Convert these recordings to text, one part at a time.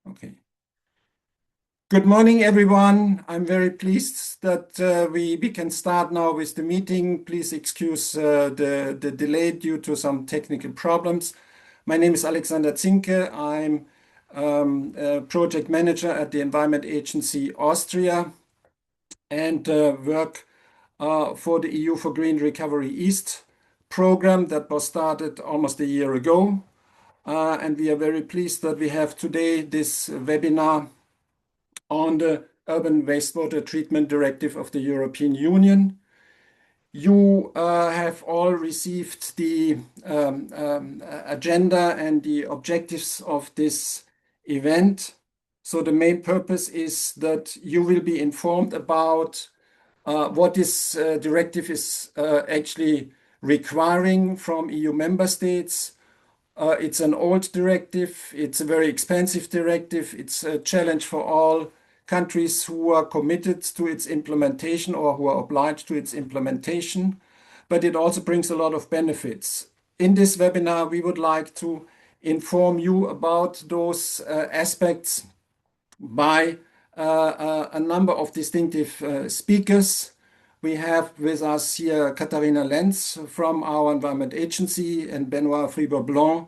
Okay. Good morning, everyone. I'm very pleased that we can start now with the meeting. Please excuse the delay due to some technical problems. My name is Alexander Zinke. I'm a project manager at the Environment Agency Austria and work for the EU4Green Recovery East program that was started almost a year ago. And we are very pleased that we have today this webinar on the Urban Wastewater Treatment Directive of the European Union. You have all received the agenda and the objectives of this event. So the main purpose is that you will be informed about what this directive is actually requiring from EU member states. It's an old directive. It's a very expensive directive. It's a challenge for all countries who are committed to its implementation or who are obliged to its implementation, but it also brings a lot of benefits. In this webinar, we would like to inform you about those aspects by a number of distinctive speakers. We have with us here Katharina Lenz from our Environment Agency and Benoit Fribourg-Blanc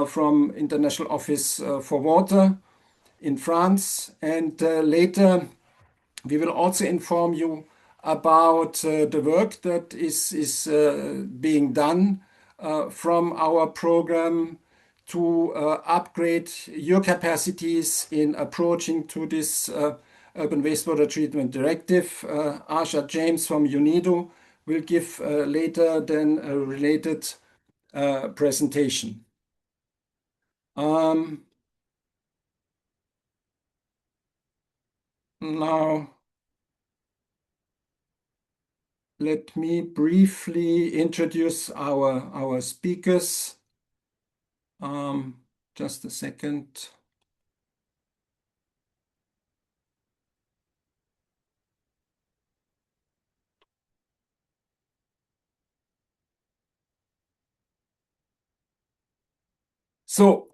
from International Office for Water in France. And later we will also inform you about the work that is being done from our program to upgrade your capacities in approaching to this Urban Wastewater Treatment Directive. Asha James from UNIDO will give later then a related presentation. Now, let me briefly introduce our speakers. Just a second. So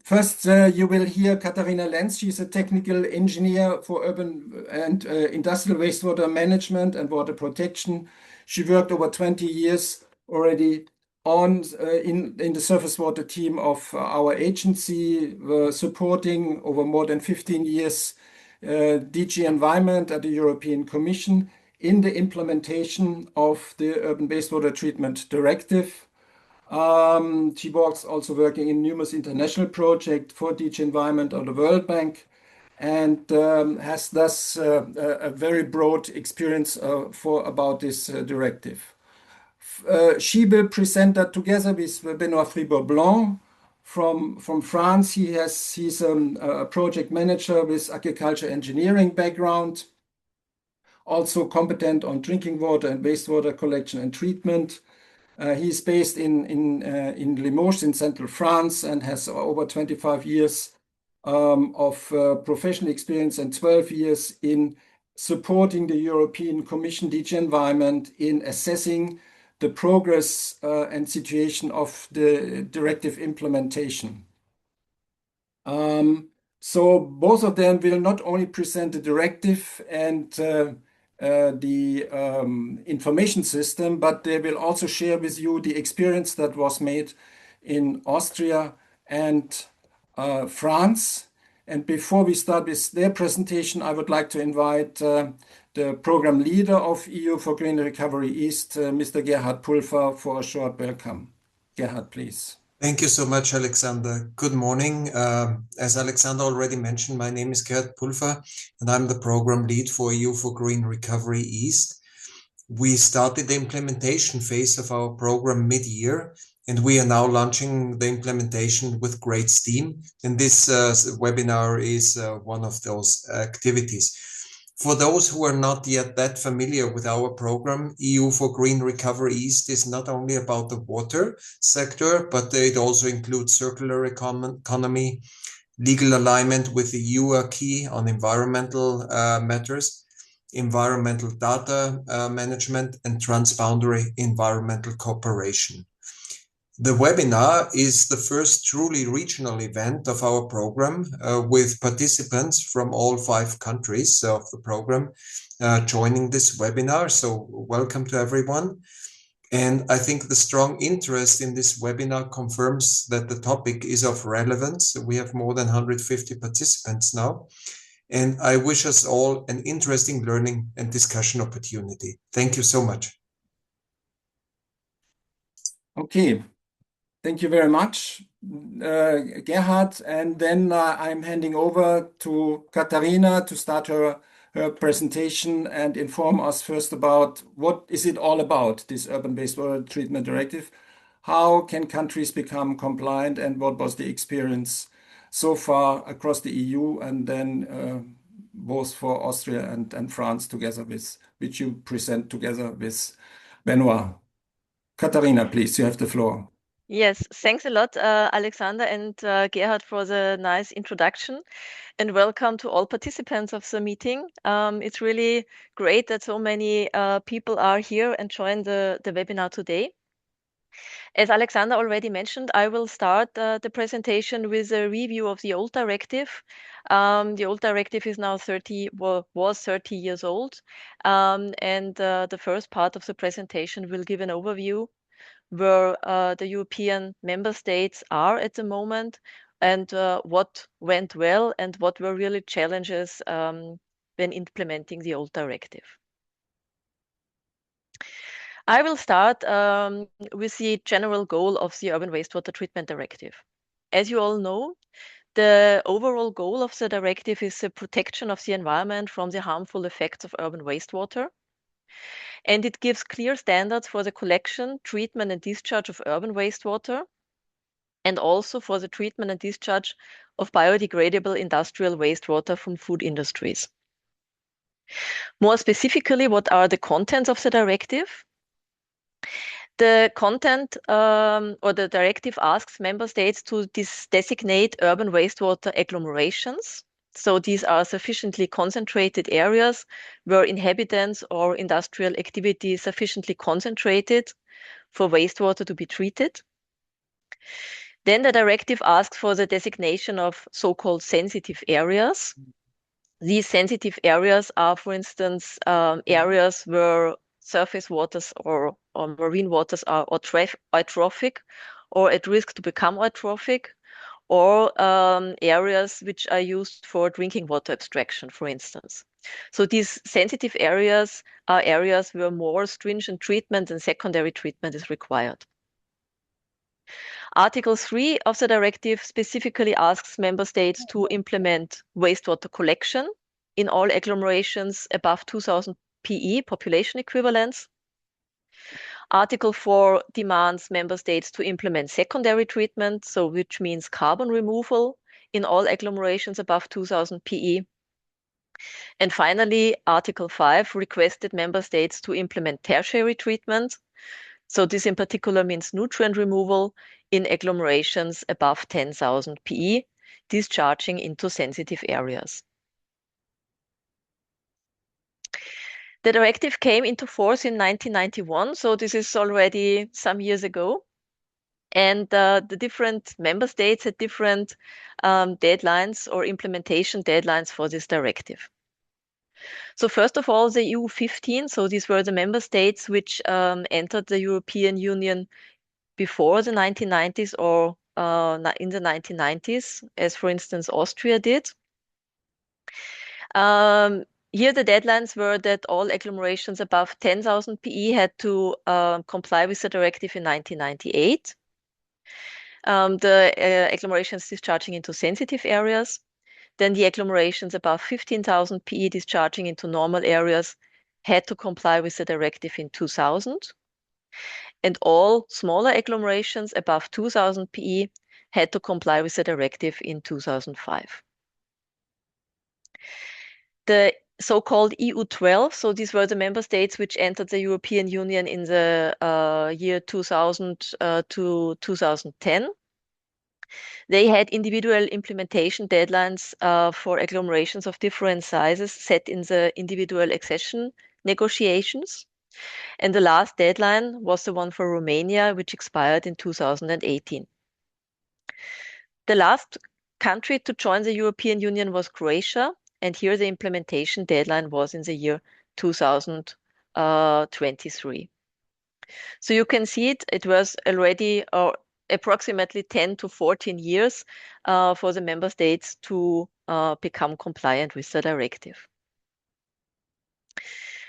first you will hear Katharina Lenz. She's a technical engineer for urban and industrial wastewater management and water protection. She worked over 20 years already on in the surface water team of our agency, supporting over more than 15 years DG Environment at the European Commission in the implementation of the Urban Wastewater Treatment Directive. She was also working in numerous international projects for DG Environment or the World Bank, and has thus a very broad experience about this directive. She will present that together with Benoit Fribourg-Blanc from France. He's a project manager with agriculture engineering background, also competent on drinking water and wastewater collection and treatment. He's based in Limoges in central France and has over 25 years of professional experience and 12 years in supporting the European Commission DG Environment in assessing the progress and situation of the directive implementation. So both of them will not only present the directive and the information system, but they will also share with you the experience that was made in Austria and France. And before we start with their presentation, I would like to invite the program leader of EU4Green Recovery East, Mr. Gerhard Pulver, for a short welcome. Gerhard, please. Thank you so much, Alexander. Good morning. As Alexander already mentioned, my name is Gerhard Pulver, and I'm the program lead for EU4Green Recovery East. We started the implementation phase of our program mid-year, and we are now launching the implementation with great steam. And this webinar is one of those activities. For those who are not yet that familiar with our program, EU4Green Recovery East is not only about the water sector, but it also includes circular economy, legal alignment with the EU acquis on environmental matters, environmental data management, and transboundary environmental cooperation. The webinar is the first truly regional event of our program with participants from all 5 countries of the program joining this webinar. So welcome to everyone. And I think the strong interest in this webinar confirms that the topic is of relevance. We have more than 150 participants now. And I wish us all an interesting learning and discussion opportunity. Thank you so much. Okay. Thank you very much, Gerhard. And then I'm handing over to Katharina to start her presentation and inform us first about what is it all about, this Urban Wastewater Treatment Directive. How can countries become compliant, and what was the experience so far across the EU, and then both for Austria and France together with, which you present together with Benoit. Katharina, please, you have the floor. Yes, thanks a lot, Alexander and Gerhard, for the nice introduction, and welcome to all participants of the meeting. It's really great that so many people are here and join the webinar today. As Alexander already mentioned, I will start the presentation with a review of the old directive. The old directive is now was 30 years old, and the first part of the presentation will give an overview where the European member states are at the moment, and what went well and what were really challenges when implementing the old directive. I will start with the general goal of the Urban Wastewater Treatment Directive. As you all know, the overall goal of the directive is the protection of the environment from the harmful effects of urban wastewater. And it gives clear standards for the collection, treatment, and discharge of urban wastewater, and also for the treatment and discharge of biodegradable industrial wastewater from food industries. More specifically, what are the contents of the directive? The content or the directive asks member states to designate urban wastewater agglomerations. So these are sufficiently concentrated areas where inhabitants or industrial activity is sufficiently concentrated for wastewater to be treated. Then the directive asks for the designation of so-called sensitive areas. These sensitive areas are, for instance, areas where surface waters or marine waters are eutrophic or at risk to become eutrophic, or areas which are used for drinking water abstraction, for instance. So these sensitive areas are areas where more stringent treatment and secondary treatment is required. Article 3 of the directive specifically asks member states to implement wastewater collection in all agglomerations above 2000 PE population equivalents. Article 4 demands member states to implement secondary treatment, so which means carbon removal in all agglomerations above 2000 PE. And finally, Article 5 requested member states to implement tertiary treatment. So this in particular means nutrient removal in agglomerations above 10,000 PE, discharging into sensitive areas. The directive came into force in 1991, so this is already some years ago. And the different member states had different deadlines or implementation deadlines for this directive. So first of all, the EU15, so these were the member states which entered the European Union before the 1990s or in the 1990s, as for instance, Austria did. Here the deadlines were that all agglomerations above 10,000 PE had to comply with the directive in 1998. The agglomerations discharging into sensitive areas. Then the agglomerations above 15,000 PE discharging into normal areas had to comply with the directive in 2000. And all smaller agglomerations above 2,000 PE had to comply with the directive in 2005. The so-called EU12, so these were the member states which entered the European Union in the year 2000 to 2010. They had individual implementation deadlines for agglomerations of different sizes set in the individual accession negotiations. And the last deadline was the one for Romania, which expired in 2018. The last country to join the European Union was Croatia, and here the implementation deadline was in the year 2023. So you can see it was already approximately 10 to 14 years for the member states to become compliant with the directive.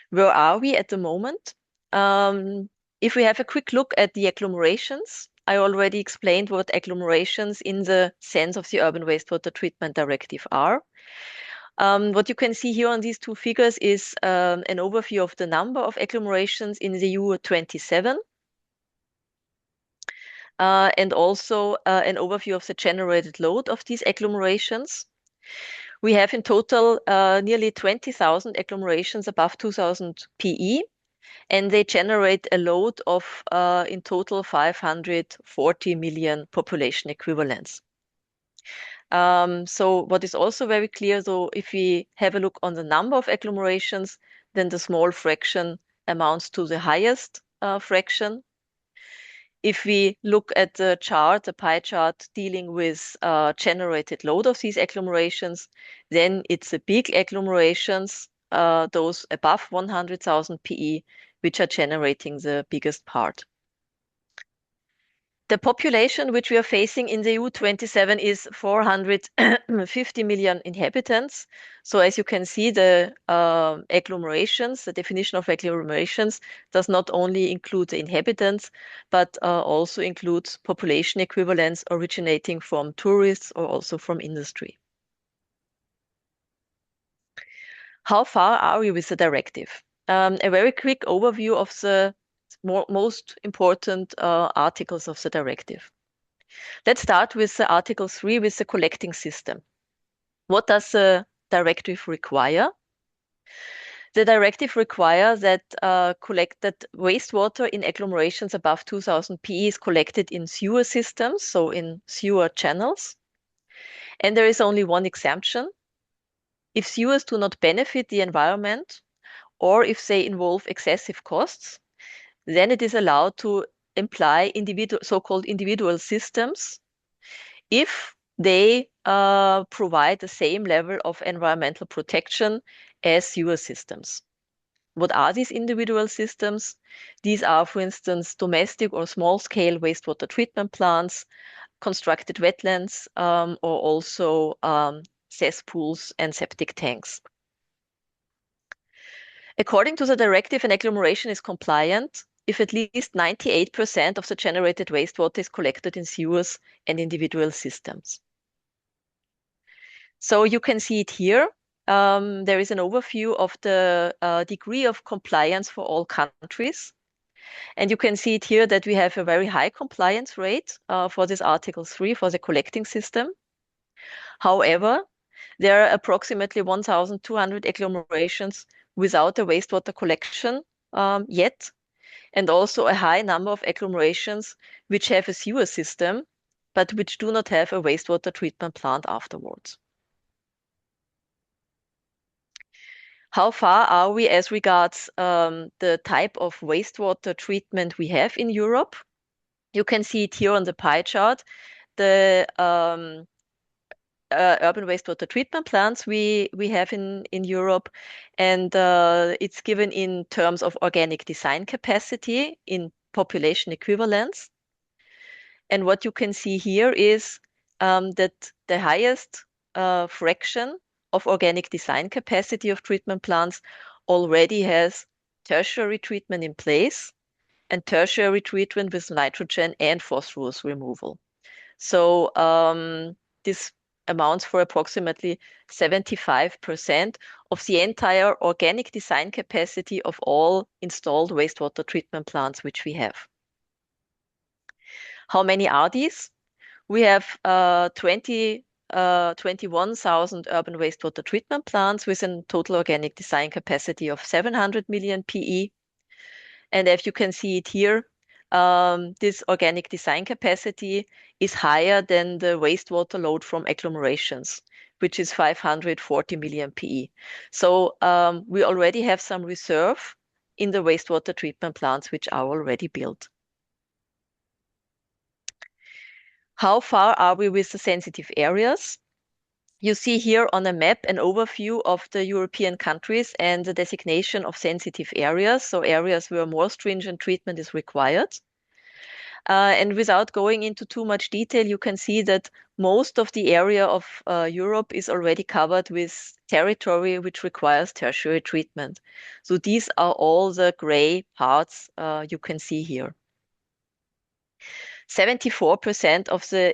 Where are we at the moment? If we have a quick look at the agglomerations, I already explained what agglomerations in the sense of the Urban Wastewater Treatment Directive are. What you can see here on these two figures is an overview of the number of agglomerations in the EU27, and also an overview of the generated load of these agglomerations. We have in total nearly 20,000 agglomerations above 2,000 PE, and they generate a load of in total 540 million population equivalents. So what is also very clear, though, if we have a look on the number of agglomerations, then the small fraction amounts to the highest fraction. If we look at the chart, the pie chart dealing with generated load of these agglomerations, then it's the big agglomerations, those above 100,000 PE, which are generating the biggest part. The population which we are facing in the EU27 is 450 million inhabitants. So as you can see, the agglomerations, the definition of agglomerations does not only include the inhabitants, but also includes population equivalents originating from tourists or also from industry. How far are we with the directive? A very quick overview of the most important articles of the directive. Let's start with the Article 3 with the collecting system. What does the directive require? The directive requires that wastewater in agglomerations above 2,000 PE is collected in sewer systems, so in sewer channels. And there is only one exemption. If sewers do not benefit the environment, or if they involve excessive costs, then it is allowed to imply so-called individual systems if they provide the same level of environmental protection as sewer systems. What are these individual systems? These are, for instance, domestic or small-scale wastewater treatment plants, constructed wetlands, or also cesspools and septic tanks. According to the directive, an agglomeration is compliant if at least 98% of the generated wastewater is collected in sewers and individual systems. So you can see it here. There is an overview of the degree of compliance for all countries. And you can see it here that we have a very high compliance rate for this Article 3 for the collecting system. However, there are approximately 1,200 agglomerations without a wastewater collection yet, and also a high number of agglomerations which have a sewer system, but which do not have a wastewater treatment plant afterwards. How far are we as regards the type of wastewater treatment we have in Europe? You can see it here on the pie chart. The urban wastewater treatment plants we have in Europe, and it's given in terms of organic design capacity in population equivalents. And what you can see here is that the highest fraction of organic design capacity of treatment plants already has tertiary treatment in place, and tertiary treatment with nitrogen and phosphorus removal. So this amounts for approximately 75% of the entire organic design capacity of all installed wastewater treatment plants which we have. How many are these? We have 21,000 urban wastewater treatment plants with a total organic design capacity of 700 million PE. And if you can see it here, this organic design capacity is higher than the wastewater load from agglomerations, which is 540 million PE. So we already have some reserve in the wastewater treatment plants which are already built. How far are we with the sensitive areas? You see here on a map an overview of the European countries and the designation of sensitive areas, so areas where more stringent treatment is required. And without going into too much detail, you can see that most of the area of Europe is already covered with territory which requires tertiary treatment. So these are all the gray parts you can see here. 74% of the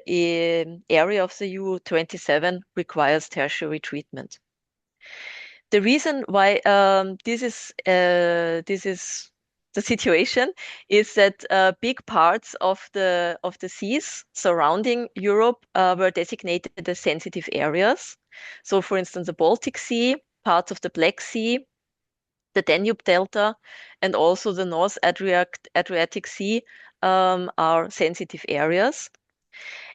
area of the EU27 requires tertiary treatment. The reason why this is the situation is that big parts of the seas surrounding Europe were designated as sensitive areas. So, for instance, the Baltic Sea, parts of the Black Sea, the Danube Delta, and also the North Adriatic Sea are sensitive areas.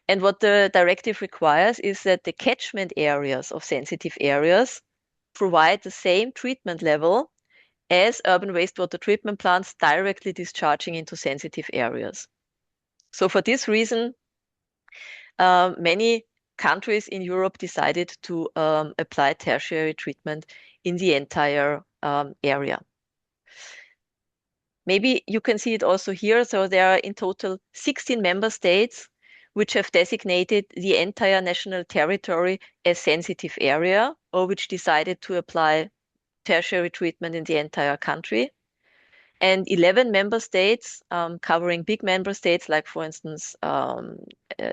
And what the directive requires is that the catchment areas of sensitive areas provide the same treatment level as urban wastewater treatment plants directly discharging into sensitive areas. So for this reason, many countries in Europe decided to apply tertiary treatment in the entire area. Maybe you can see it also here. So there are in total 16 member states which have designated the entire national territory as sensitive area, or which decided to apply tertiary treatment in the entire country. And 11 member states, covering big member states like, for instance,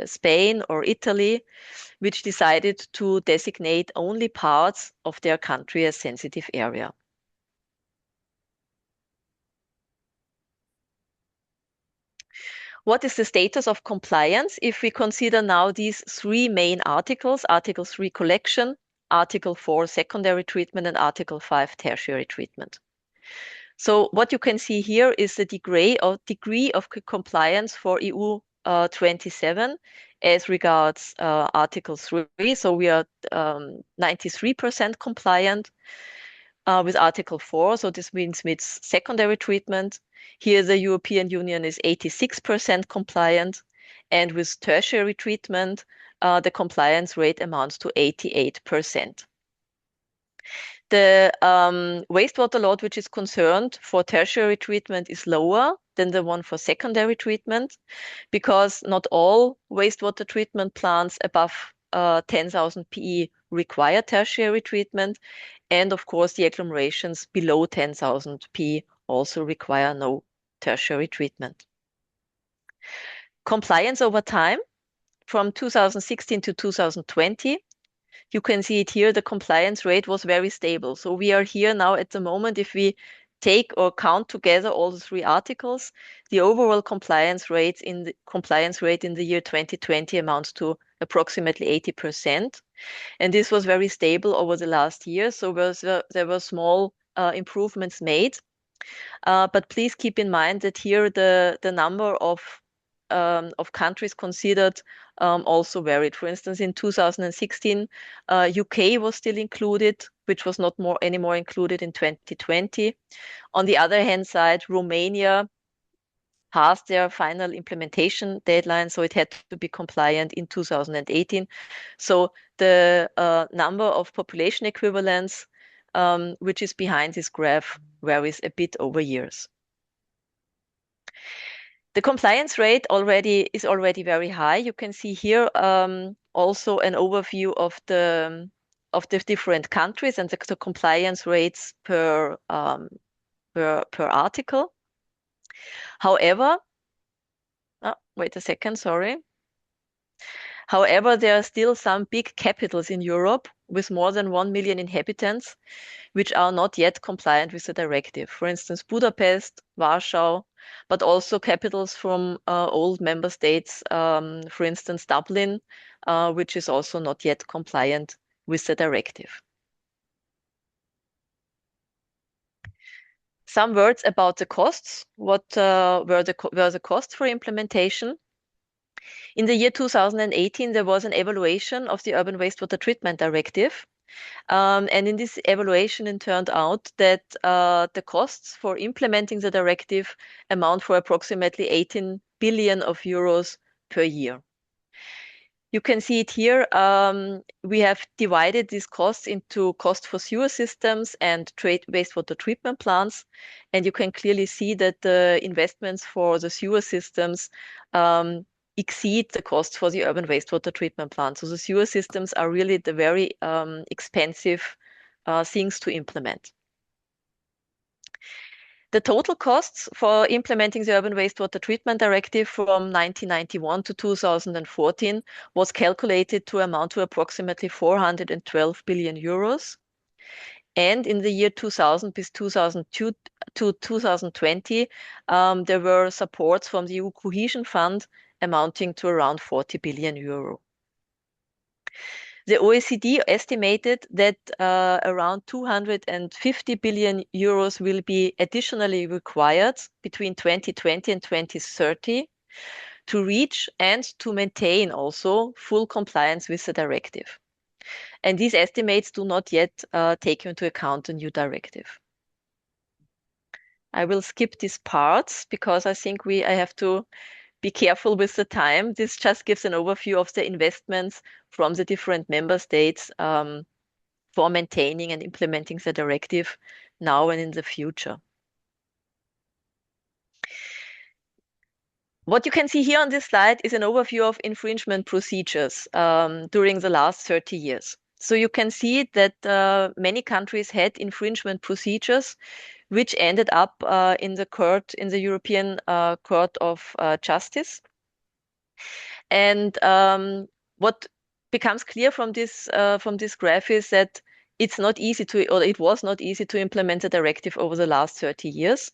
Spain or Italy, which decided to designate only parts of their country as sensitive area. What is the status of compliance if we consider now these three main articles, Article 3 collection, Article 4 secondary treatment, and Article 5 tertiary treatment? So what you can see here is the degree of compliance for EU 27 as regards Article 3. So we are 93% compliant with Article 4. So this means it's secondary treatment. Here the European Union is 86% compliant. And with tertiary treatment, the compliance rate amounts to 88%. The wastewater load which is concerned for tertiary treatment is lower than the one for secondary treatment, because not all wastewater treatment plants above 10,000 PE require tertiary treatment, and of course the agglomerations below 10,000 PE also require no tertiary treatment. Compliance over time from 2016 to 2020. You can see it here, the compliance rate was very stable. So we are here now at the moment, if we take or count together all the three articles, the overall compliance rate in the year 2020 amounts to approximately 80%. And this was very stable over the last year. So there were small improvements made. But please keep in mind that here the number of countries considered also varied. For instance, in 2016, UK was still included, which was not anymore included in 2020. On the other hand side, Romania passed their final implementation deadline, so it had to be compliant in 2018. So the number of population equivalents, which is behind this graph, varies a bit over years. The compliance rate is already very high. You can see here also an overview of the different countries and the compliance rates per article. However, wait a second, sorry. However, there are still some big capitals in Europe with more than 1 million inhabitants, which are not yet compliant with the directive. For instance, Budapest, Warsaw, but also capitals from old member states, for instance, Dublin, which is also not yet compliant with the directive. Some words about the costs. What were the costs for implementation? In the year 2018, there was an evaluation of the Urban Wastewater Treatment Directive. And in this evaluation, it turned out that the costs for implementing the directive amount for approximately 18 billion of euros per year. You can see it here. We have divided these costs into cost for sewer systems and wastewater treatment plants. And you can clearly see that the investments for the sewer systems exceed the costs for the urban wastewater treatment plants. So the sewer systems are really the very expensive things to implement. The total costs for implementing the Urban Wastewater Treatment Directive from 1991 to 2014 was calculated to amount to approximately 412 billion euros. And in the year 2000 to 2020, there were supports from the EU Cohesion Fund amounting to around 40 billion euro. The OECD estimated that around 250 billion euros will be additionally required between 2020 and 2030 to reach and to maintain also full compliance with the directive. And these estimates do not yet take into account the new directive. I will skip these parts because I think I have to be careful with the time. This just gives an overview of the investments from the different member states for maintaining and implementing the directive now and in the future. What you can see here on this slide is an overview of infringement procedures during the last 30 years. So you can see that many countries had infringement procedures which ended up in the European Court of Justice. And what becomes clear from this graph is that it was not easy to implement the directive over the last 30 years.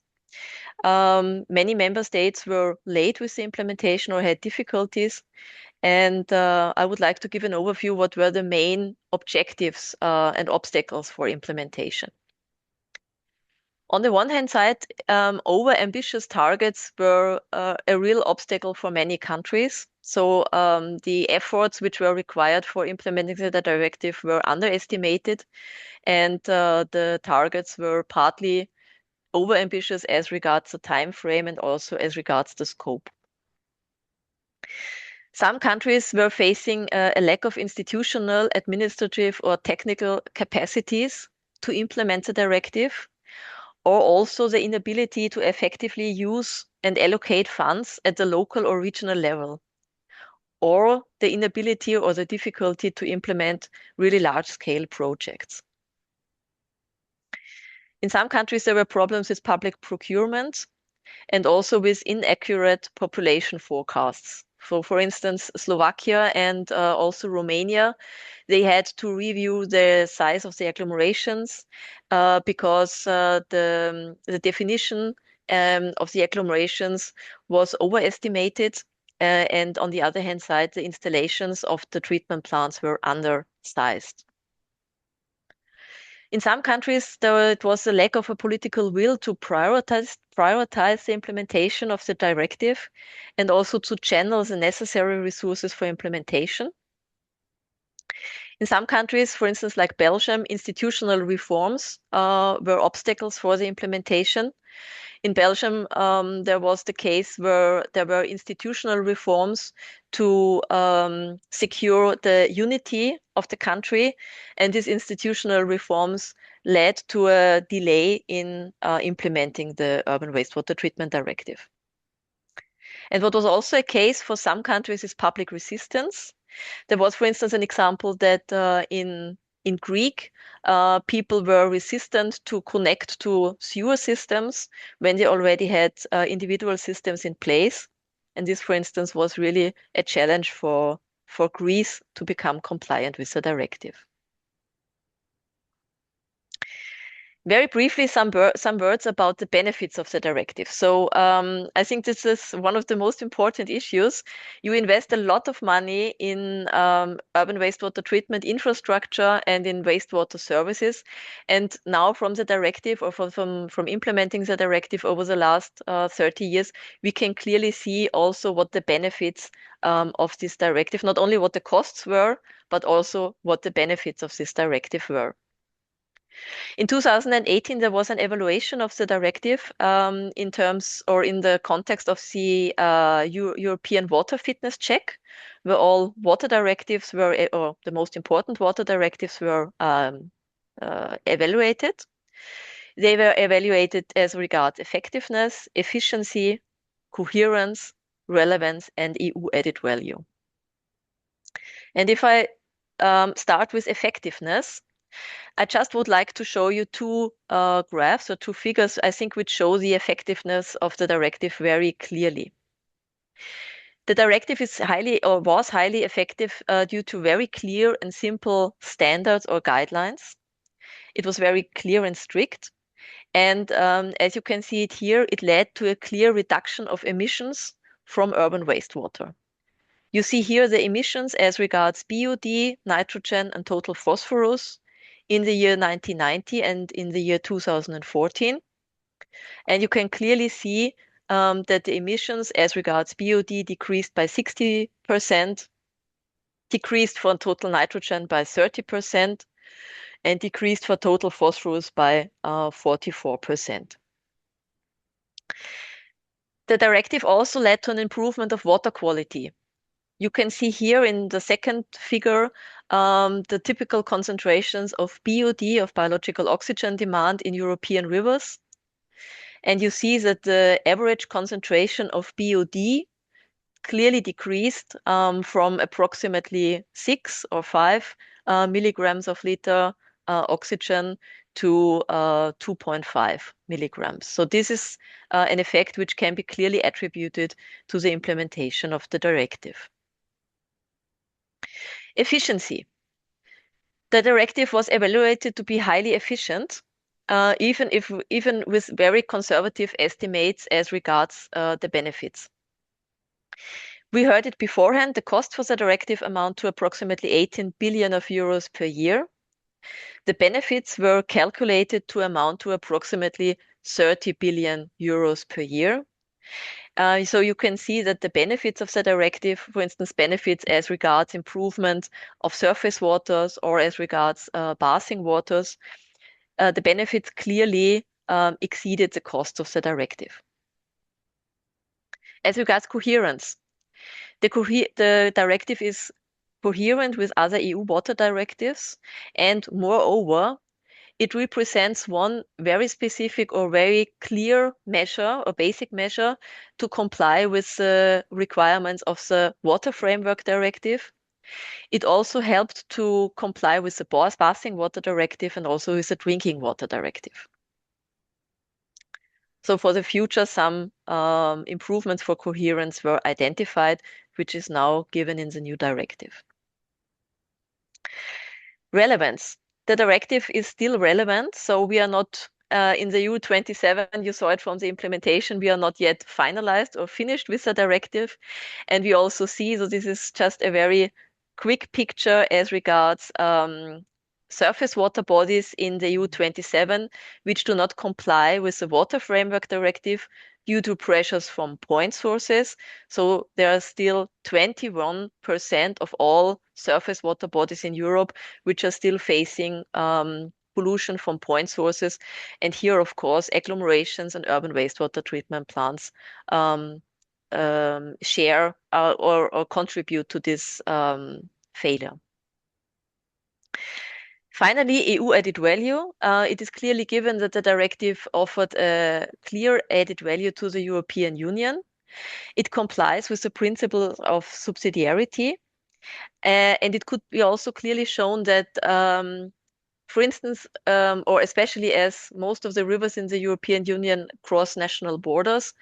Many member states were late with the implementation or had difficulties. And I would like to give an overview what were the main objectives and obstacles for implementation. On the one hand side, over-ambitious targets were a real obstacle for many countries. So the efforts which were required for implementing the directive were underestimated, and the targets were partly over-ambitious as regards the time frame and also as regards the scope. Some countries were facing a lack of institutional, administrative, or technical capacities to implement the directive, or also the inability to effectively use and allocate funds at the local or regional level, or the inability or the difficulty to implement really large-scale projects. In some countries, there were problems with public procurement and also with inaccurate population forecasts. So, for instance, Slovakia and also Romania, they had to review the size of the agglomerations because the definition of the agglomerations was overestimated. And on the other hand side, the installations of the treatment plants were undersized. In some countries, it was a lack of a political will to prioritize the implementation of the directive and also to channel the necessary resources for implementation. In some countries, for instance, like Belgium, institutional reforms were obstacles for the implementation. In Belgium, there was the case where there were institutional reforms to secure the unity of the country, and these institutional reforms led to a delay in implementing the Urban Wastewater Treatment Directive. And what was also a case for some countries is public resistance. There was, for instance, an example that in Greek, people were resistant to connect to sewer systems when they already had individual systems in place. And this, for instance, was really a challenge for Greece to become compliant with the directive. Very briefly, some words about the benefits of the directive. So I think this is one of the most important issues. You invest a lot of money in urban wastewater treatment infrastructure and in wastewater services. And now from the directive or from implementing the directive over the last 30 years, we can clearly see also what the benefits of this directive, not only what the costs were, but also what the benefits of this directive were. In 2018, there was an evaluation of the directive in terms or in the context of the European water fitness check, where all water directives were, or the most important water directives were evaluated. They were evaluated as regards effectiveness, efficiency, coherence, relevance, and EU added value. And if I start with effectiveness, I just would like to show you two graphs or two figures, I think, which show the effectiveness of the directive very clearly. The directive is was highly effective due to very clear and simple standards or guidelines. It was very clear and strict. And as you can see it here, it led to a clear reduction of emissions from urban wastewater. You see here the emissions as regards BOD, nitrogen, and total phosphorus in the year 1990 and in the year 2014. And you can clearly see that the emissions as regards BOD decreased by 60%, decreased for total nitrogen by 30%, and decreased for total phosphorus by 44%. The directive also led to an improvement of water quality. You can see here in the second figure the typical concentrations of BOD, of biological oxygen demand in European rivers. And you see that the average concentration of BOD clearly decreased from approximately 6 or 5 milligrams of liter oxygen to 2.5 milligrams. So this is an effect which can be clearly attributed to the implementation of the directive. Efficiency. The directive was evaluated to be highly efficient, even with very conservative estimates as regards the benefits. We heard it beforehand, the cost for the directive amount to approximately 18 billion euros per year. The benefits were calculated to amount to approximately 30 billion euros per year. So you can see that the benefits of the directive, for instance, benefits as regards improvement of surface waters or as regards bathing waters, the benefits clearly exceeded the cost of the directive. As regards coherence, the directive is coherent with other EU water directives, and moreover, it represents one very specific or very clear measure or basic measure to comply with the requirements of the Water Framework Directive. It also helped to comply with the Bathing Water Directive and also with the Drinking Water Directive. So for the future, some improvements for coherence were identified, which is now given in the new directive. Relevance. The directive is still relevant, so we are not in the EU27, you saw it from the implementation, we are not yet finalized or finished with the directive. And we also see, so this is just a very quick picture as regards surface water bodies in the EU27, which do not comply with the Water Framework Directive due to pressures from point sources. So there are still 21% of all surface water bodies in Europe which are still facing pollution from point sources. And here, of course, agglomerations and urban wastewater treatment plants share or contribute to this failure. Finally, EU added value. It is clearly given that the directive offered a clear added value to the European Union. It complies with the principle of subsidiarity. And it could be also clearly shown that, for instance, or especially as most of the rivers in the European Union cross national borders,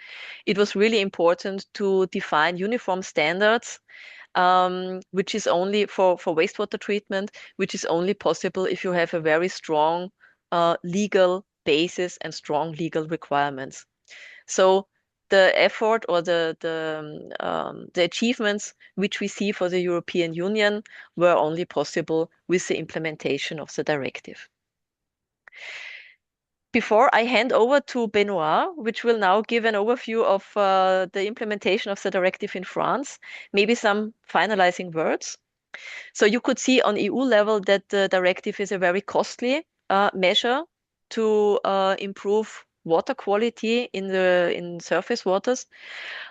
it was really important to define uniform standards which is only for wastewater treatment, which is only possible if you have a very strong legal basis and strong legal requirements. So the effort or the achievements which we see for the European Union were only possible with the implementation of the directive. before I hand over to Benoit, which will now give an overview of the implementation of the directive in France, maybe some finalizing words. So you could see on EU level that the directive is a very costly measure to improve water quality in surface waters,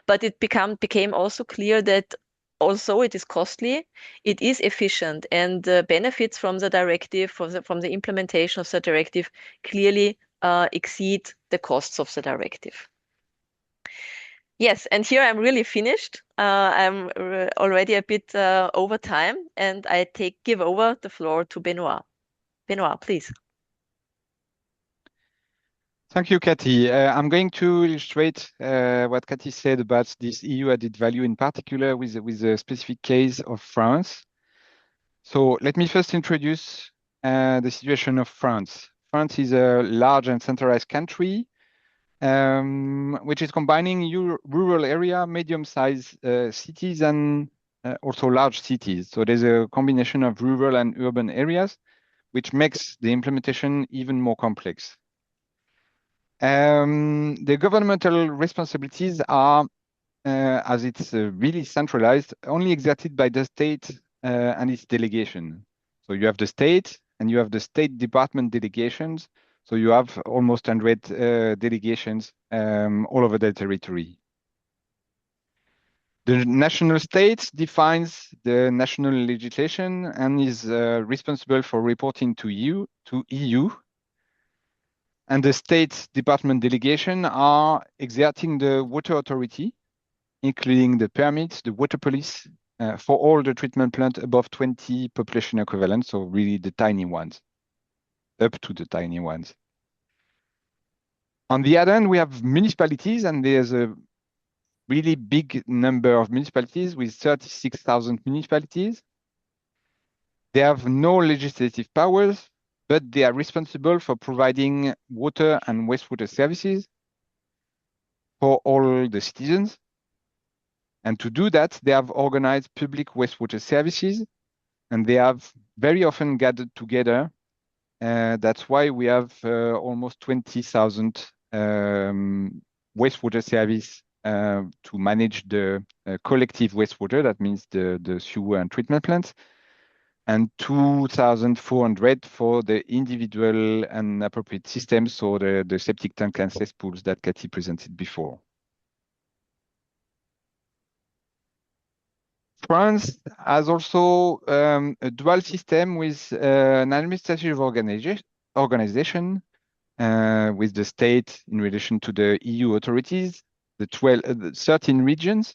but it became also clear that although it is costly, it is efficient, and the benefits from the directive, from the implementation of the directive, clearly exceed the costs of the directive. Yes, and here I'm really finished. I'm already a bit over time, and I give over the floor to Benoit. Benoit, please. Thank you, Cathy. I'm going to illustrate what Cathy said about this EU added value, in particular with the specific case of France. So let me first introduce the situation of France. France is a large and centralized country, which is combining rural area, medium-sized cities, and also large cities. So there's a combination of rural and urban areas, which makes the implementation even more complex. The governmental responsibilities are, as it's really centralized, only exerted by the state and its delegation. So you have the state and you have the state department delegations. So you have almost 100 delegations all over the territory. The national state defines the national legislation and is responsible for reporting to EU. And the state department delegation are exerting the water authority, including the permits, the water police, for all the treatment plants above 20 population equivalent, so really the tiny ones, up to the tiny ones. On the other hand, we have municipalities, and there's a really big number of municipalities with 36,000 municipalities. They have no legislative powers, but they are responsible for providing water and wastewater services for all the citizens. And to do that, they have organized public wastewater services, and they have very often gathered together. That's why we have almost 20,000 wastewater service to manage the collective wastewater. That means the sewer and treatment plants, and 2,400 for the individual and appropriate systems, so the septic tank and cesspools that Cathy presented before. France has also a dual system with an administrative organization with the state in relation to the EU authorities, the 13 regions.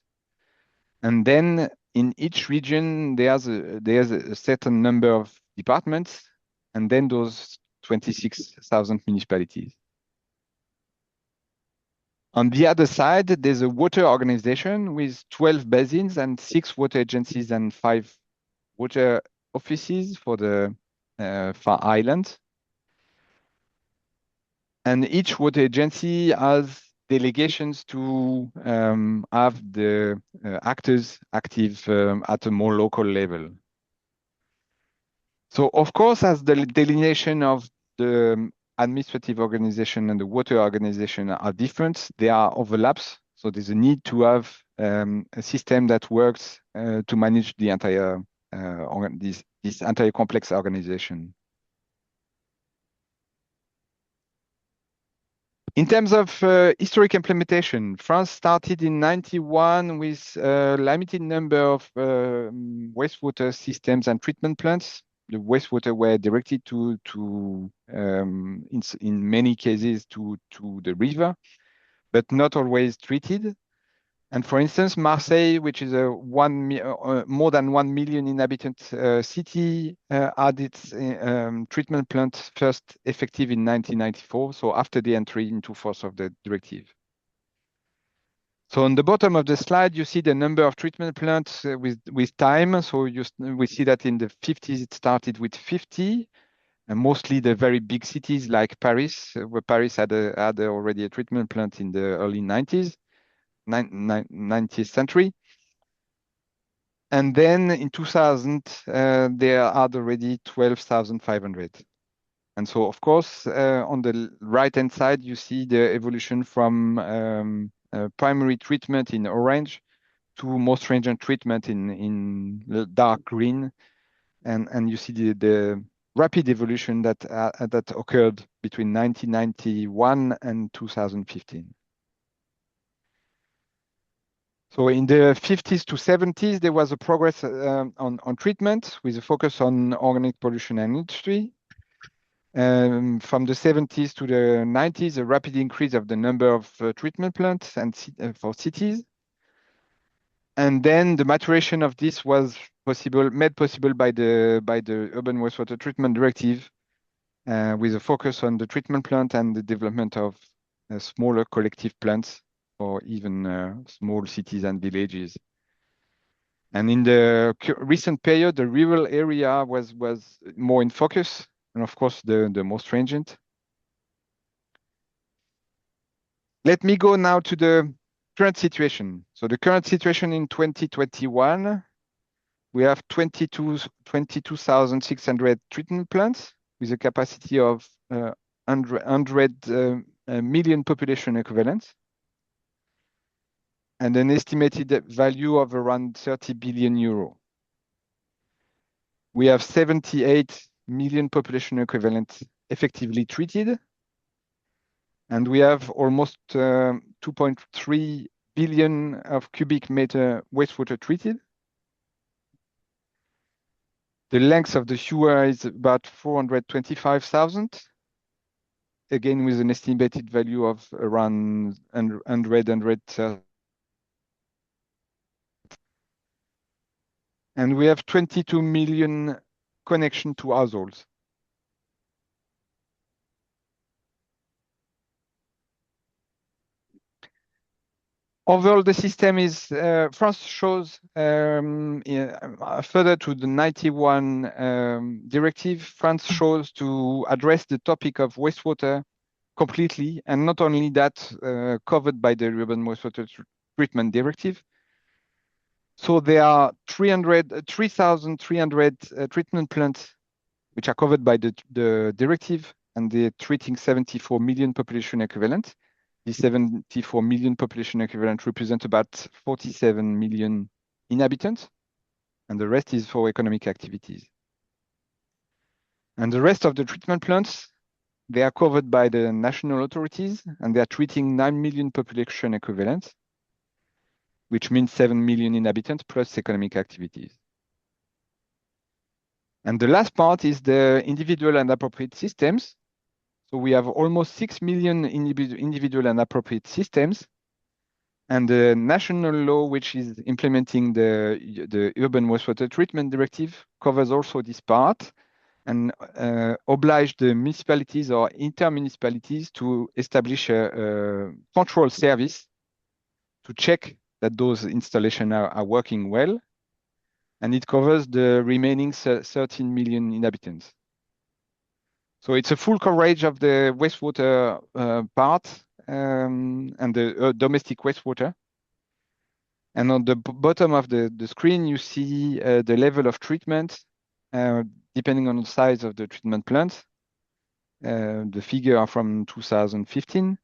And then in each region, there's a certain number of departments, and then those 26,000 municipalities. On the other side, there's a water organization with 12 basins and 6 water agencies and 5 water offices for the Far Island. And each water agency has delegations to have the actors active at a more local level. So, of course, as the delineation of the administrative organization and the water organization are different, there are overlaps. So there's a need to have a system that works to manage the entire this entire complex organization. In terms of historic implementation, France started in 91 with a limited number of wastewater systems and treatment plants. The wastewater were directed in many cases to the river, but not always treated. And for instance, Marseille, which is a more than 1 million inhabitant city, had its treatment plant first effective in 1994, so after the entry into force of the directive. So on the bottom of the slide, you see the number of treatment plants with time. So we see that in the 50s, it started with 50, and mostly the very big cities like Paris, where Paris had already a treatment plant in the early 90s. 19th century. And then in 2000, there are already 12,500. And so, of course, on the right-hand side, you see the evolution from primary treatment in orange to more stringent treatment in the dark green. And you see the rapid evolution that occurred between 1991 and 2015. So in the 50s to 70s, there was a progress on treatment with a focus on organic pollution and industry. From the 70s to the 90s, a rapid increase of the number of treatment plants and for cities. And then the maturation of this was made possible by the Urban Wastewater Treatment Directive, with a focus on the treatment plant and the development of smaller collective plants for even small cities and villages. And in the recent period, the rural area was more in focus, and of course the most stringent. Let me go now to the current situation. So the current situation in 2021, we have 22,600 treatment plants with a capacity of 100 million population equivalents and an estimated value of around 30 billion euro. We have 78 million population equivalents effectively treated, and we have almost 2.3 billion of cubic meter wastewater treated. The length of the sewer is about 425,000, again with an estimated value of around 130. And we have 22 million connection to households. Overall, the system is, France shows, further to the 91 directive, France shows to address the topic of wastewater completely, and not only that, covered by the Urban Wastewater Treatment Directive. So there are 3,300 treatment plants which are covered by the directive, and they're treating 74 million population equivalent. The 74 million population equivalent represent about 47 million inhabitants, and the rest is for economic activities. And the rest of the treatment plants, they are covered by the national authorities, and they are treating 9 million population equivalents, which means 7 million inhabitants plus economic activities. And the last part is the individual and appropriate systems. So we have almost 6 million individual and appropriate systems. And the national law, which is implementing the Urban Wastewater Treatment Directive, covers also this part and oblige the municipalities or intermunicipalities to establish a control service to check that those installations are working well. And it covers the remaining 13 million inhabitants. So it's a full coverage of the wastewater part and the domestic wastewater. And on the bottom of the screen, you see the level of treatment, depending on the size of the treatment plant. The figure are from 2015,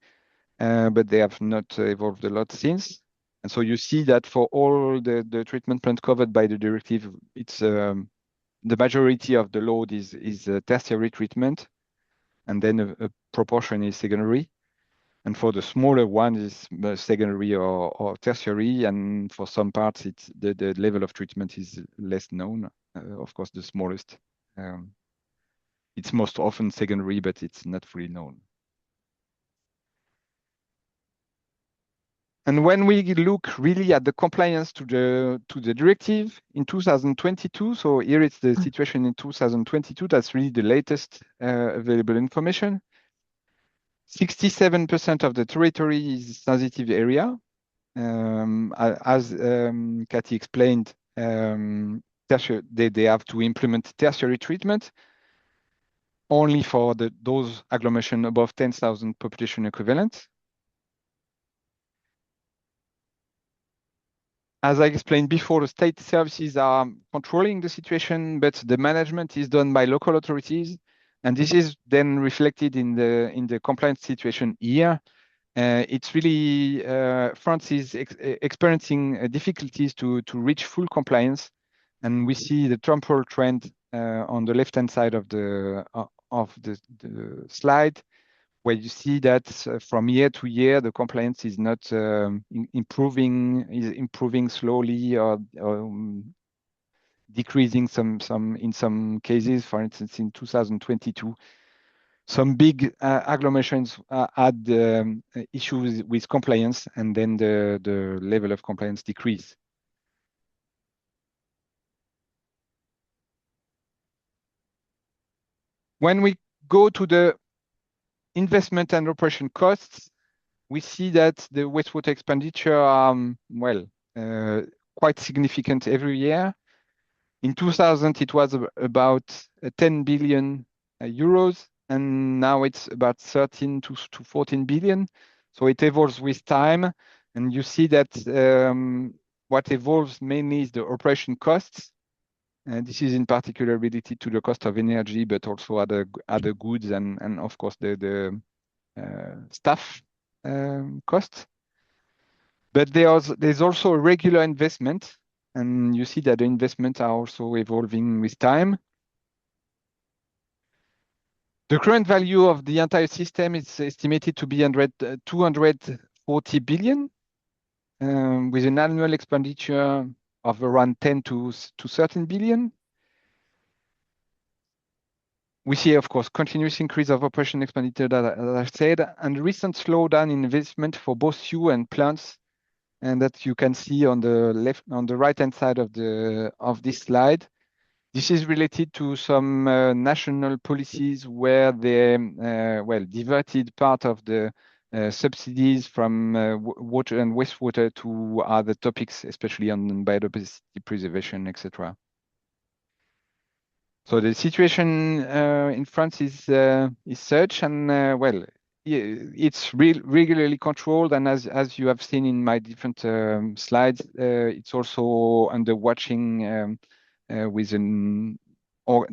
but they have not evolved a lot since. And so you see that for all the treatment plant covered by the directive, it's the majority of the load is tertiary treatment, and then a proportion is secondary. And for the smaller one is secondary or tertiary, and for some parts, it's the level of treatment is less known. Of course, the smallest, it's most often secondary, but it's not fully known. And when we look really at the compliance to the directive in 2022, so here it's the situation in 2022, that's really the latest available information. 67% of the territory is sensitive area. As Cathy explained, they have to implement tertiary treatment only for those agglomeration above 10,000 population equivalent. As I explained before, the state services are controlling the situation, but the management is done by local authorities. And this is then reflected in the compliance situation here. It's really France is experiencing difficulties to reach full compliance, and we see the temporal trend on the left-hand side of the slide, where you see that from year to year the compliance is not improving slowly or decreasing in some cases. For instance, in 2022. Some big agglomerations had issues with compliance, and then the level of compliance decreased. When we go to the investment and operation costs, we see that the wastewater expenditure are, quite significant every year. In 2000, it was about 10 billion euros. And now it's about 13 to 14 billion. So it evolves with time. And you see that what evolves mainly is the operation costs. And this is in particular related to the cost of energy, but also other goods and of course the staff costs. But there's also a regular investment. And you see that the investments are also evolving with time. The current value of the entire system is estimated to be 240 billion, with an annual expenditure of around 10 to 13 billion. We see, of course, continuous increase of operation expenditure, as I said, and recent slowdown in investment for both sewer and plants, and that you can see on the right-hand side of this slide. This is related to some national policies where they diverted part of the subsidies from water and wastewater to other topics, especially on biodiversity preservation, etc. So the situation in France is such, and it's regularly controlled, and as you have seen in my different slides, it's also under watching. With an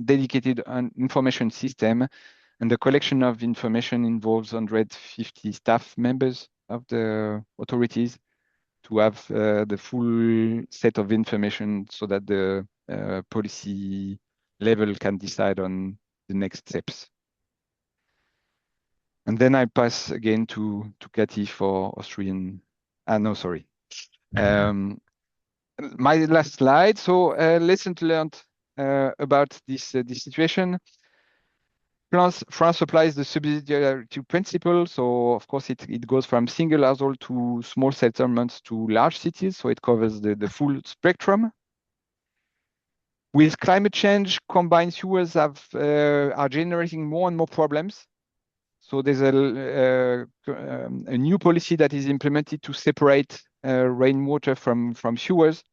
dedicated information system, and the collection of information involves 150 staff members of the authorities to have the full set of information so that the policy level can decide on the next steps. And then I pass again to Cathy for Austrian. No, sorry. My last slide. So lessons learned about this situation. France applies the subsidiarity principle. So of course it goes from single household to small settlements to large cities. So it covers the full spectrum. With climate change, combined sewers are generating more and more problems. So there's a new policy that is implemented to separate rainwater from sewers.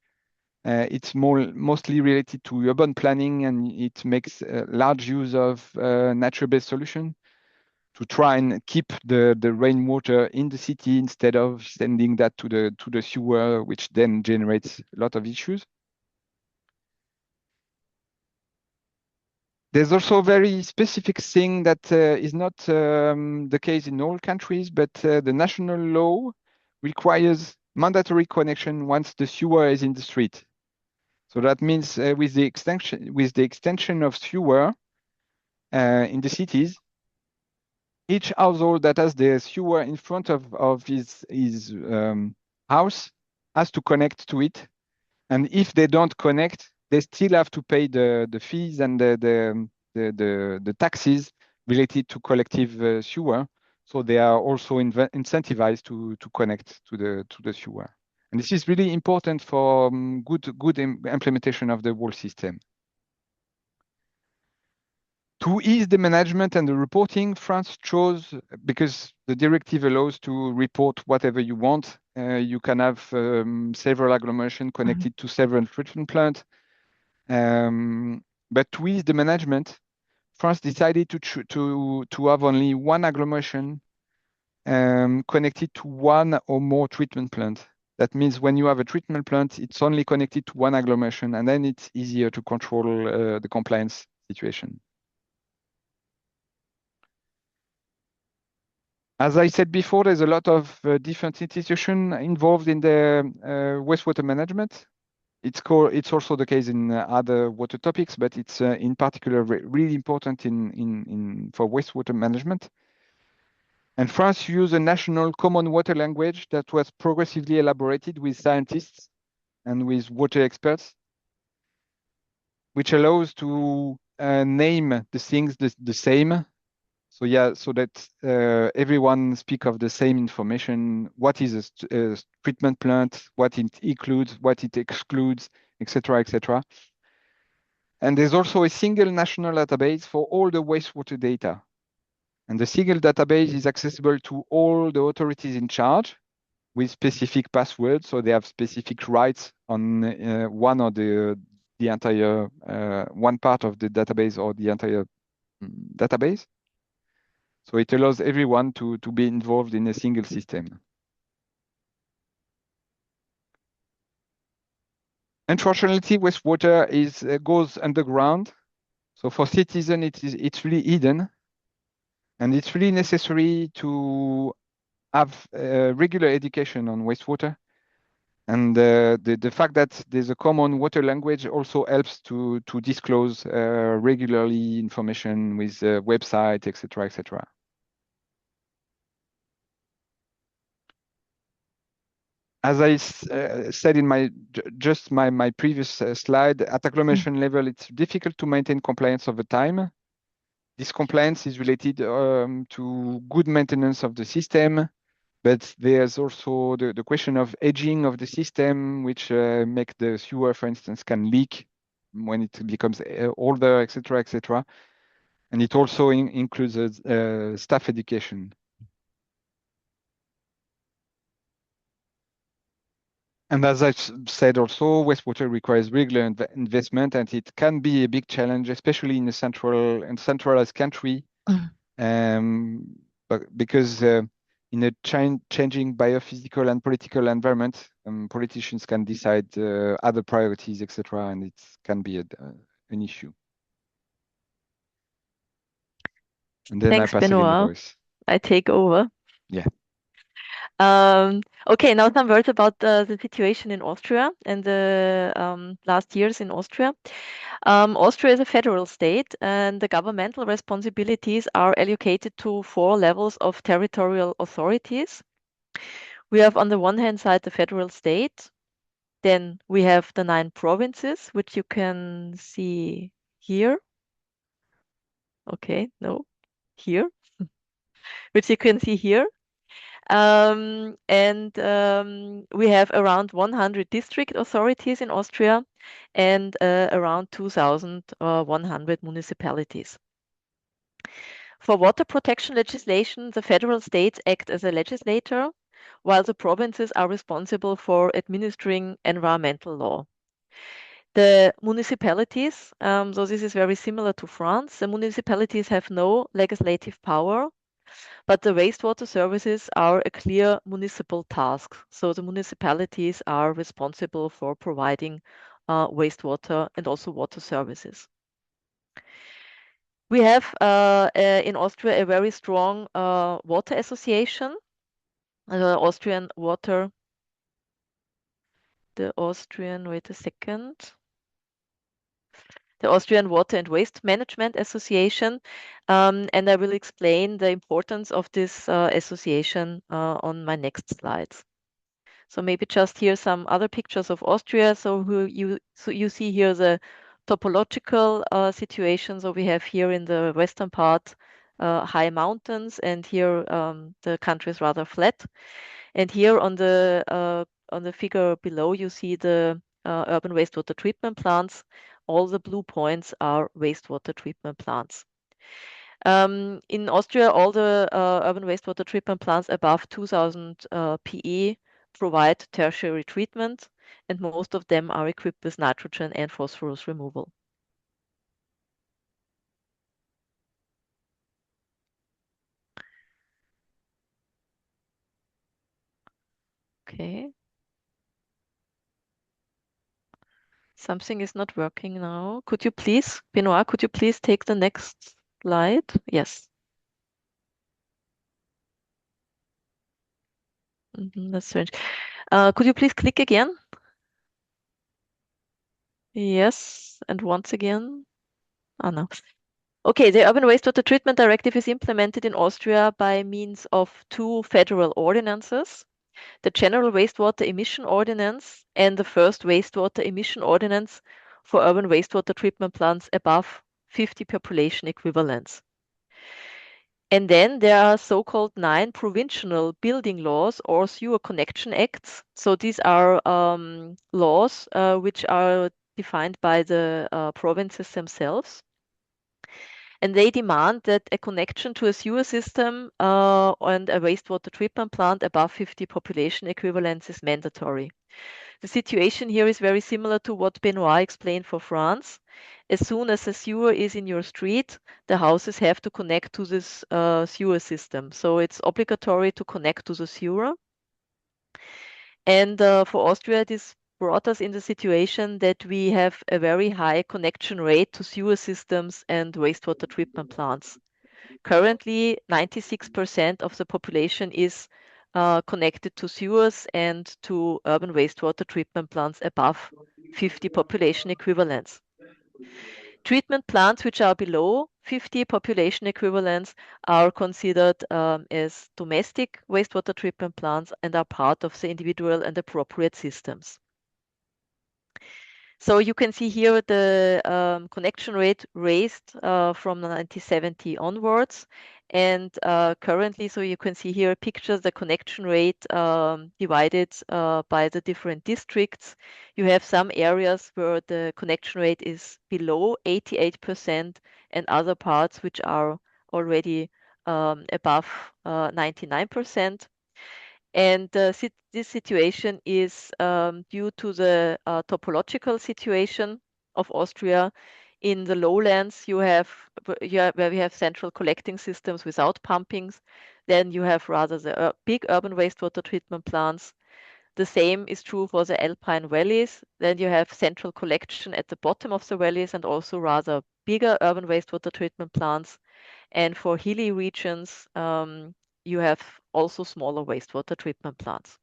It's mostly related to urban planning, and it makes large use of nature-based solution to try and keep the rainwater in the city instead of sending that to the sewer, which then generates a lot of issues. There's also a very specific thing that is not the case in all countries, but the national law requires mandatory connection once the sewer is in the street. So that means with the extension of sewer in the cities, each household that has the sewer in front of his house has to connect to it. And if they don't connect, they still have to pay the fees and the taxes related to collective sewer. So they are also incentivized to connect to the sewer. And this is really important for good implementation of the whole system. To ease the management and the reporting, France chose, because the directive allows to report whatever you want. You can have several agglomerations connected to several treatment plants. But to ease the management, France decided to have only one agglomeration connected to one or more treatment plants. That means when you have a treatment plant, it's only connected to one agglomeration, and then it's easier to control the compliance situation. As I said before, there's a lot of different institutions involved in the wastewater management. It's also the case in other water topics, but it's in particular really important for wastewater management. And France used a national common water language that was progressively elaborated with scientists and with water experts, which allows to name the things the same. So yeah, so that everyone speak of the same information. What is a treatment plant? What it includes? What it excludes? Etc. Etc. And there's also a single national database for all the wastewater data. And the single database is accessible to all the authorities in charge with specific passwords. So they have specific rights on one or the entire one part of the database or the entire database. So it allows everyone to be involved in a single system. Unfortunately, wastewater goes underground. So for citizens, it's really hidden. And it's really necessary to have regular education on wastewater. And the fact that there's a common water language also helps to disclose regularly information with website, etc., etc. As I said in my previous slide, at agglomeration level, it's difficult to maintain compliance over time. This compliance is related to good maintenance of the system, but there's also the question of aging of the system, which make the sewer, for instance, can leak when it becomes older, etc., etc. And it also includes staff education. And as I said also, wastewater requires regular investment, and it can be a big challenge, especially in a centralized country, but because in a changing biophysical and political environment, politicians can decide other priorities, etc., and it can be an issue. And then Thanks, I pass again the Benoit. voice. I take over. Yeah. Okay, now some words about the situation in Austria and the last years in Austria. Austria is a federal state, and the governmental responsibilities are allocated to 4 levels of territorial authorities. We have on the one hand side the federal state, then we have the 9 provinces, which you can see here. Okay, no, here, which you can see here. We have around 100 district authorities in Austria and around 2,100 municipalities. For water protection legislation, the federal states act as a legislator, while the provinces are responsible for administering environmental law. The municipalities, so this is very similar to France, the municipalities have no legislative power, but the wastewater services are a clear municipal task. So the municipalities are responsible for providing wastewater and also water services. We have in Austria a very strong water association, the Austrian Water, wait a second. The Austrian Water and Waste Management Association, and I will explain the importance of this association on my next slides. So maybe just here some other pictures of Austria. So you see here the topological situation. So we have here in the western part high mountains, and here the country is rather flat. And here on the figure below, you see the urban wastewater treatment plants. All the blue points are wastewater treatment plants. In Austria, all the urban wastewater treatment plants above 2,000 PE provide tertiary treatment, and most of them are equipped with nitrogen and phosphorus removal. Okay. Something is not working now. Could you please, Benoit, could you please take the next slide? Yes. That's strange. Could you please click again? Yes, and once again. Oh, no. Okay, the Urban Wastewater Treatment Directive is implemented in Austria by means of two federal ordinances, the General Wastewater Emission Ordinance and the first Wastewater Emission Ordinance for urban wastewater treatment plants above 50 population equivalents. And then there are so-called 9 provincial building laws or sewer connection acts. So these are laws which are defined by the provinces themselves. And they demand that a connection to a sewer system and a wastewater treatment plant above 50 population equivalents is mandatory. The situation here is very similar to what Benoit explained for France. As soon as a sewer is in your street, the houses have to connect to this sewer system. So it's obligatory to connect to the sewer. And for Austria, this brought us in the situation that we have a very high connection rate to sewer systems and wastewater treatment plants. Currently, 96% of the population is connected to sewers and to urban wastewater treatment plants above 50 population equivalents. Treatment plants which are below 50 population equivalents are considered as domestic wastewater treatment plants and are part of the individual and appropriate systems. So you can see here the connection rate raised from 1970 onwards. And currently, so you can see here pictures, the connection rate divided by the different districts. You have some areas where the connection rate is below 88% and other parts which are already above 99%. And this situation is due to the topological situation of Austria. In the lowlands, where we have central collecting systems without pumpings. Then you have rather the big urban wastewater treatment plants. The same is true for the alpine valleys. Then you have central collection at the bottom of the valleys and also rather bigger urban wastewater treatment plants. And for hilly regions, you have also smaller wastewater treatment plants.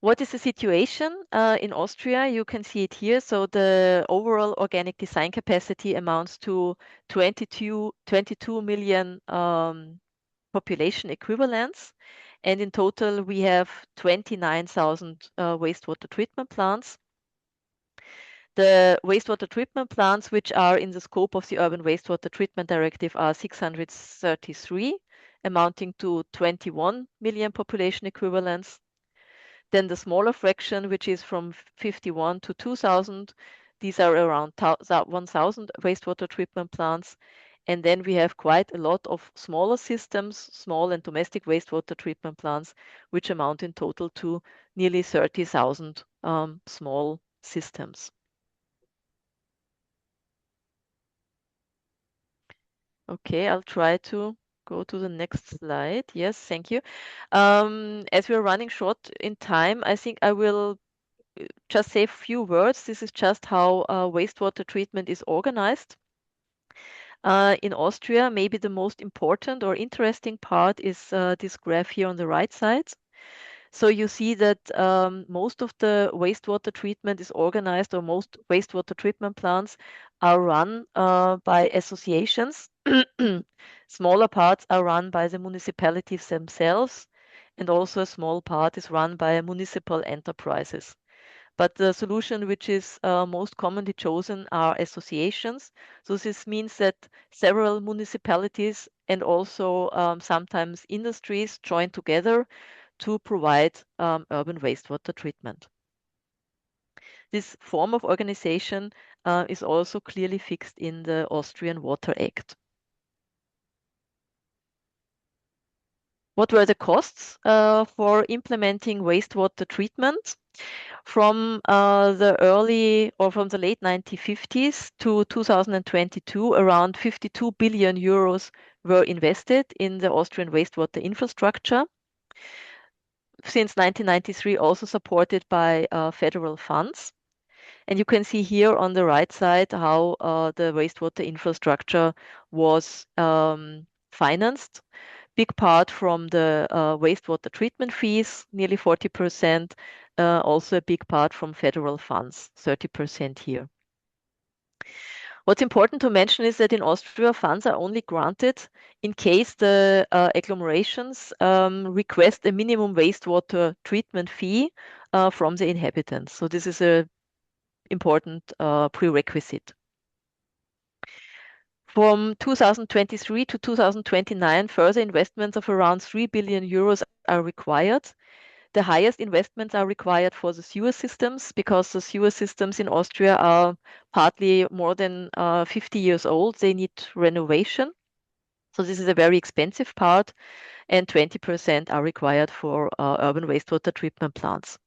What is the situation in Austria? You can see it here. So the overall organic design capacity amounts to 22 million population equivalents. And in total, we have 29,000 wastewater treatment plants. The wastewater treatment plants, which are in the scope of the Urban Wastewater Treatment Directive, are 633, amounting to 21 million population equivalents. Then the smaller fraction, which is from 51 to 2,000, these are around 1,000 wastewater treatment plants. And then we have quite a lot of smaller systems, small and domestic wastewater treatment plants, which amount in total to nearly 30,000 small systems. Okay, I'll try to go to the next slide. Yes, thank you. As we're running short in time, I think I will just say a few words. This is just how wastewater treatment is organized. In Austria, maybe the most important or interesting part is this graph here on the right side. So you see that most of the wastewater treatment is organized, or most wastewater treatment plants are run by associations. Smaller parts are run by the municipalities themselves, and also a small part is run by municipal enterprises. But the solution which is most commonly chosen are associations. So this means that several municipalities and also sometimes industries join together to provide urban wastewater treatment. This form of organization is also clearly fixed in the Austrian Water Act. What were the costs for implementing wastewater treatment? From the late 1950s to 2022, around 52 billion euros were invested in the Austrian wastewater infrastructure. Since 1993, also supported by federal funds. And you can see here on the right side how the wastewater infrastructure was financed. big part from the wastewater treatment fees, nearly 40%, also a big part from federal funds, 30% here. What's important to mention is that in Austria, funds are only granted in case the agglomerations request a minimum wastewater treatment fee from the inhabitants. So this is an important prerequisite. From 2023 to 2029, further investments of around 3 billion euros are required. The highest investments are required for the sewer systems because the sewer systems in Austria are partly more than 50 years old. They need renovation. So this is a very expensive part, and 20% are required for urban wastewater treatment plants.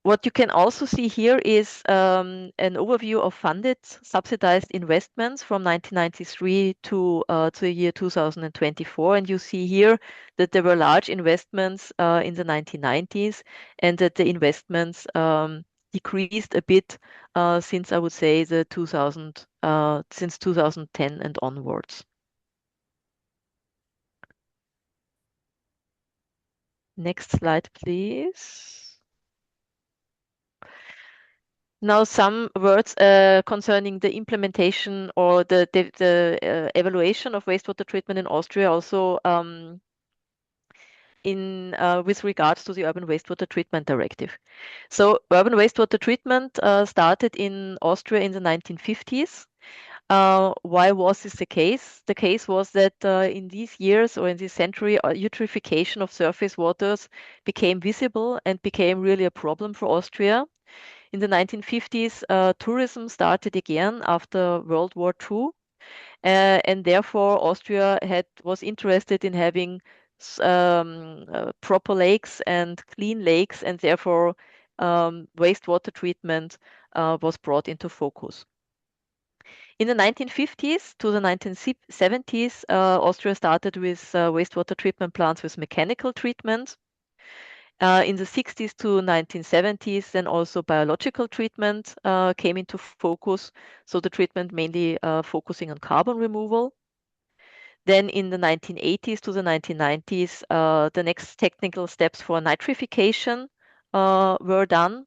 What you can also see here is an overview of funded subsidized investments from 1993 to the year 2024. And you see here that there were large investments in the 1990s and that the investments decreased a bit since I would say since 2010 and onwards. Next slide, please. Now, some words concerning the implementation or the evaluation of wastewater treatment in Austria, also with regards to the Urban Wastewater Treatment Directive. So, urban wastewater treatment started in Austria in the 1950s. Why was this the case? The case was that in these years or in this century, eutrophication of surface waters became visible and became really a problem for Austria. In the 1950s, tourism started again after World War II, and therefore Austria was interested in having proper lakes and clean lakes, and therefore wastewater treatment was brought into focus. In the 1950s to the 1970s, Austria started with wastewater treatment plants with mechanical treatment. In the 60s to 1970s, then also biological treatment came into focus. So the treatment mainly focusing on carbon removal. Then in the 1980s to the 1990s, the next technical steps for nitrification were done.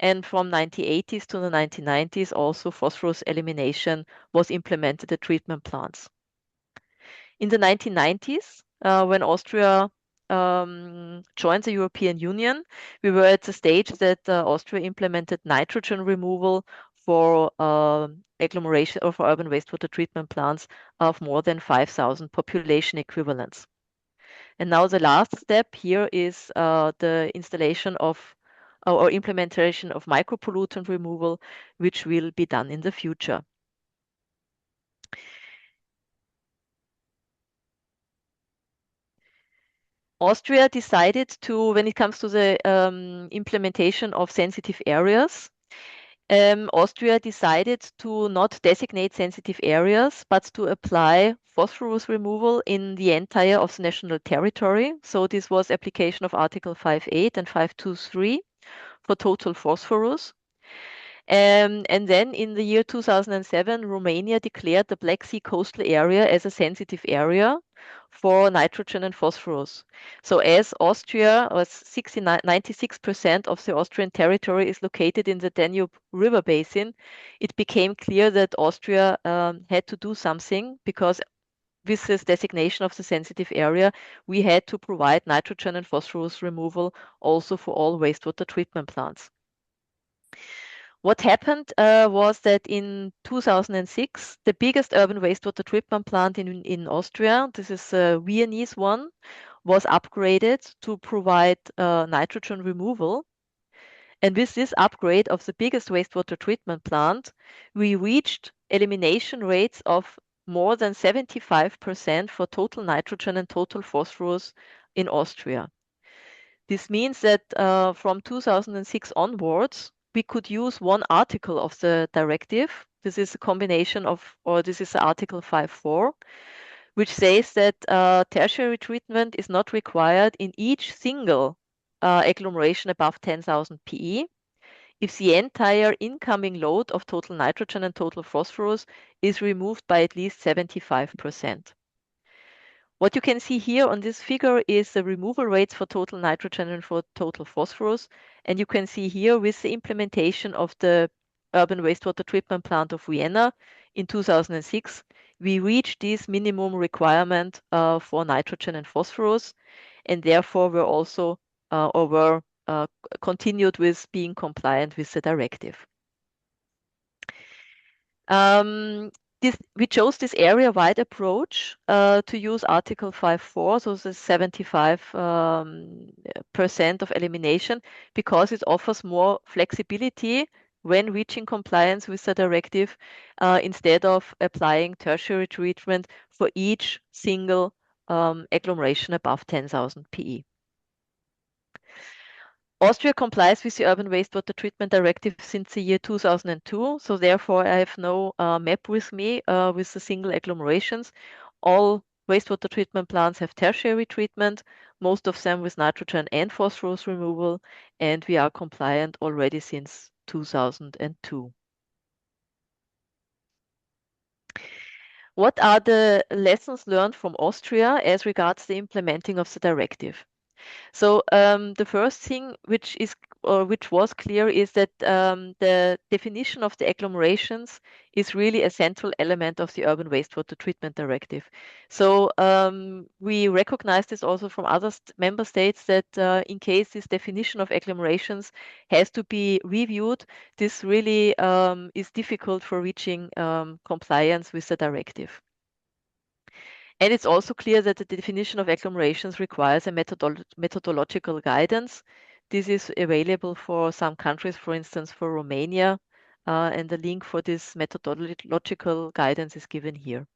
And from 1980s to the 1990s, also phosphorus elimination was implemented at treatment plants. In the 1990s, when Austria joined the European Union, we were at the stage that Austria implemented nitrogen removal for agglomeration or for urban wastewater treatment plants of more than 5,000 population equivalents. And now the last step here is the installation of or implementation of micropollutant removal, which will be done in the future. Austria decided to, when it comes to the implementation of sensitive areas, Austria decided to not designate sensitive areas, but to apply phosphorus removal in the entire of the national territory. So this was application of Article 5.8 and 5.2.3 for total phosphorus. And then in the year 2007, Romania declared the Black Sea coastal area as a sensitive area for nitrogen and phosphorus. So as Austria, or 96% of the Austrian territory is located in the Danube River basin, it became clear that Austria had to do something because with this designation of the sensitive area, we had to provide nitrogen and phosphorus removal also for all wastewater treatment plants. What happened was that in 2006, the biggest urban wastewater treatment plant in Austria, this is a Viennese one, was upgraded to provide nitrogen removal. And with this upgrade of the biggest wastewater treatment plant, we reached elimination rates of more than 75% for total nitrogen and total phosphorus in Austria. This means that from 2006 onwards, we could use one article of the directive. This is a combination of, or this is Article 5.4, which says that tertiary treatment is not required in each single agglomeration above 10,000 PE if the entire incoming load of total nitrogen and total phosphorus is removed by at least 75%. What you can see here on this figure is the removal rates for total nitrogen and for total phosphorus. And you can see here with the implementation of the urban wastewater treatment plant of Vienna in 2006, we reached this minimum requirement for nitrogen and phosphorus, and therefore were also continued with being compliant with the directive. We chose this area-wide approach to use Article 5.4, so the 75% of elimination, because it offers more flexibility when reaching compliance with the directive, instead of applying tertiary treatment for each single agglomeration above 10,000 PE. Austria complies with the Urban Wastewater Treatment Directive since the year 2002, so therefore I have no map with me with the single agglomerations. All wastewater treatment plants have tertiary treatment, most of them with nitrogen and phosphorus removal, and we are compliant already since 2002. What are the lessons learned from Austria as regards the implementing of the directive? So the first thing which was clear is that the definition of the agglomerations is really a central element of the Urban Wastewater Treatment Directive. So we recognize this also from other member states, that in case this definition of agglomerations has to be reviewed, this really is difficult for reaching compliance with the directive. And it's also clear that the definition of agglomerations requires a methodological guidance. This is available for some countries, for instance, for Romania, and the link for this methodological guidance is given here.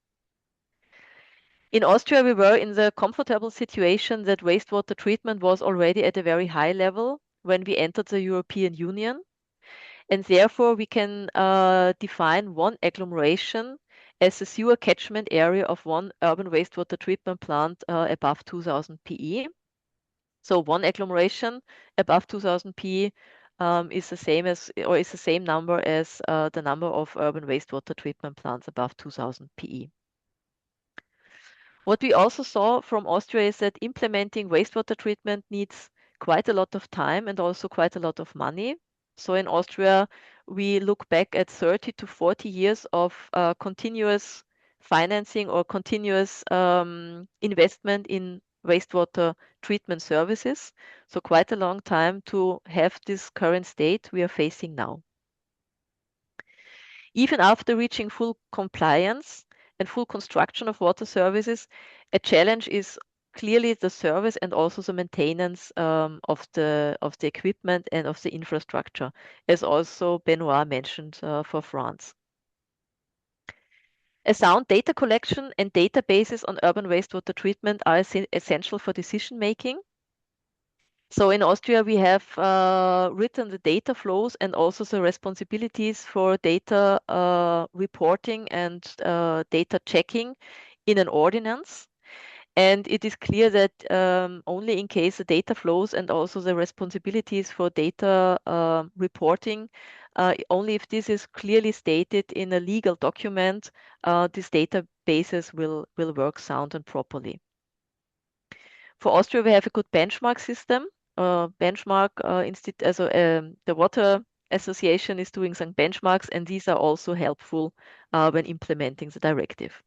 In Austria, we were in the comfortable situation that wastewater treatment was already at a very high level when we entered the European Union. And therefore, we can define one agglomeration as a sewer catchment area of one urban wastewater treatment plant above 2000 PE. So one agglomeration above 2000 PE is the same number as the number of urban wastewater treatment plants above 2000 PE. What we also saw from Austria is that implementing wastewater treatment needs quite a lot of time and also quite a lot of money. So in Austria, we look back at 30 to 40 years of continuous financing or continuous investment in wastewater treatment services. So quite a long time to have this current state we are facing now. Even after reaching full compliance and full construction of water services, a challenge is clearly the service and also the maintenance of the equipment and of the infrastructure, as also Benoit mentioned for France. A sound data collection and databases on urban wastewater treatment are essential for decision making. So in Austria, we have written the data flows and also the responsibilities for data reporting and data checking in an ordinance. And it is clear that only in case the data flows and also the responsibilities for data reporting, only if this is clearly stated in a legal document, these databases will work sound and properly. For Austria, we have a good benchmark system. The Water Association is doing some benchmarks, and these are also helpful when implementing the directive.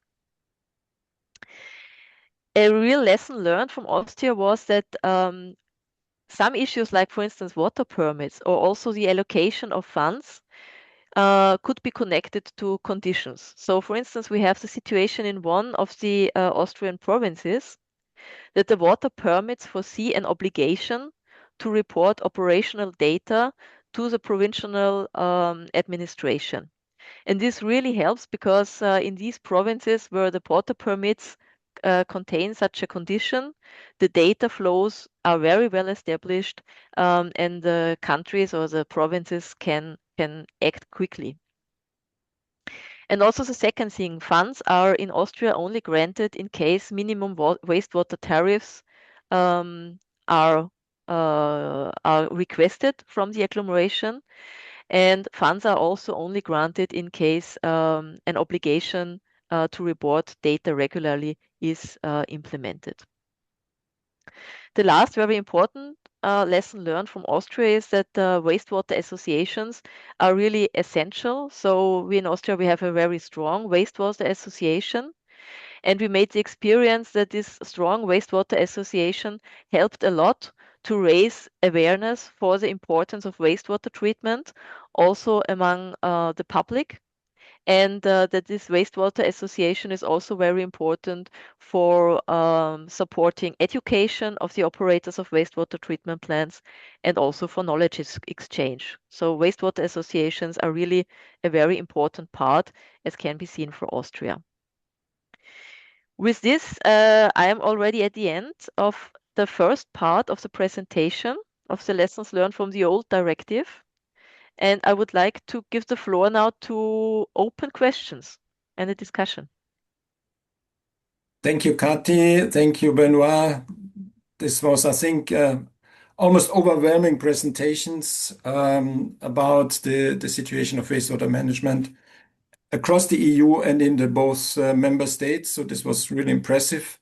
A real lesson learned from Austria was that some issues like, for instance, water permits or also the allocation of funds could be connected to conditions. So, for instance, we have the situation in one of the Austrian provinces that the water permits foresee an obligation to report operational data to the provincial administration. And this really helps because in these provinces where the water permits contain such a condition, the data flows are very well established, and the countries or the provinces can act quickly. And also the second thing, funds are in Austria only granted in case minimum wastewater tariffs are requested from the agglomeration. And funds are also only granted in case an obligation to report data regularly is implemented. The last very important lesson learned from Austria is that wastewater associations are really essential. So we in Austria, we have a very strong wastewater association. And we made the experience that this strong wastewater association helped a lot to raise awareness for the importance of wastewater treatment, also among the public. And that this wastewater association is also very important for supporting education of the operators of wastewater treatment plants and also for knowledge exchange. So wastewater associations are really a very important part, as can be seen for Austria. With this, I am already at the end of the first part of the presentation of the lessons learned from the old directive. And I would like to give the floor now to open questions and a discussion. Thank you, Kati. Thank you, Benoit. This was, I think, almost overwhelming presentations about the situation of wastewater management across the EU and in the both member states. So this was really impressive,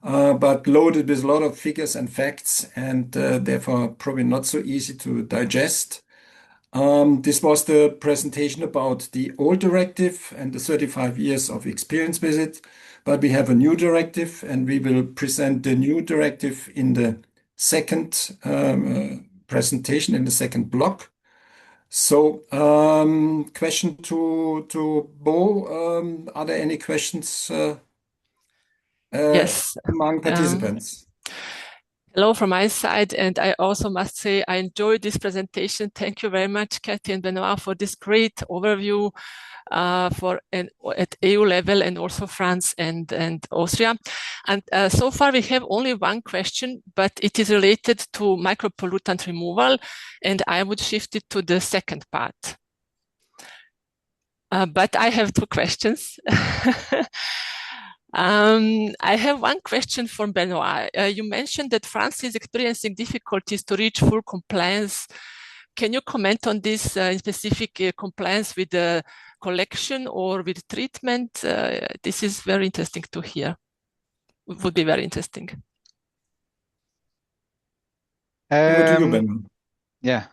but loaded with a lot of figures and facts, and therefore probably not so easy to digest. This was the presentation about the old directive and the 35 years of experience with it. But we have a new directive, and we will present the new directive in the second presentation, in the second block. So, question to Bo. Are there any questions Yes. among participants? Hello from my side, and I also must say I enjoyed this presentation. Thank you very much, Kathy and Benoit, for this great overview at EU level and also France and Austria. And so far we have only one question, but it is related to micropollutant removal, and I would shift it to the second part. But I have two questions. I have one question for Benoit. You mentioned that France is experiencing difficulties to reach full compliance. Can you comment on this in specific compliance with the collection or with treatment? This is very interesting to hear. It would be very interesting. Over to you, Benoit. Yeah.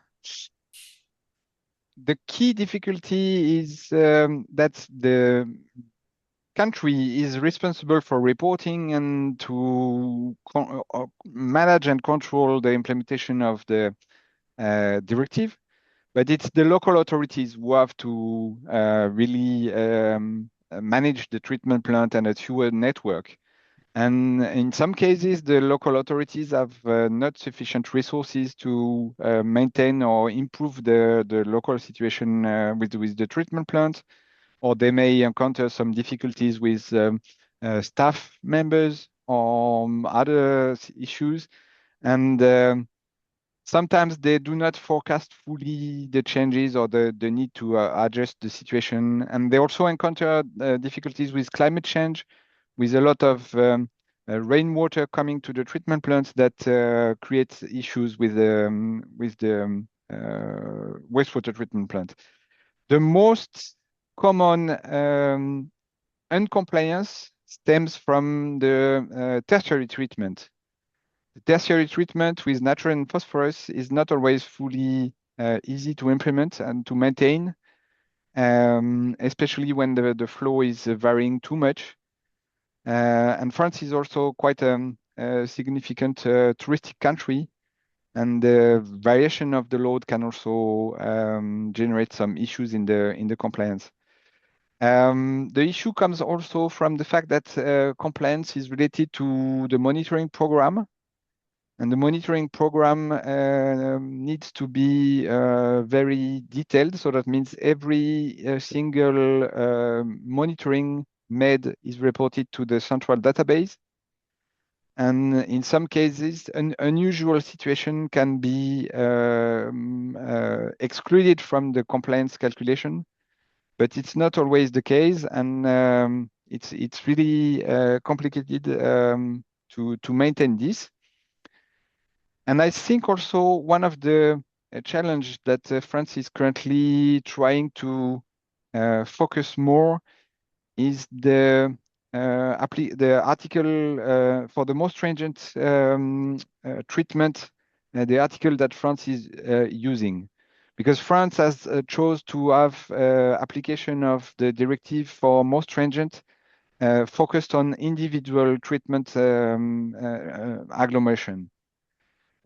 The key difficulty is that the country is responsible for reporting and to manage and control the implementation of the directive, but it's the local authorities who have to really manage the treatment plant and a sewer network. And in some cases, the local authorities have not sufficient resources to maintain or improve the local situation with the treatment plant, or they may encounter some difficulties with staff members or other issues. And sometimes they do not forecast fully the changes or the need to adjust the situation. And they also encounter difficulties with climate change, with a lot of rainwater coming to the treatment plants that creates issues with the wastewater treatment plant. The most common uncompliance stems from the tertiary treatment. The tertiary treatment with nitrogen and phosphorus is not always fully easy to implement and to maintain, especially when the flow is varying too much. And France is also quite a significant touristic country, and the variation of the load can also generate some issues in the compliance. The issue comes also from the fact that compliance is related to the monitoring program, and the monitoring program needs to be very detailed. So that means every single monitoring made is reported to the central database. And in some cases, an unusual situation can be excluded from the compliance calculation, but it's not always the case, and it's really complicated to maintain this. And I think also one of the challenge that France is currently trying to focus more is the the article for the most stringent treatment, the article that France is using, because France has chose to have application of the directive for most stringent focused on individual treatment agglomeration.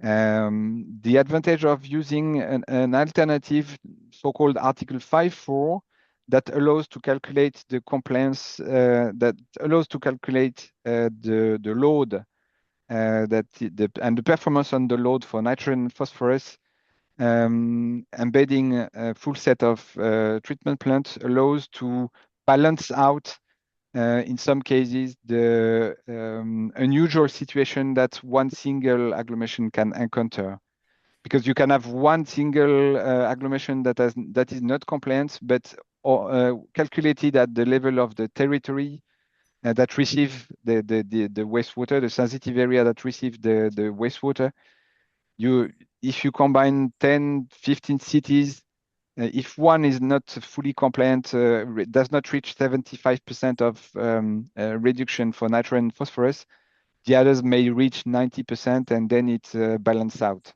The advantage of using an alternative, so-called Article 5.4, that allows to calculate the compliance, that allows to calculate the load and the performance on the load for nitrogen and phosphorus, embedding a full set of treatment plants allows to balance out in some cases the unusual situation that one single agglomeration can encounter, because you can have one single agglomeration that is not compliant, but calculated at the level of the territory that receive the wastewater, the sensitive area that receive the wastewater. If you combine 10, 15 cities, if one is not fully compliant, does not reach 75% of reduction for nitrogen and phosphorus, the others may reach 90%, and then it balances out.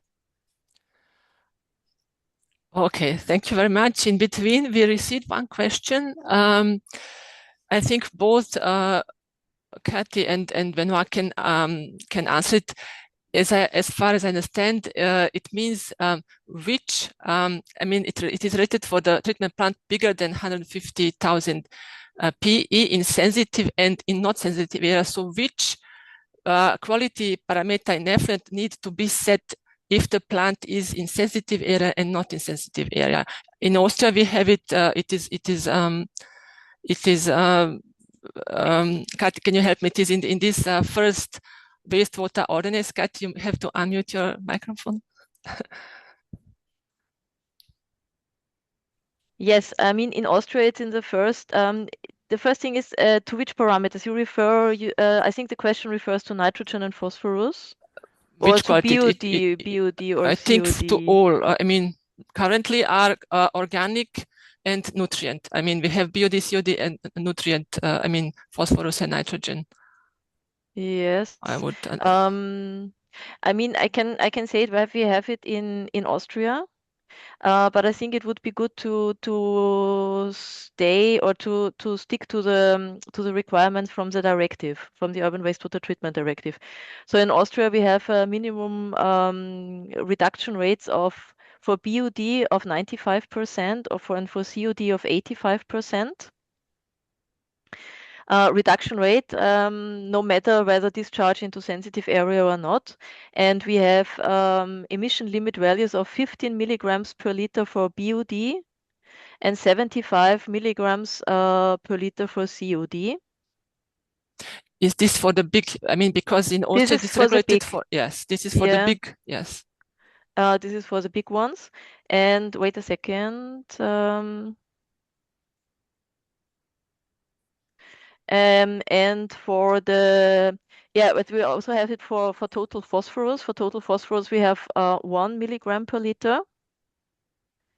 Okay, thank you very much. In between, we received one question. I think both Kathy and Benoit can answer it. As far as I understand, it means which, I mean, it is rated for the treatment plant bigger than 150,000 PE in sensitive and in not sensitive areas. So which quality parameter in effluent needs to be set if the plant is in sensitive area and not in sensitive area? In Austria, we have it. Kathy, can you help me? It is in this first wastewater ordinance. Kathy, you have to unmute your microphone. Yes, I mean, in Austria, it's in the first thing is to which parameters you refer. I think the question refers to nitrogen and phosphorus. Which or to quality? BOD or I think COD. to all. I mean, currently are organic and nutrient. I mean, we have BOD, COD, and nutrient. I mean, phosphorus and nitrogen. Yes. I would. I mean, I can say it where we have it in Austria. But I think it would be good to stay or to stick to the requirements from the directive, from the Urban Wastewater Treatment Directive. So in Austria, we have a minimum reduction rates for BOD of 95% and for COD of 85%. Reduction rate, no matter whether discharged into sensitive area or not. And we have emission limit values of 15 milligrams per liter for BOD and 75 milligrams per liter for COD. Is this for the big? I mean, because in Austria it's regulated for. Yes, this is for the big. Yes. This is for the big ones. And wait a second. And for but we also have it for total phosphorus. For total phosphorus, we have 1 milligram per liter.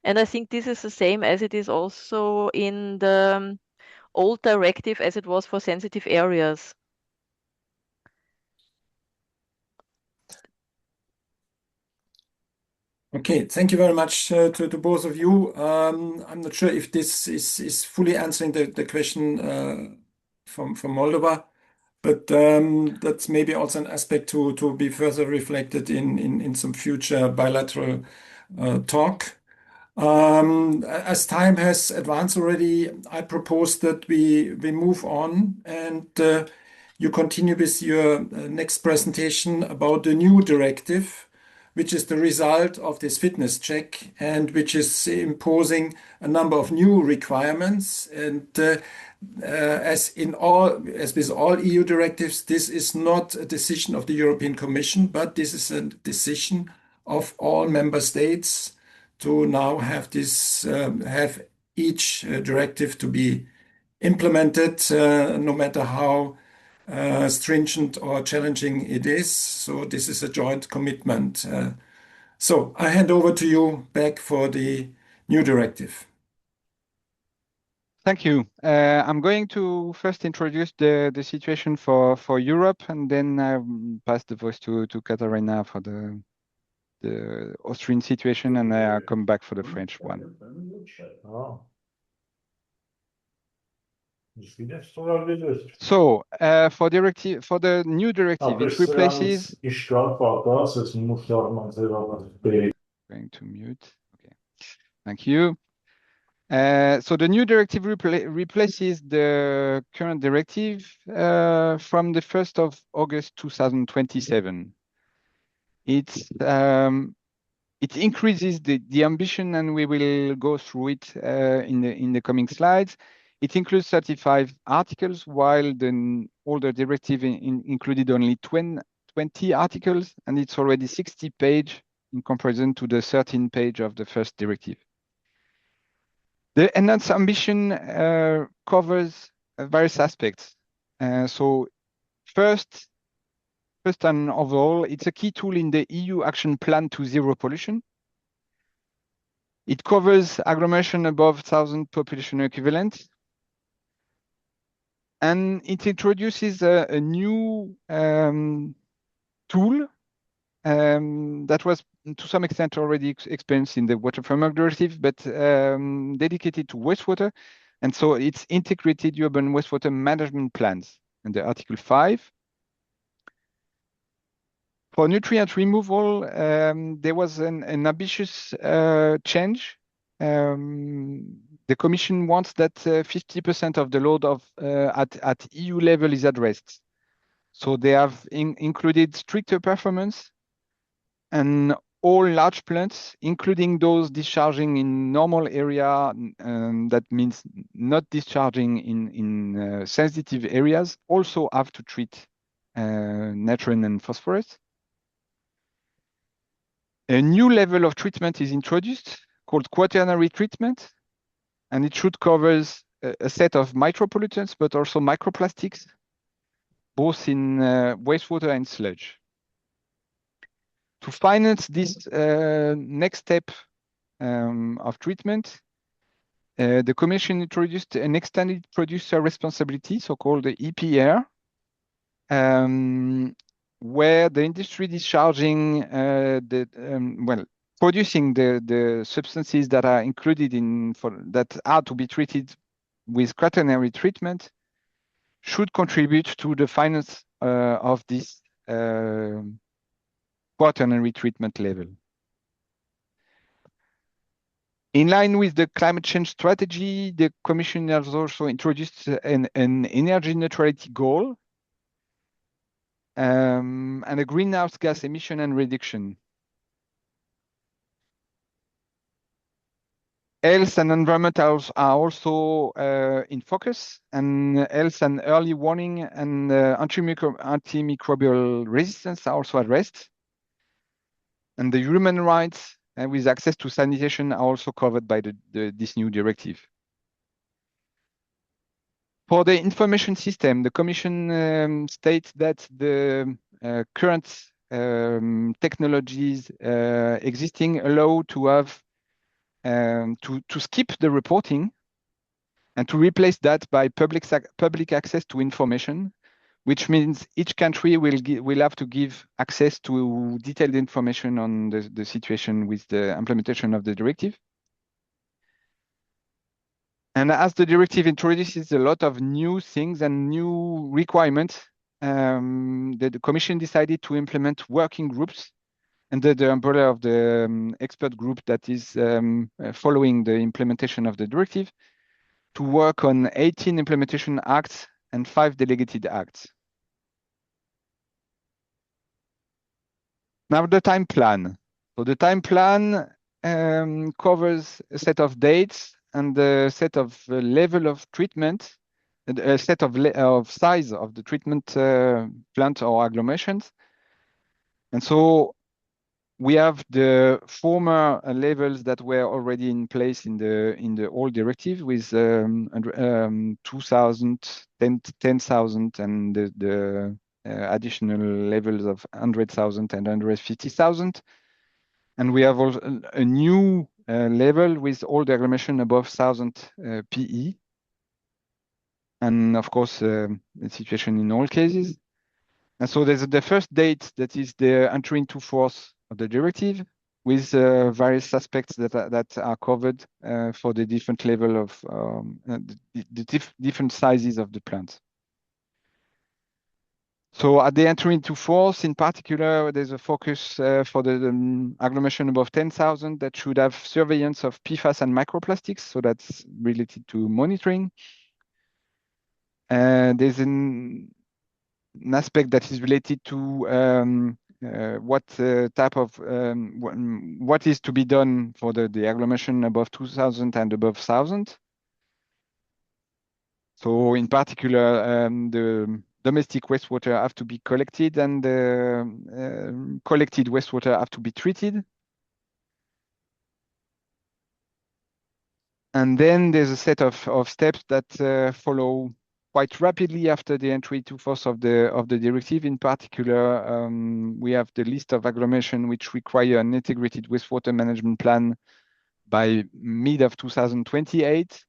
And I think this is the same as it is also in the old directive as it was for sensitive areas. Okay, thank you very much to both of you. I'm not sure if this is fully answering the question from Moldova, but that's maybe also an aspect to be further reflected in some future bilateral talk. As time has advanced already, I propose that we move on and you continue with your next presentation about the new directive, which is the result of this fitness check and which is imposing a number of new requirements. And as with all EU directives, this is not a decision of the European Commission, but this is a decision of all member states to now have each directive to be implemented, no matter how stringent or challenging it is. So this is a joint commitment. So I hand over to you back for the new directive. Thank you. I'm going to first introduce the situation for Europe, and then pass the voice to Katharina for the Austrian situation, and I'll come back for the French one. So for the new directive, it replaces. Going to mute. Okay, thank you. So the new directive replaces the current directive from the 1st of August 2027. It increases the ambition, and we will go through it in the coming slides. It includes 35 articles, while the older directive included only 20 articles, and it's already 60 pages in comparison to the 13 page of the first directive. The enhanced ambition covers various aspects. So first and overall, it's a key tool in the EU Action Plan to Zero Pollution. It covers agglomeration above 1,000 population equivalent. And it introduces a new tool that was to some extent already experienced in the Water Framework Directive, but dedicated to wastewater. And so it's integrated urban wastewater management plans under Article 5. For nutrient removal, there was an ambitious change. The Commission wants that 50% of the load at EU level is addressed. So they have included stricter performance, and all large plants, including those discharging in normal area, that means not discharging in sensitive areas, also have to treat nitrogen and phosphorus. A new level of treatment is introduced called quaternary treatment, and it should cover a set of micropollutants, but also microplastics, both in wastewater and sludge. To finance this next step of treatment, the Commission introduced an extended producer responsibility, so-called the EPR, where the industry discharging producing the substances that are included that are to be treated with quaternary treatment should contribute to the finance of this quaternary treatment level. In line with the climate change strategy, the Commission has also introduced an energy neutrality goal and a greenhouse gas emission and reduction. Health and environmentals are also in focus, and health and early warning and antimicrobial resistance are also addressed. And the human rights with access to sanitation are also covered by this new directive. For the information system, the Commission states that the current technologies existing allow to have to skip the reporting and to replace that by public access to information, which means each country will have to give access to detailed information on the situation with the implementation of the directive. And as the directive introduces a lot of new things and new requirements, the Commission decided to implement working groups under the umbrella of the expert group that is following the implementation of the directive to work on 18 implementation acts and 5 delegated acts. Now the time plan. So the time plan covers a set of dates and a set of level of treatment, a set of size of the treatment plant or agglomerations. And so we have the former levels that were already in place in the old directive with 2,000, 10,000, and the additional levels of 100,000 and 150,000. And we have also a new level with all the agglomeration above 1,000 PE. and of course, the situation in all cases. And so there's the first date that is the entry into force of the directive, with various aspects that are covered for the different level of different sizes of the plant. So at the entry into force, in particular, there's a focus for the agglomeration above 10,000 that should have surveillance of PFAS and microplastics. So that's related to monitoring. There's an aspect that is related to what type of what is to be done for the agglomeration above 2,000 and above 1,000. So in particular, the domestic wastewater have to be collected, and the collected wastewater have to be treated. And then there's a set of steps that follow quite rapidly after the entry to force of the directive. In particular, we have the list of agglomeration which require an integrated wastewater management plan by mid of 2028,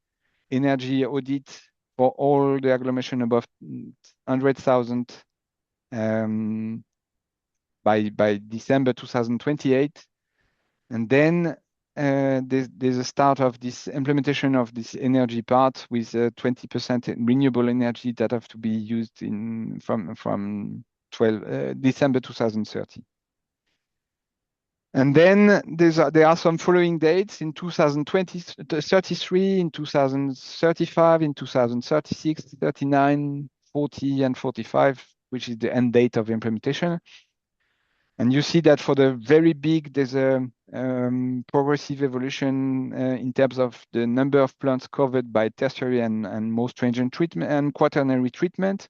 energy audit for all the agglomeration above 100,000 by December 2028, and then there's a start of this implementation of this energy part with 20% renewable energy that have to be used from December 2030. And then there are some following dates in 2033, in 2035, in 2036, 39, 40, and 45, which is the end date of implementation. And you see that for the very big, there's a progressive evolution in terms of the number of plants covered by tertiary and most stringent treatment and quaternary treatment.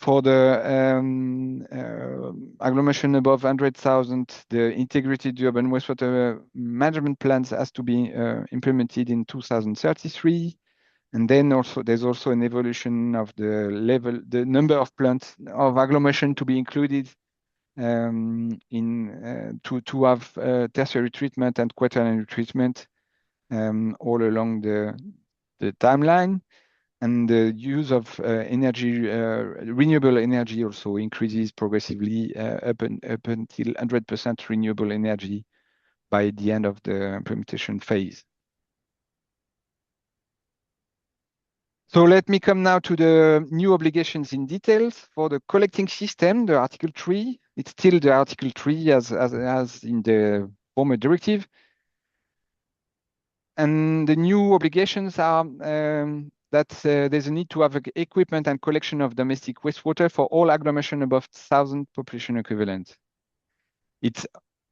For the agglomeration above 100,000, the integrated urban wastewater management plans has to be implemented in 2033. And then there's also an evolution of the number of plants of agglomeration to be included to have tertiary treatment and quaternary treatment all along the timeline. And the use of renewable energy also increases progressively up until 100% renewable energy by the end of the implementation phase. So let me come now to the new obligations in details. For the collecting system, the Article 3, it's still the Article 3 as in the former directive. And the new obligations are that there's a need to have equipment and collection of domestic wastewater for all agglomeration above 1,000 population equivalent. It's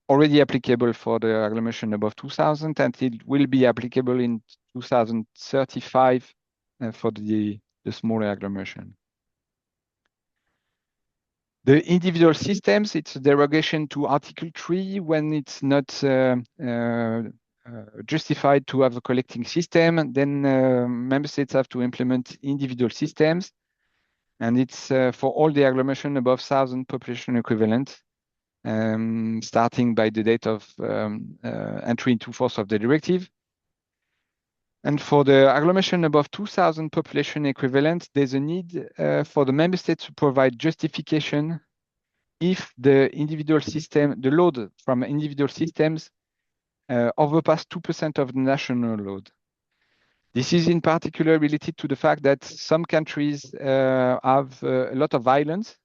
already applicable for the agglomeration above 2,000, and it will be applicable in 2035 for the smaller agglomeration. The individual systems, it's a derogation to Article 3 when it's not justified to have a collecting system. Then member states have to implement individual systems, and it's for all the agglomeration above 1,000 population equivalent, starting by the date of entry into force of the directive. And for the agglomeration above 2,000 population equivalent, there's a need for the member states to provide justification if the individual system, the load from individual systems overpass 2% of the national load. This is in particular related to the fact that some countries have a lot of islands,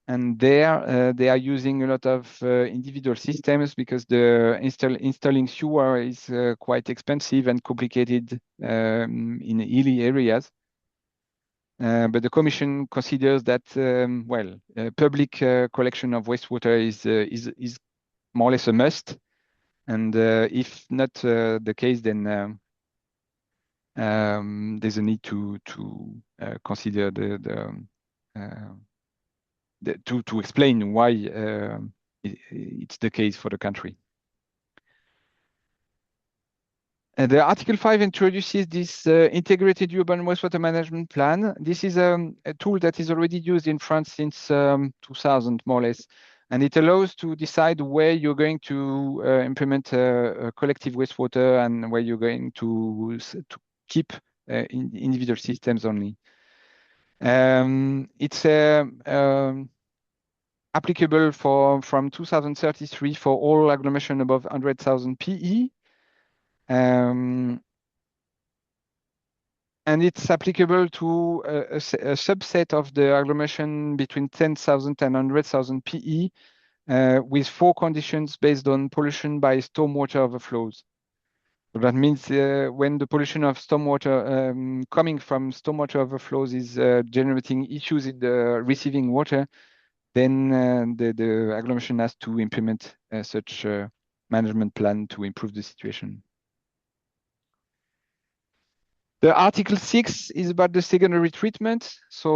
and there they are using a lot of individual systems because the installing sewer is quite expensive and complicated in hilly areas. But the Commission considers that public collection of wastewater is more or less a must, and if not the case, then there's a need to consider to explain why it's the case for the country. The Article 5 introduces this integrated urban wastewater management plan. This is a tool that is already used in France since 2000, more or less, and it allows to decide where you're going to implement a collective wastewater and where you're going to keep individual systems only. It's applicable from 2033 for all agglomeration above 100,000 PE. And it's applicable to a subset of the agglomeration between 10,000 and 100,000 PE with 4 conditions based on pollution by stormwater overflows. So that means when the pollution of stormwater coming from stormwater overflows is generating issues in the receiving water, then the agglomeration has to implement such management plan to improve the situation. The Article 6 is about the secondary treatment. So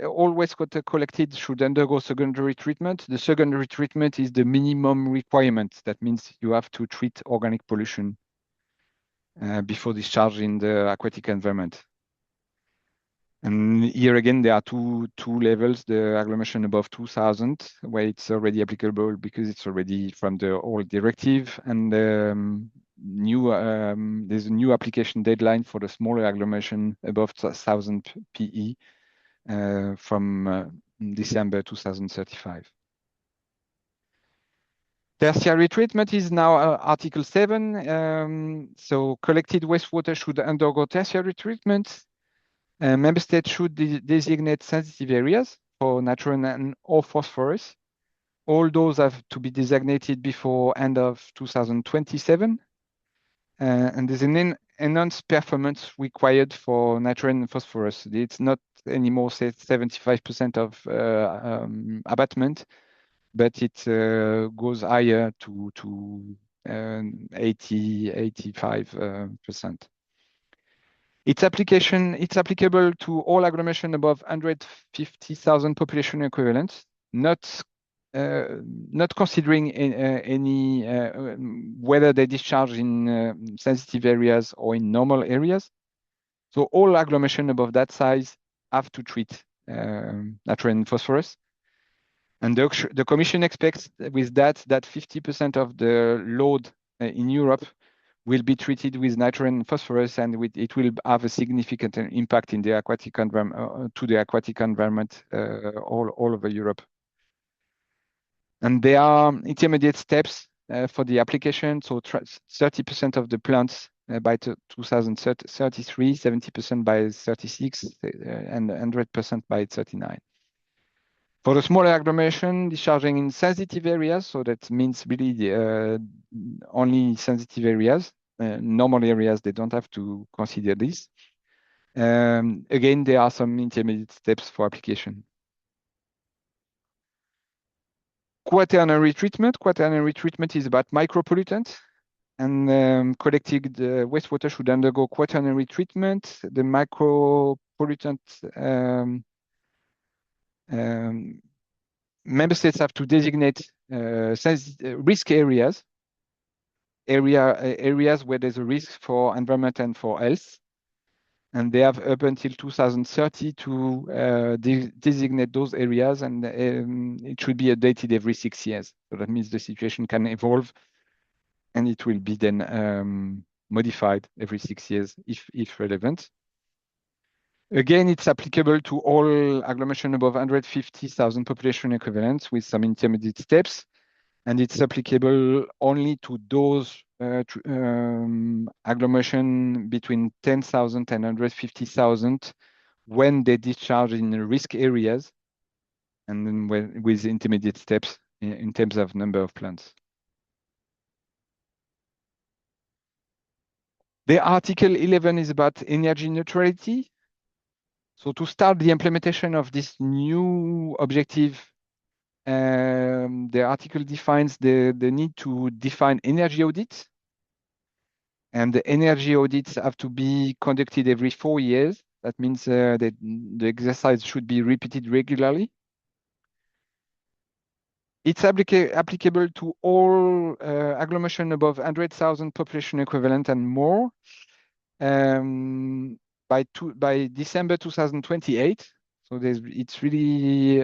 all wastewater collected should undergo secondary treatment. The secondary treatment is the minimum requirement. That means you have to treat organic pollution before discharge in the aquatic environment. And here again, there are two levels, the agglomeration above 2,000, where it's already applicable because it's already from the old directive, and there's a new application deadline for the smaller agglomeration above 1,000 PE from December 2035. Tertiary treatment is now Article 7. So collected wastewater should undergo tertiary treatment. Member states should designate sensitive areas for nitrogen or phosphorus. All those have to be designated before end of 2027. And there's an enhanced performance required for nitrogen and phosphorus. It's not anymore, say, 75% of abatement, but it goes higher to 85%. Its applicable to all agglomeration above 150,000 population equivalents, not considering any whether they discharge in sensitive areas or in normal areas. So all agglomeration above that size have to treat nitrogen and phosphorus. And the Commission expects with that 50% of the load in Europe will be treated with nitrogen and phosphorus, and it will have a significant impact in the aquatic environment all over Europe. And there are intermediate steps for the application. So 30% of the plants by 2033, 70% by 36, and 100% by 39. For the smaller agglomeration, discharging in sensitive areas, so that means really only sensitive areas. Normal areas, they don't have to consider this. Again, there are some intermediate steps for application. Quaternary treatment. Quaternary treatment is about micropollutants, and collected wastewater should undergo quaternary treatment. The micropollutant member states have to designate risk areas where there's a risk for environment and for health. And they have up until 2030 to designate those areas, and it should be updated every 6 years. So that means the situation can evolve, and it will be then modified every 6 years if relevant. Again, it's applicable to all agglomeration above 150,000 population equivalents with some intermediate steps. And it's applicable only to those agglomeration between 10,000 and 150,000 when they discharge in the risk areas, and then with intermediate steps in terms of number of plants. The Article 11 is about energy neutrality. So to start the implementation of this new objective, the article defines the need to define energy audits. And the energy audits have to be conducted every 4 years. That means that the exercise should be repeated regularly. It's applicable to all agglomeration above 100,000 population equivalent and more by December 2028. So it's really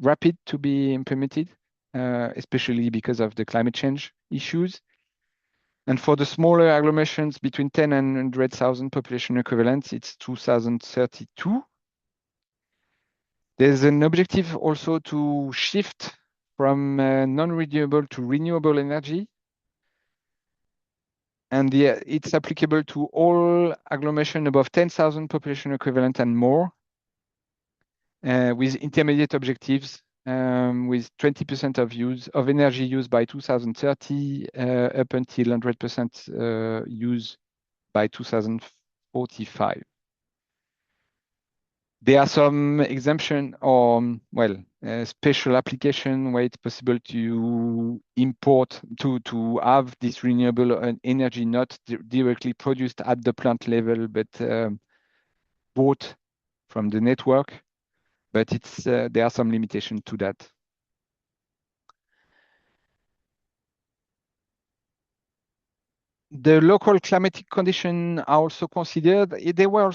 rapid to be implemented, especially because of the climate change issues. And for the smaller agglomerations between 10 and 100,000 population equivalents, it's 2032. There's an objective also to shift from non-renewable to renewable energy. And it's applicable to all agglomeration above 10,000 population equivalent and more, with intermediate objectives, with 20% of energy use by 2030, up until 100% use by 2045. There are some exemption or, special application where it's possible to import, to have this renewable energy not directly produced at the plant level, but bought from the network. But there are some limitations to that. The local climatic conditions are also considered. They were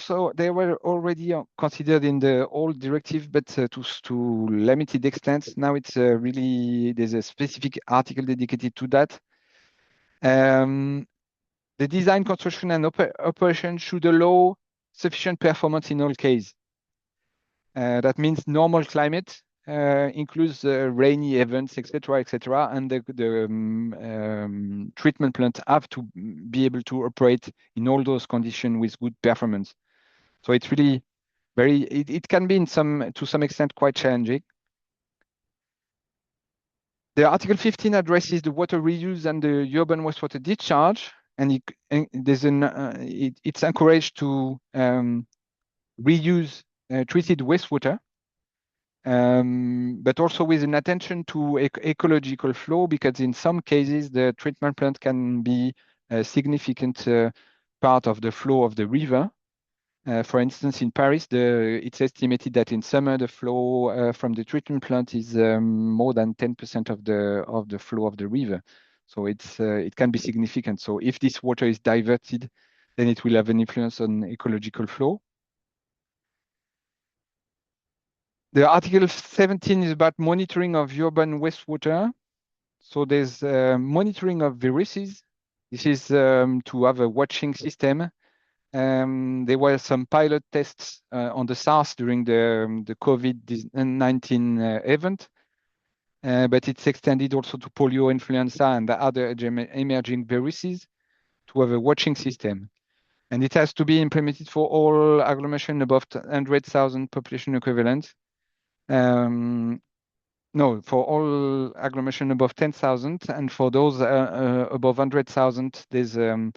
already considered in the old directive, but to limited extent. Now it's there's a specific article dedicated to that. The design, construction, and operation should allow sufficient performance in all cases. That means normal climate includes rainy events, etc., and the treatment plant have to be able to operate in all those conditions with good performance. So it's really it can be to some extent quite challenging. The Article 15 addresses the water reuse and the urban wastewater discharge, and it's encouraged to reuse treated wastewater, but also with an attention to ecological flow, because in some cases the treatment plant can be a significant part of the flow of the river. For instance, in Paris, it's estimated that in summer the flow from the treatment plant is more than 10% of the flow of the river. So it can be significant. So if this water is diverted, then it will have an influence on ecological flow. The Article 17 is about monitoring of urban wastewater. So there's monitoring of viruses. This is to have a watching system. There were some pilot tests on the SARS during the COVID-19 event, but it's extended also to polio, influenza, and the other emerging viruses to have a watching system. And it has to be implemented for all agglomeration above 100,000 population equivalent. No, for all agglomeration above 10,000, and for those above 100,000, there's in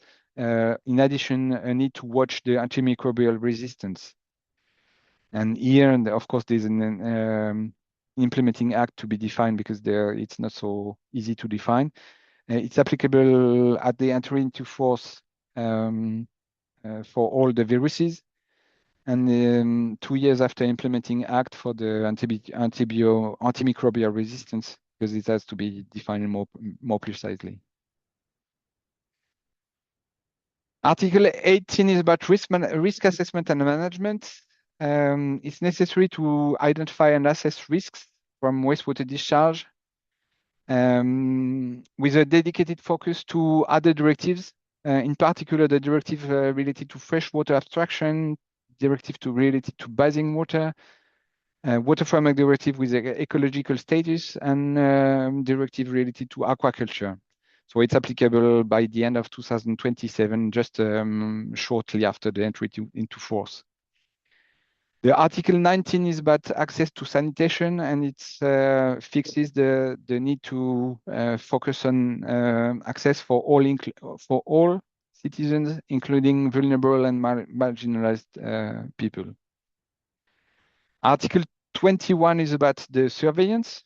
addition a need to watch the antimicrobial resistance. And here, and of course, there's an implementing act to be defined, because it's not so easy to define. It's applicable at the entry into force for all the viruses, and 2 years after implementing act for the antimicrobial resistance, because it has to be defined more precisely. Article 18 is about risk assessment and management. It's necessary to identify and assess risks from wastewater discharge, with a dedicated focus to other directives, in particular the directive related to freshwater abstraction, directive related to bathing water, water framework directive with ecological status, and directive related to aquaculture. So it's applicable by the end of 2027, just shortly after the entry into force. The Article 19 is about access to sanitation, and it fixes the need to focus on access for all citizens, including vulnerable and marginalized people. Article 21 is about the surveillance.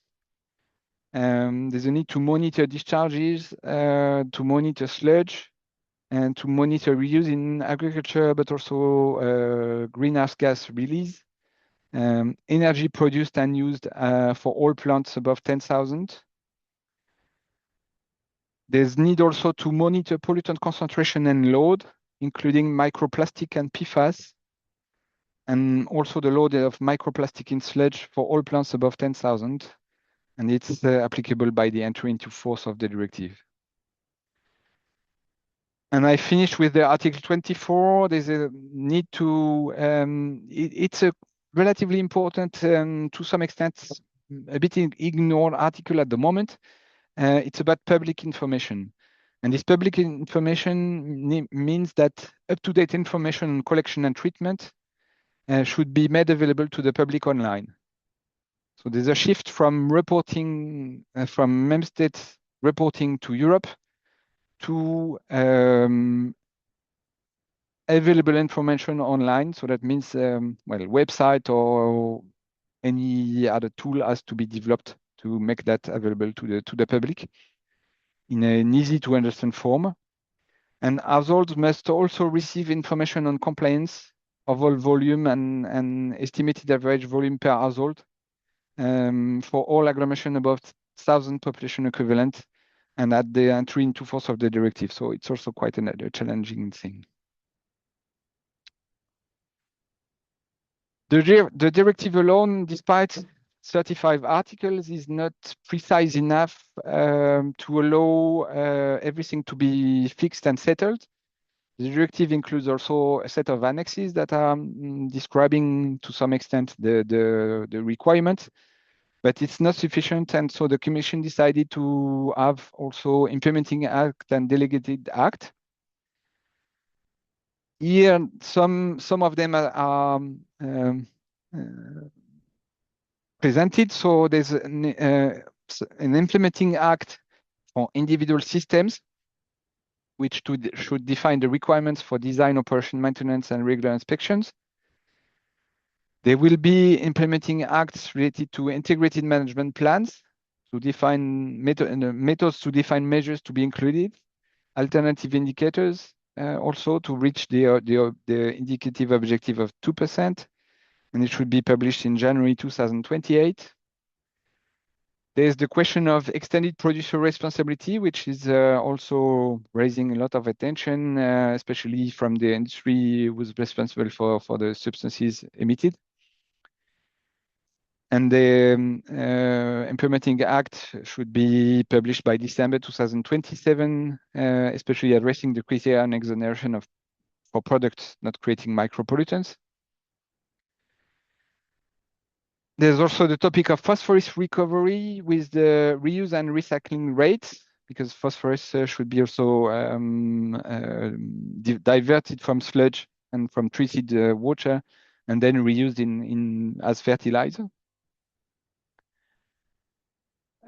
There's a need to monitor discharges, to monitor sludge, and to monitor reuse in agriculture, but also greenhouse gas release, energy produced and used for all plants above 10,000. There's need also to monitor pollutant concentration and load, including microplastic and PFAS, and also the load of microplastic in sludge for all plants above 10,000. And it's applicable by the entry into force of the directive. And I finished with the Article 24. There's a need to, it's a relatively important, to some extent, a bit ignored article at the moment. It's about public information. And this public information means that up-to-date information on collection and treatment should be made available to the public online. So there's a shift from reporting, from member states reporting to Europe to available information online. So that means, well, website or any other tool has to be developed to make that available to the public in an easy to understand form. And households must also receive information on compliance of all volume and estimated average volume per household for all agglomeration above 1,000 population equivalent and at the entry into force of the directive. So it's also quite another challenging thing. The directive alone, despite 35 articles, is not precise enough to allow everything to be fixed and settled. The directive includes also a set of annexes that are describing to some extent the requirements, but it's not sufficient. And so the Commission decided to have also implementing act and delegated act. Here, some of them are presented. So there's an implementing act for individual systems, which should define the requirements for design, operation, maintenance, and regular inspections. There will be implementing acts related to integrated management plans to define methods to define measures to be included, alternative indicators also to reach the indicative objective of 2%, and it should be published in January 2028. There's the question of extended producer responsibility, which is also raising a lot of attention, especially from the industry who was responsible for the substances emitted. And the implementing act should be published by December 2027, especially addressing the criteria and exoneration for products not creating micropollutants. There's also the topic of phosphorus recovery with the reuse and recycling rates, because phosphorus should be also diverted from sludge and from treated water and then reused as fertilizer.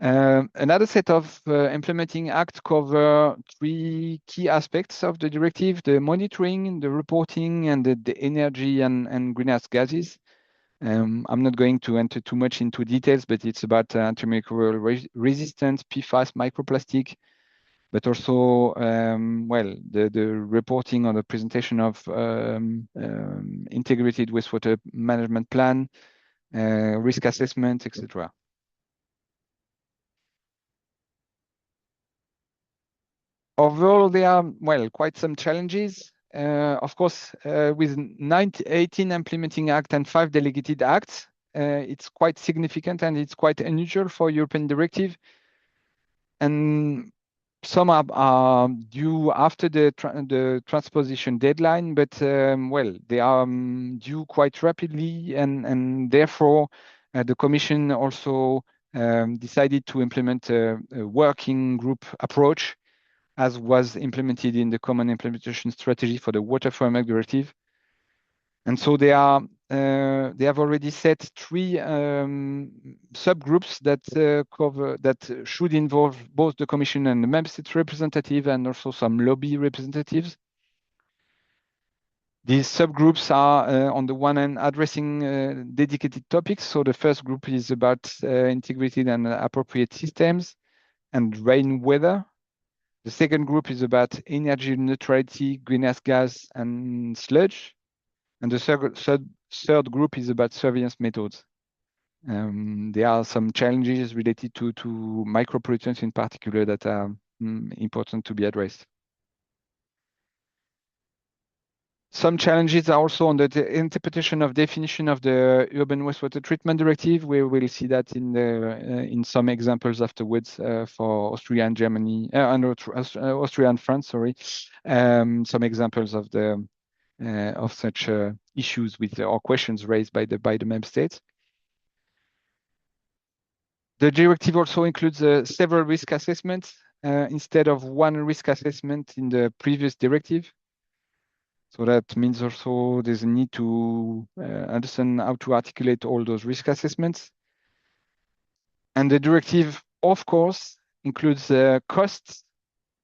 Another set of implementing acts cover 3 key aspects of the directive: the monitoring, the reporting, and the energy and greenhouse gases. I'm not going to enter too much into details, but it's about antimicrobial resistance, PFAS, microplastic, but also, well, the reporting on the presentation of integrated wastewater management plan, risk assessment, etc. Overall, there are, well, quite some challenges. Of course, with 18 implementing acts and 5 delegated acts, it's quite significant and it's quite unusual for European directive. And some are due after the transposition deadline, but well, they are due quite rapidly, and therefore the Commission also decided to implement a working group approach, as was implemented in the Common Implementation Strategy for the Water Framework Directive. And so they have already set 3 subgroups that should involve both the Commission and the Member State representative, and also some lobby representatives. These subgroups are, on the one hand, addressing dedicated topics. So the first group is about integrated and appropriate systems and rainwater. The second group is about energy neutrality, greenhouse gas, and sludge. And the third group is about surveillance methods. There are some challenges related to micropollutants in particular that are important to be addressed. Some challenges are also on the interpretation of definition of the Urban Wastewater Treatment Directive. We will see that in some examples afterwards for Austria and Germany and Austria and France. Sorry, some examples of the of such issues with or questions raised by the member states. The directive also includes several risk assessments instead of one risk assessment in the previous directive. So that means also there's a need to understand how to articulate all those risk assessments. And the directive, of course, includes costs.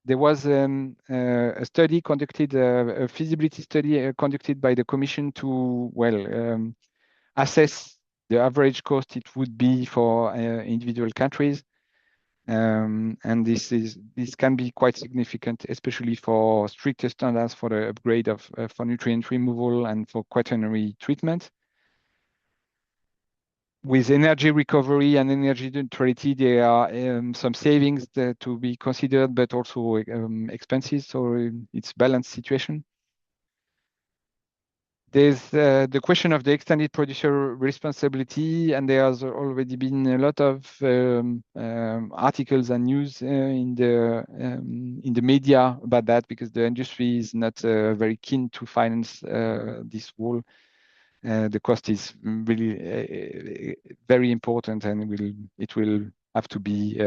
There was a study conducted, a feasibility study conducted by the Commission to, assess the average cost it would be for individual countries. And this can be quite significant, especially for stricter standards for the upgrade of for nutrient removal and for quaternary treatment. With energy recovery and energy neutrality, there are some savings to be considered, but also expenses. So it's a balanced situation. There's the question of the extended producer responsibility, and there has already been a lot of articles and news in the media about that, because the industry is not very keen to finance this wall. The cost is really very important, and it will have to be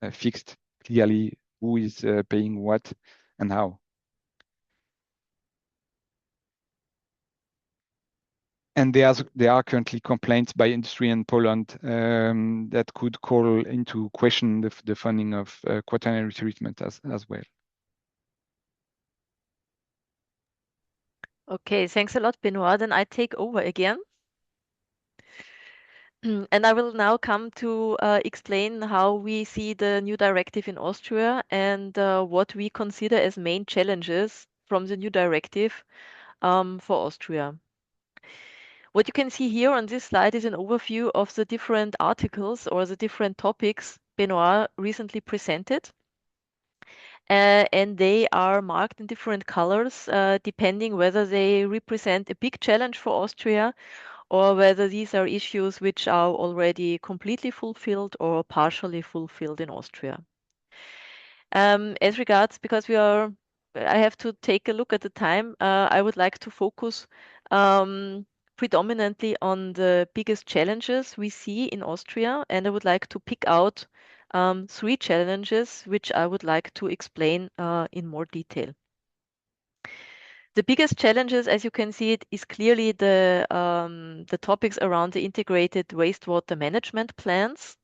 fixed clearly who is paying what and how. And there are currently complaints by industry in Poland that could call into question the funding of quaternary treatment as well. Okay, thanks a lot, Benoit. Then I take over again. And I will now come to explain how we see the new directive in Austria and what we consider as main challenges from the new directive for Austria. What you can see here on this slide is an overview of the different articles or the different topics Benoit recently presented. And they are marked in different colors, depending whether they represent a big challenge for Austria or whether these are issues which are already completely fulfilled or partially fulfilled in Austria. As regards, because I have to take a look at the time, I would like to focus predominantly on the biggest challenges we see in Austria, and I would like to pick out 3 challenges which I would like to explain in more detail. The biggest challenges, as you can see, it is clearly the topics around the integrated wastewater management plans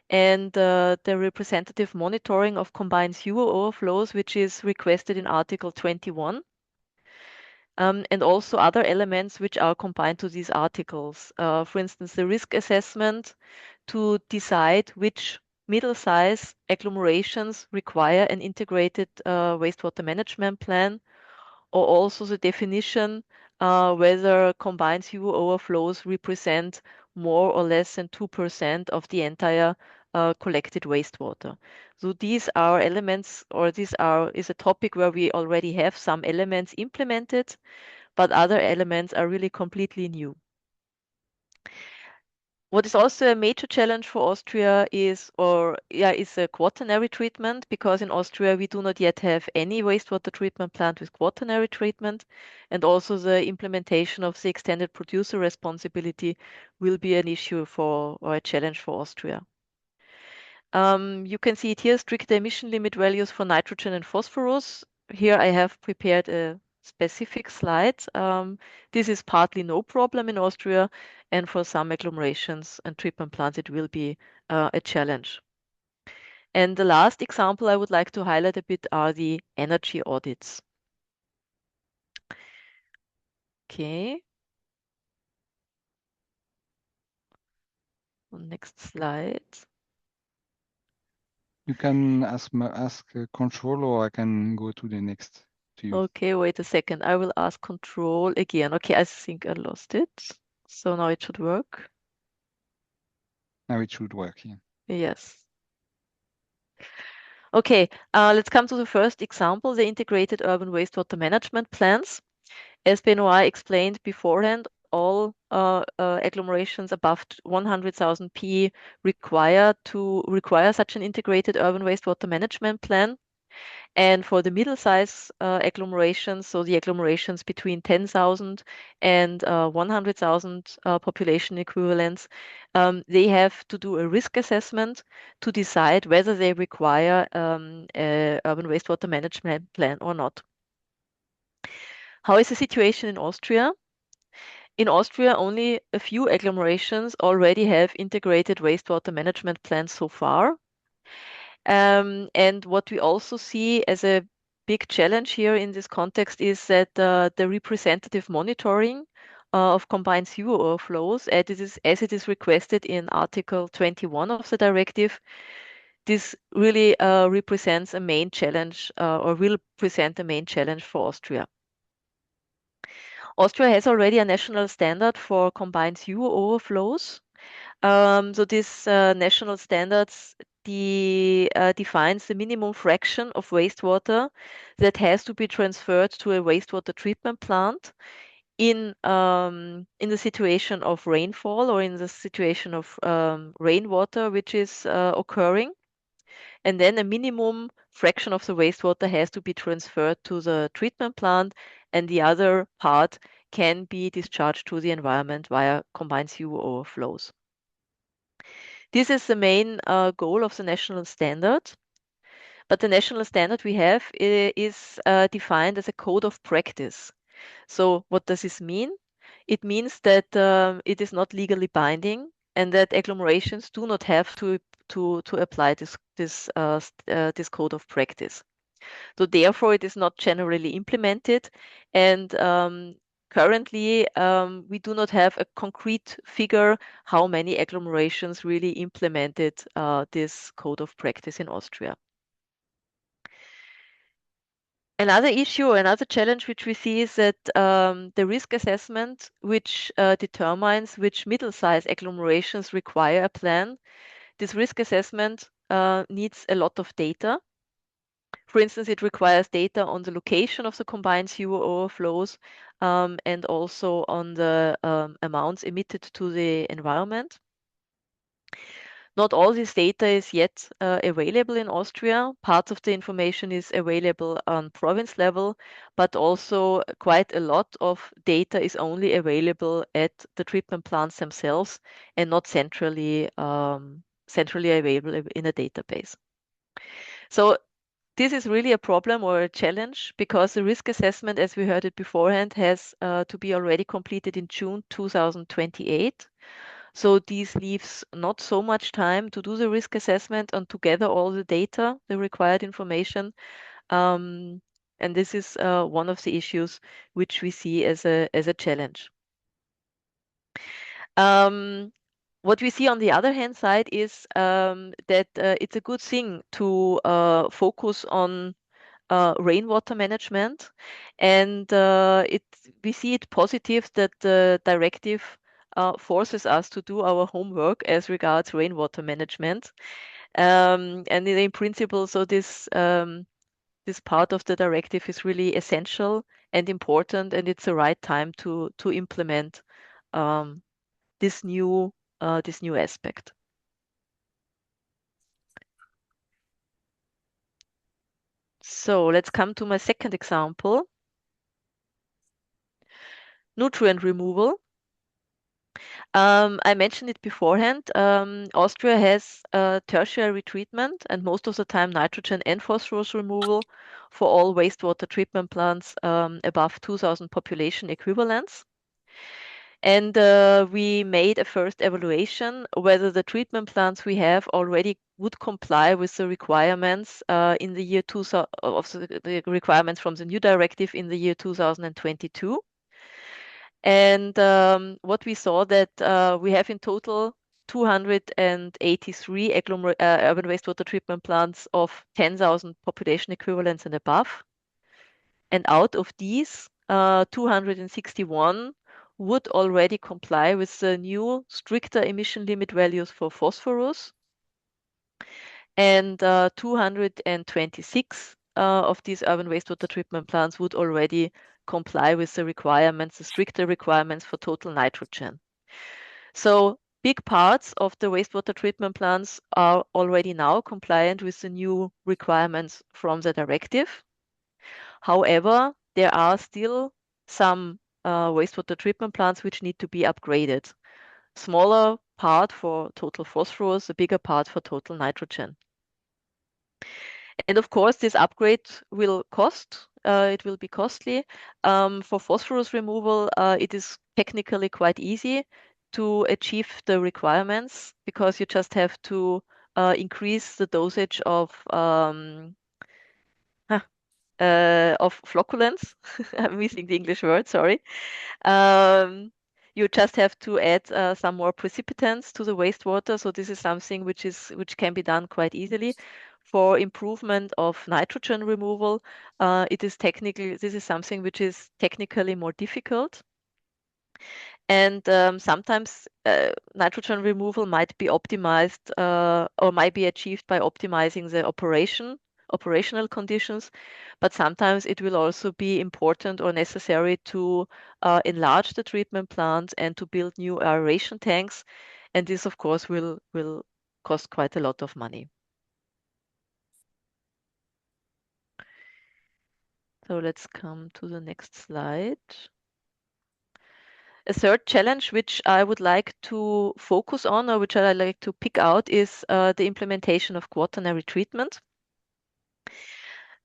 and the representative monitoring of combined sewer overflows, which is requested in Article 21. And also other elements which are combined to these articles. For instance, the risk assessment to decide which middle-size agglomerations require an integrated wastewater management plan, or also the definition whether combined sewer overflows represent more or less than 2% of the entire collected wastewater. So these are elements, or is a topic where we already have some elements implemented, but other elements are really completely new. What is also a major challenge for Austria is a quaternary treatment, because in Austria we do not yet have any wastewater treatment plant with quaternary treatment, and also the implementation of the extended producer responsibility will be an issue or a challenge for Austria. You can see it here, strict emission limit values for nitrogen and phosphorus. Here I have prepared a specific slide. This is partly no problem in Austria, and for some agglomerations and treatment plants it will be a challenge. And the last example I would like to highlight a bit are the energy audits. Okay. Next slide. You can ask control, or I can go to the next to you. Okay, wait a second. I will ask control again. Okay, I think I lost it. So now it should work. Now it should work, yeah. Yes. Okay, let's come to the first example, the integrated urban wastewater management plans. As Benoit explained beforehand, all agglomerations above 100,000 PE require such an integrated urban wastewater management plan. And for the middle size agglomerations, so the agglomerations between 10,000 and 100,000 population equivalents, they have to do a risk assessment to decide whether they require a urban wastewater management plan or not. How is the situation in Austria? In Austria, only a few agglomerations already have integrated wastewater management plans so far. And what we also see as a big challenge here in this context is that the representative monitoring of combined sewer overflows, as it is requested in Article 21 of the directive, this really represents a main challenge or will present a main challenge for Austria. Austria has already a national standard for combined sewer overflows. So this national standards defines the minimum fraction of wastewater that has to be transferred to a wastewater treatment plant in the situation of rainfall or in the situation of rainwater which is occurring. And then a minimum fraction of the wastewater has to be transferred to the treatment plant, and the other part can be discharged to the environment via combined sewer overflows. This is the main goal of the national standard. But the national standard we have is defined as a code of practice. So what does this mean? It means that it is not legally binding and that agglomerations do not have to apply this code of practice. So therefore, it is not generally implemented, and currently we do not have a concrete figure how many agglomerations really implemented this code of practice in Austria. Another issue, another challenge which we see is that the risk assessment, which determines which middle-sized agglomerations require a plan, this risk assessment needs a lot of data. For instance, it requires data on the location of the combined sewer overflows and also on the amounts emitted to the environment. Not all this data is yet available in Austria. Part of the information is available on province level, but also quite a lot of data is only available at the treatment plants themselves and not centrally available in a database. So this is really a problem or a challenge because the risk assessment, as we heard it beforehand, has to be already completed in June 2028. So this leaves not so much time to do the risk assessment and to gather all the data, the required information. And this is one of the issues which we see as a challenge. What we see on the other hand side is that it's a good thing to focus on rainwater management, and we see it positive that the directive forces us to do our homework as regards rainwater management. And in principle, so this part of the directive is really essential and important, and it's the right time to implement this new aspect. So let's come to my second example. Nutrient removal. I mentioned it beforehand. Austria has tertiary treatment and most of the time nitrogen and phosphorus removal for all wastewater treatment plants above 2,000 population equivalents. And we made a first evaluation whether the treatment plants we have already would comply with the requirements in the year 2000 of the requirements from the new directive in the year 2022. And what we saw that we have in total 283 urban wastewater treatment plants of 10,000 population equivalents and above. And out of these, 261 would already comply with the new stricter emission limit values for phosphorus. And 226 of these urban wastewater treatment plants would already comply with the requirements, the stricter requirements for total nitrogen. So big parts of the wastewater treatment plants are already now compliant with the new requirements from the directive. However, there are still some wastewater treatment plants which need to be upgraded. Smaller part for total phosphorus, a bigger part for total nitrogen. And of course, this upgrade will cost. It will be costly. For phosphorus removal, it is technically quite easy to achieve the requirements because you just have to increase the dosage of flocculants. I'm missing the English word, sorry. You just have to add some more precipitants to the wastewater. So this is something which can be done quite easily. For improvement of nitrogen removal, this is something which is technically more difficult. And sometimes nitrogen removal might be optimized or might be achieved by optimizing the operational conditions, but sometimes it will also be important or necessary to enlarge the treatment plant and to build new aeration tanks. And this, of course, will cost quite a lot of money. So let's come to the next slide. A third challenge which I would like to focus on, or which I like to pick out, is the implementation of quaternary treatment.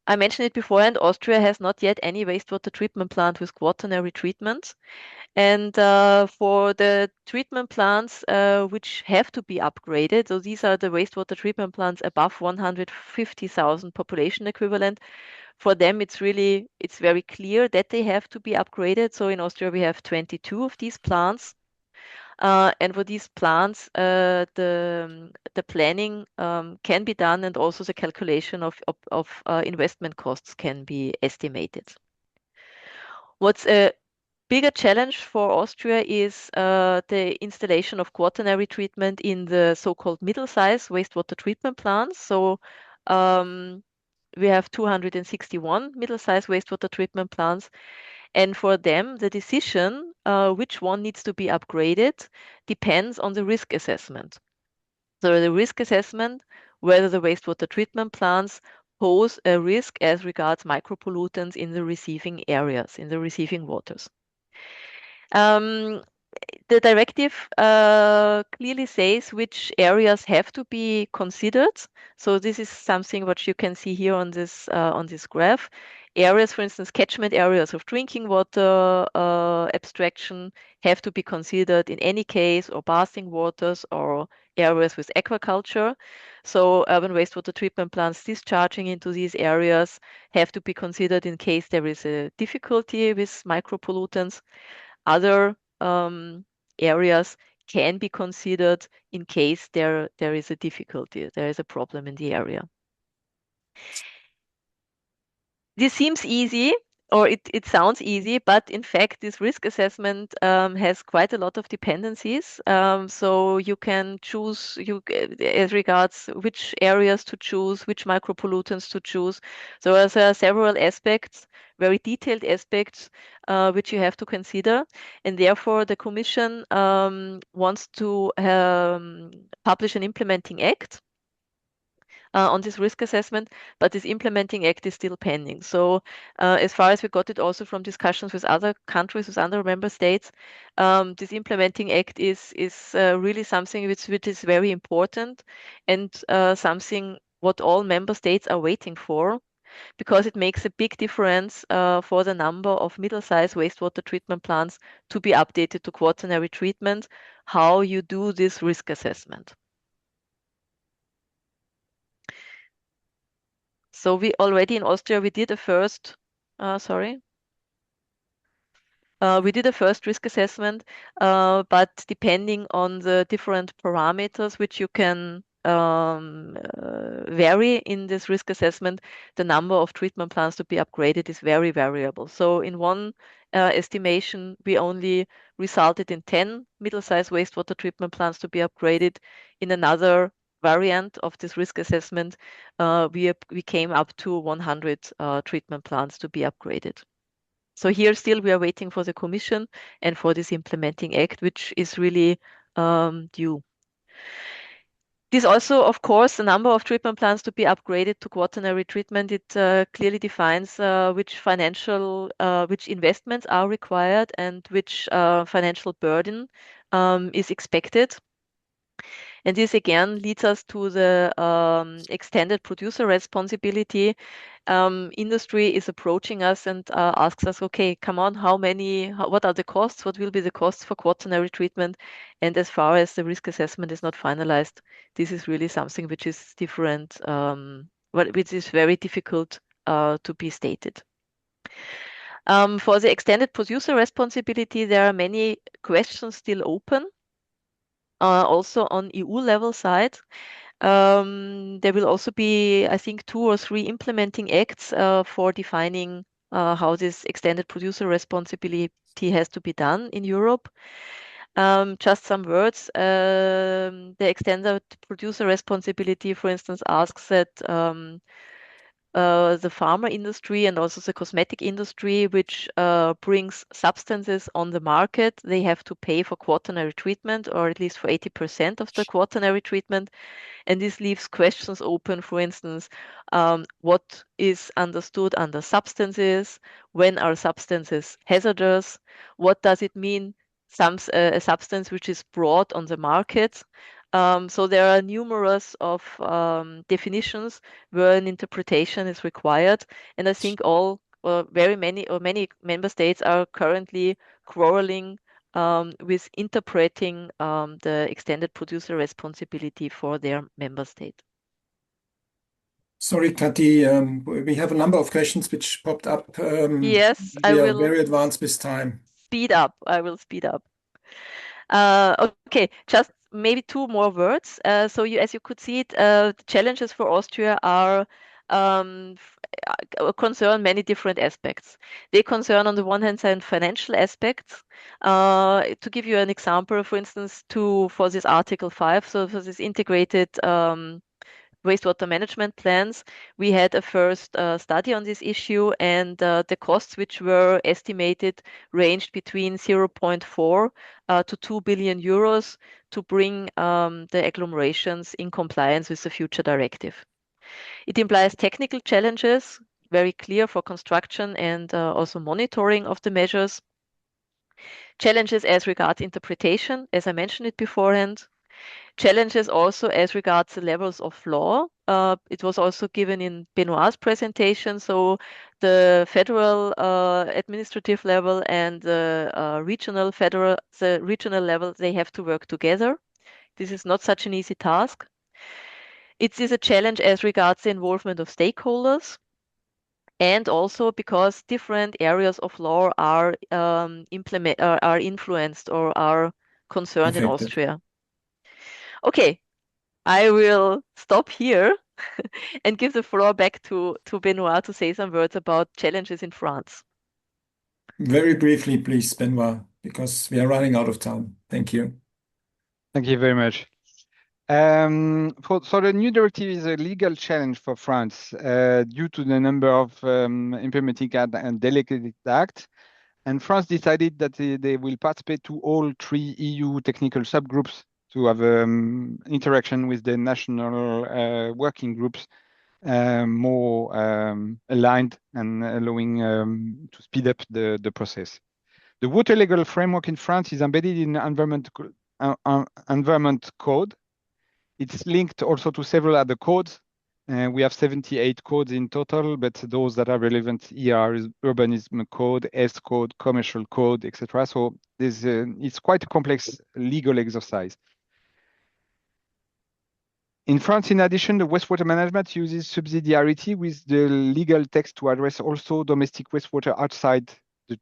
I mentioned it before, and Austria has not yet any wastewater treatment plant with quaternary treatment. And for the treatment plants which have to be upgraded, so these are the wastewater treatment plants above 150,000 population equivalent. For them, it's very clear that they have to be upgraded. So in Austria, we have 22 of these plants. And for these plants, the planning can be done, and also the calculation of investment costs can be estimated. What's a bigger challenge for Austria is the installation of quaternary treatment in the so-called middle-size wastewater treatment plants. So we have 261 middle-size wastewater treatment plants. And for them, the decision which one needs to be upgraded depends on the risk assessment. So the risk assessment, whether the wastewater treatment plants pose a risk as regards micropollutants in the receiving areas, in the receiving waters. The directive clearly says which areas have to be considered. So this is something what you can see here on this graph. Areas, for instance, catchment areas of drinking water abstraction have to be considered in any case, or bathing waters, or areas with aquaculture. So urban wastewater treatment plants discharging into these areas have to be considered in case there is a difficulty with micropollutants. Other areas can be considered in case there is a difficulty, there is a problem in the area. This seems easy, or it sounds easy, but in fact, this risk assessment has quite a lot of dependencies. So you can choose as regards which areas to choose, which micropollutants to choose. So there are several aspects, very detailed aspects, which you have to consider. And therefore, the Commission wants to publish an implementing act on this risk assessment, but this implementing act is still pending. So as far as we got it also from discussions with other countries, with other member states, this implementing act is really something which is very important, and something what all member states are waiting for, because it makes a big difference for the number of middle-sized wastewater treatment plants to be updated to quaternary treatment, how you do this risk assessment. So we already in Austria, we did a first, we did a first risk assessment, but depending on the different parameters which you can vary in this risk assessment, the number of treatment plants to be upgraded is very variable. So in one estimation, we only resulted in 10 middle-sized wastewater treatment plants to be upgraded. In another variant of this risk assessment, we came up to 100 treatment plants to be upgraded. So here still we are waiting for the Commission and for this implementing act, which is really due. This also, of course, the number of treatment plants to be upgraded to quaternary treatment. It clearly defines which investments are required and which financial burden is expected. And this again leads us to the extended producer responsibility. Industry is approaching us and asks us, okay, come on, what are the costs? What will be the costs for quaternary treatment? And as far as the risk assessment is not finalized, this is really something which is different, which is very difficult to be stated. For the extended producer responsibility, there are many questions still open. Also on EU level side. There will also be, I think, 2 or 3 implementing acts for defining how this extended producer responsibility has to be done in Europe. Just some words. The extended producer responsibility, for instance, asks that the pharma industry and also the cosmetic industry, which brings substances on the market, they have to pay for quaternary treatment, or at least for 80% of the quaternary treatment. And this leaves questions open, for instance, what is understood under substances? When are substances hazardous? What does it mean, a substance which is brought on the market? So there are numerous of definitions where an interpretation is required, and I think many member states are currently quarreling with interpreting the extended producer responsibility for their member state. Sorry, Kati, we have a number of questions which popped up. Yes, I We are will very advanced this time. speed up. I will speed up. Okay, just maybe 2 more words. So as you could see it, the challenges for Austria are concern many different aspects. They concern, on the one hand side, financial aspects. To give you an example, for instance, for this Article 5, so for this integrated wastewater management plans, we had a first study on this issue, and the costs which were estimated ranged between 0.4 to 2 billion euros to bring the agglomerations in compliance with the future directive. It implies technical challenges, very clear for construction and also monitoring of the measures. Challenges as regards interpretation, as I mentioned it beforehand. Challenges also as regards the levels of law. It was also given in Benoit's presentation. So the federal administrative level and the regional level, they have to work together. This is not such an easy task. It is a challenge as regards the involvement of stakeholders, and also because different areas of law are influenced or are concerned in Affected. Austria. Okay, I will stop here and give the floor back to Benoit to say some words about challenges in France. Very briefly, please, Benoit, because we are running out of time. Thank you. Thank you very much. So the new directive is a legal challenge for France due to the number of implementing and delegated acts. And France decided that they will participate to all 3 EU technical subgroups to have interaction with the national working groups more aligned and allowing to speed up the process. The water legal framework in France is embedded in environment code. It's linked also to several other codes. We have 78 codes in total, but those that are relevant here are urbanism code, S code, commercial code, etc. So it's quite a complex legal exercise. In France, in addition, the wastewater management uses subsidiarity with the legal text to address also domestic wastewater outside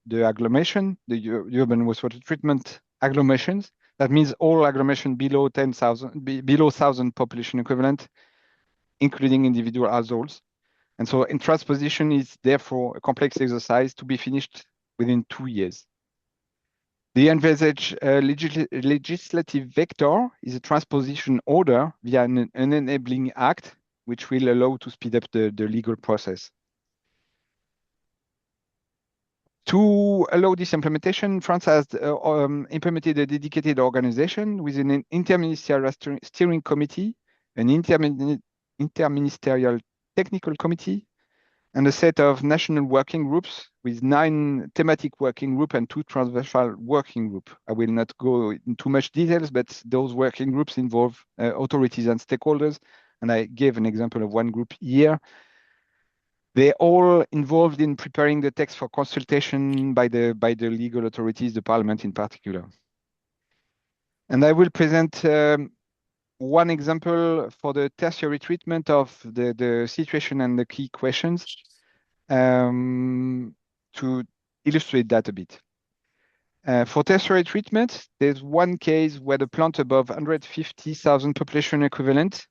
the agglomeration, the urban wastewater treatment agglomerations. That means all agglomeration below 1,000 population equivalent, including individual households. And so in transposition is therefore a complex exercise to be finished within 2 years. The envisaged legislative vector is a transposition order via an enabling act, which will allow to speed up the legal process. To allow this implementation, France has implemented a dedicated organization with an interministerial steering committee, an interministerial technical committee, and a set of national working groups with 9 thematic working groups and 2 transversal working groups. I will not go into much details, but those working groups involve authorities and stakeholders. And I gave an example of one group here. They're all involved in preparing the text for consultation by the legal authorities, the parliament in particular. And I will present one example for the tertiary treatment of the situation and the key questions to illustrate that a bit. For tertiary treatment, there's one case where the plant above 150,000 population equivalent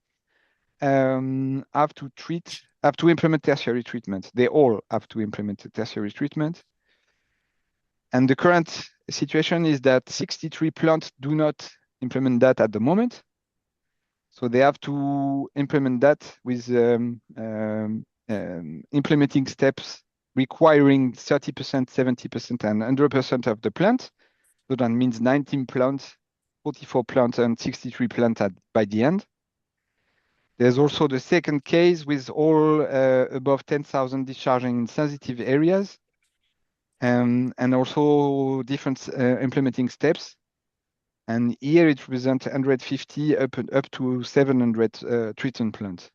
have to implement tertiary treatment. They all have to implement a tertiary treatment. And the current situation is that 63 plants do not implement that at the moment. So they have to implement that with implementing steps requiring 30%, 70%, and 100% of the plant. So that means 19 plants, 44 plants, and 63 plants by the end. There's also the second case with all above 10,000 discharging in sensitive areas, and also different implementing steps. And here it represents 150 up to 700 treatment plants.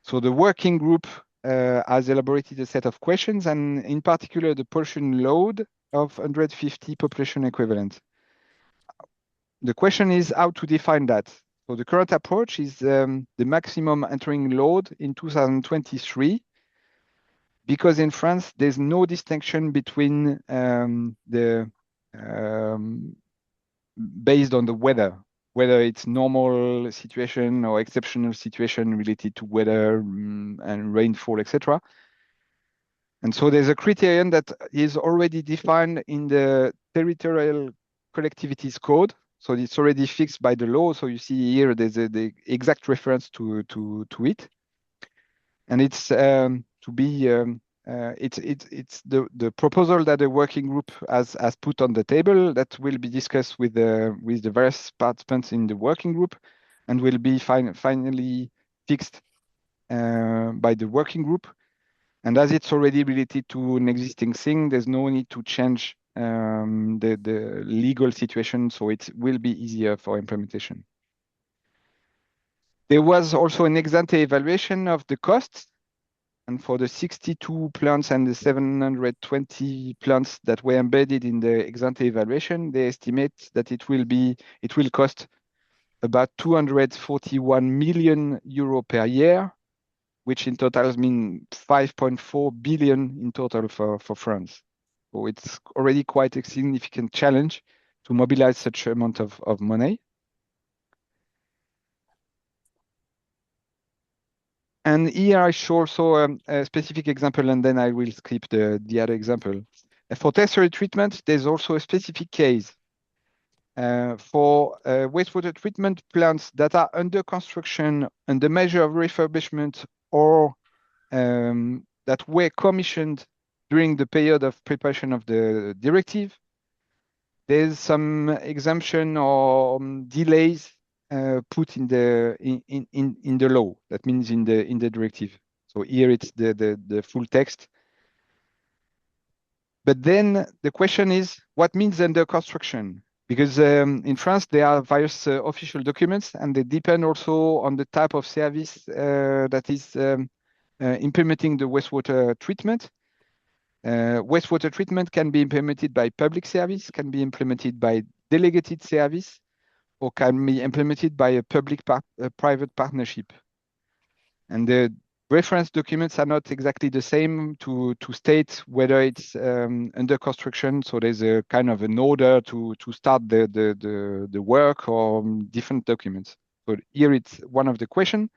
So the working group has elaborated a set of questions, and in particular the pollution load of 150 population equivalent. The question is how to define that. So the current approach is the maximum entering load in 2023, because in France, there's no distinction between based on the weather, whether it's normal situation or exceptional situation related to weather and rainfall, etc. And so there's a criterion that is already defined in the territorial collectivities code. So it's already fixed by the law. So you see here, there's the exact reference to it. And it's it's the proposal that the working group has put on the table that will be discussed with the various participants in the working group and will be finally fixed by the working group. And as it's already related to an existing thing, there's no need to change the legal situation, so it will be easier for implementation. There was also an ex-ante evaluation of the costs, and for the 62 plants and the 720 plants that were embedded in the ex-ante evaluation, they estimate that it will cost about 241 million euro per year, which in total means 5.4 billion in total for France. So it's already quite a significant challenge to mobilize such amount of money. And here I show also a specific example, and then I will skip the other example. For tertiary treatment, there's also a specific case for wastewater treatment plants that are under construction and the measure of refurbishment or that were commissioned during the period of preparation of the directive. There's some exemption or delays put in the law. That means in the directive. So here it's the full text. But then the question is, what means under construction? Because in France, there are various official documents, and they depend also on the type of service that is implementing the wastewater treatment. Wastewater treatment can be implemented by public service, can be implemented by delegated service, or can be implemented by a public-private partnership. And the reference documents are not exactly the same to state whether it's under construction. So there's a kind of an order to start the work or different documents. So here it's one of the questions.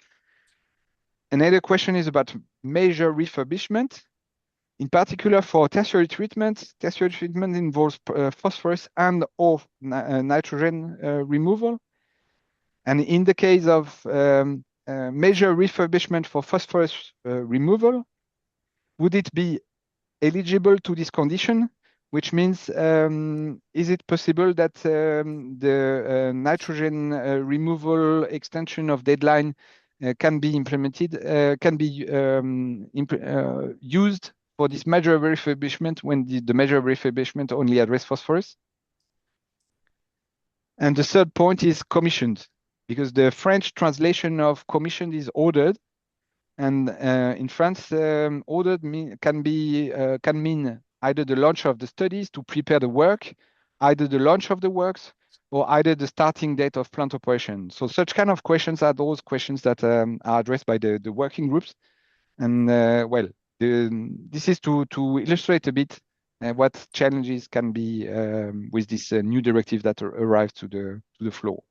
Another question is about major refurbishment. In particular, for tertiary treatment involves phosphorus and or nitrogen removal. And in the case of major refurbishment for phosphorus removal, would it be eligible to this condition, which means is it possible that the nitrogen removal extension of deadline can be implemented, can be used for this major refurbishment when the major refurbishment only address phosphorus? And the third point is commissioned, because the French translation of commissioned is ordered, and in France, ordered can mean either the launch of the studies to prepare the work, either the launch of the works, or either the starting date of plant operation. So such kind of questions are those questions that are addressed by the working groups. And well, this is to illustrate a bit what challenges can be with this new directive that arrived to the floor.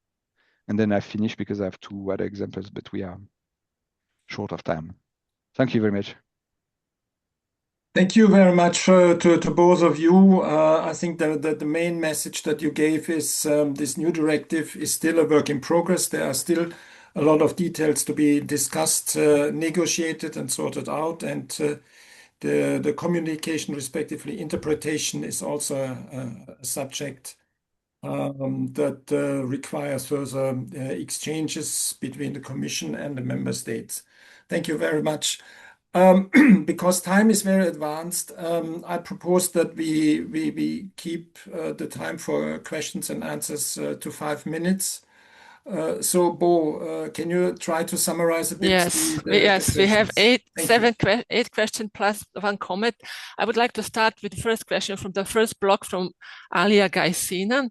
And then I finish because I have two other examples, but we are short of time. Thank you very much. Thank you very much to both of you. I think that the main message that you gave is this new directive is still a work in progress. There are still a lot of details to be discussed, negotiated, and sorted out. And the communication, respectively, interpretation is also a subject that requires further exchanges between the Commission and the member states. Thank you very much. Because time is very advanced, I propose that we keep the time for questions and answers to 5 minutes. So, Bo, can you try to summarize a bit? Yes, we have eight questions plus one comment. I would like to start with the first question from the first block from Alia Gaisina.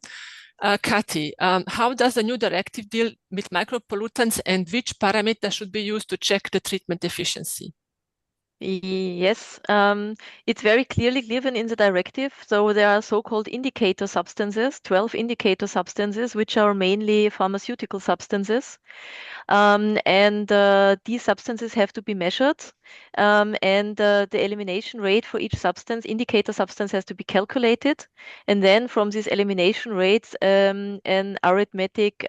Kati, how does the new directive deal with micropollutants, and which parameters should be used to check the treatment efficiency? Yes, it's very clearly given in the directive. So there are so-called indicator substances, 12 indicator substances, which are mainly pharmaceutical substances. These substances have to be measured. The elimination rate for each substance, indicator substance, has to be calculated. And then from these elimination rates, an arithmetic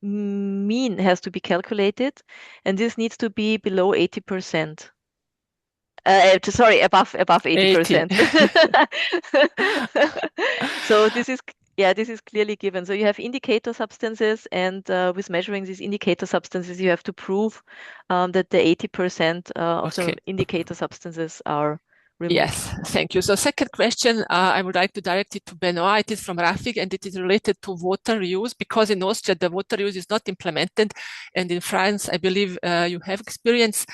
mean has to be calculated. And this needs to be below 80%. Sorry, above 80%. So this is clearly given. So you have indicator substances, and with measuring these indicator substances, you have to prove that the 80% of the indicator substances are removed. Yes, thank you. So second question, I would like to direct it to Benoit. It is from Rafik, and it is related to water use, because in Austria, the water use is not implemented. And in France, I believe you have experience.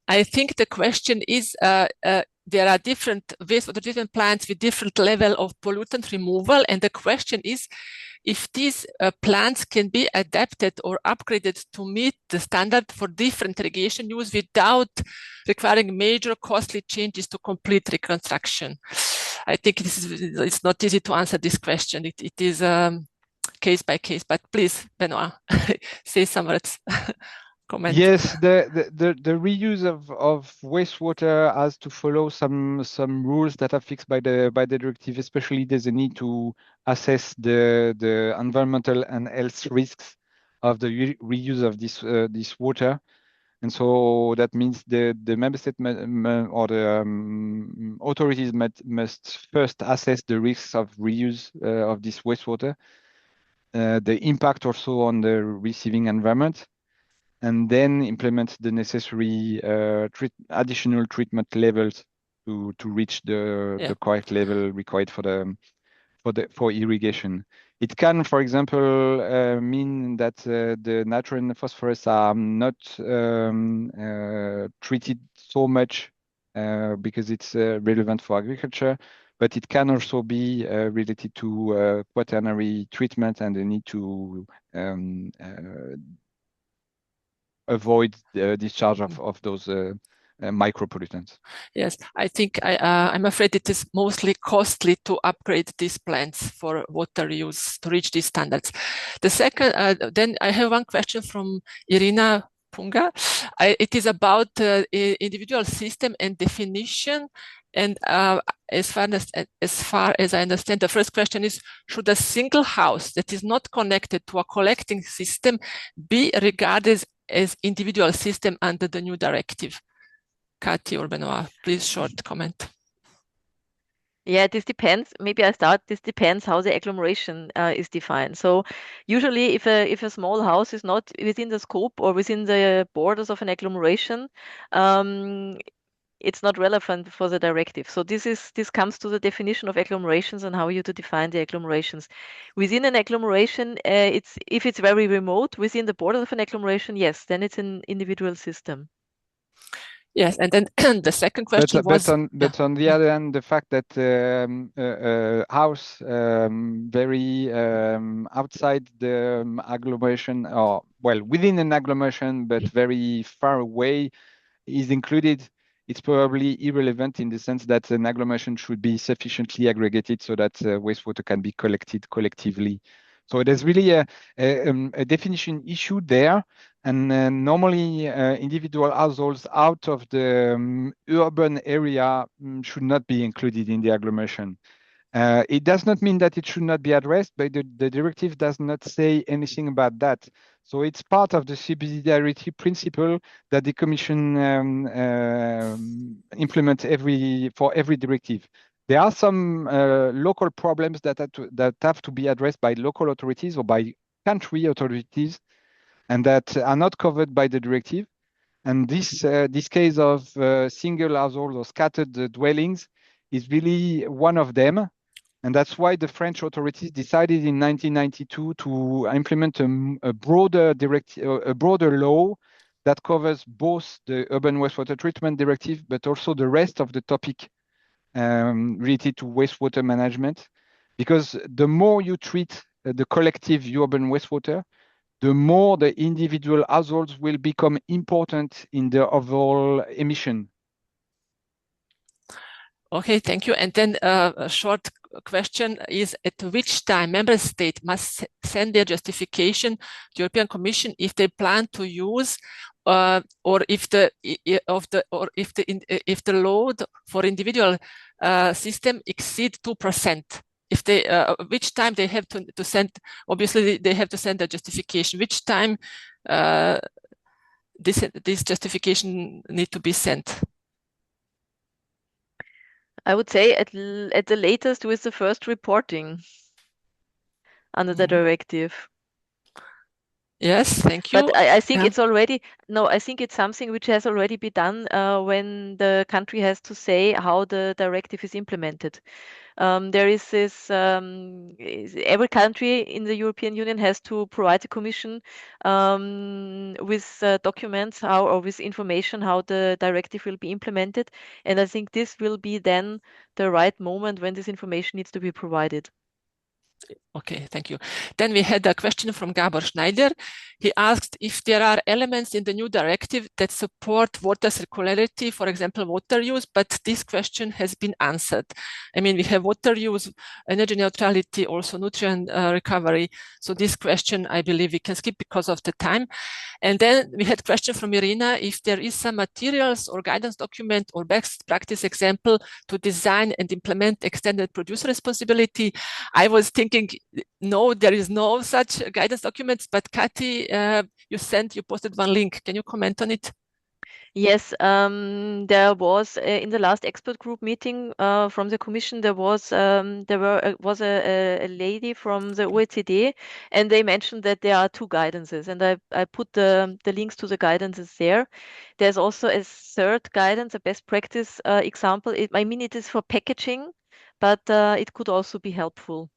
I think the question is, there are different wastewater treatment plants with different level of pollutant removal. And the question is if these plants can be adapted or upgraded to meet the standard for different irrigation use without requiring major costly changes to complete reconstruction. I think it's not easy to answer this question. It is case by case, but please, Benoit, say some words. Comment. Yes, the reuse of wastewater has to follow some rules that are fixed by the directive. Especially, there's a need to assess the environmental and health risks of the reuse of this water, and so that means the member state or the authorities must first assess the risks of reuse of this wastewater, the impact also on the receiving environment, and then implement the necessary additional treatment levels to reach the correct level required for irrigation. It can, for example, mean that the nitrogen and phosphorus are not treated so much because it's relevant for agriculture, but it can also be related to quaternary treatment and the need to avoid the discharge of those micropollutants. Yes, I think I'm afraid it is mostly costly to upgrade these plants for water use to reach these standards. The second, then I have one question from Irina Punga. It is about individual system and definition. And as far as I understand, the first question is, should a single house that is not connected to a collecting system be regarded as individual system under the new directive? Kati or Benoit, please short comment. Yeah, this depends. Maybe I start. This depends how the agglomeration is defined. So, usually, if a small house is not within the scope or within the borders of an agglomeration, um, it's not relevant for the directive. So this comes to the definition of agglomerations and how you to define the agglomerations. Within an agglomeration, it's if it's very remote within the borders of an agglomeration, yes, then it's an individual system. Yes, and then the second question was, on the other hand, the fact that house very outside the agglomeration, or well, within an agglomeration but very far away, is included, it's probably irrelevant in the sense that an agglomeration should be sufficiently aggregated so that wastewater can be collected collectively. So there's really a definition issue there. And normally individual households out of the urban area should not be included in the agglomeration. It does not mean that it should not be addressed, but the directive does not say anything about that. So it's part of the subsidiarity principle that the Commission implements for every directive. There are some local problems that have to be addressed by local authorities or by country authorities, and that are not covered by the directive. And this case of single household or scattered dwellings is really one of them. And that's why the French authorities decided in 1992 to implement a broader law that covers both the Urban Wastewater Treatment Directive, but also the rest of the topic related to wastewater management. Because the more you treat the collective urban wastewater, the more the individual households will become important in the overall emission. okay, thank you. And then a short question is, at which time member state must send their justification to European Commission if they plan to use or if the load for individual system exceed 2%? If they, which time they have to send? Obviously, they have to send a justification. Which time this justification need to be sent? I would say at the latest with the first reporting under the directive. Yes, thank you. But I think it's already, no, I think it's something which has already been done when the country has to say how the directive is implemented. There is this, every country in the European Union has to provide the Commission with documents or with information how the directive will be implemented. And I think this will be then the right moment when this information needs to be provided. Okay, thank you. Then we had a question from Gabor Schneider. He asked if there are elements in the new directive that support water circularity, for example, water use, but this question has been answered. I mean, we have water use, energy neutrality, also nutrient recovery. So this question, I believe we can skip because of the time. And then we had a question from Irina, if there is some materials or guidance document or best practice example to design and implement extended producer responsibility. I was thinking, no, there is no such guidance documents, but Kati, you posted one link. Can you comment on it? Yes, there was in the last expert group meeting from the Commission. There was a lady from the OECD, and they mentioned that there are two guidances, and I put the links to the guidances there. There's also a third guidance, a best practice example. I mean, it is for packaging, but it could also be helpful.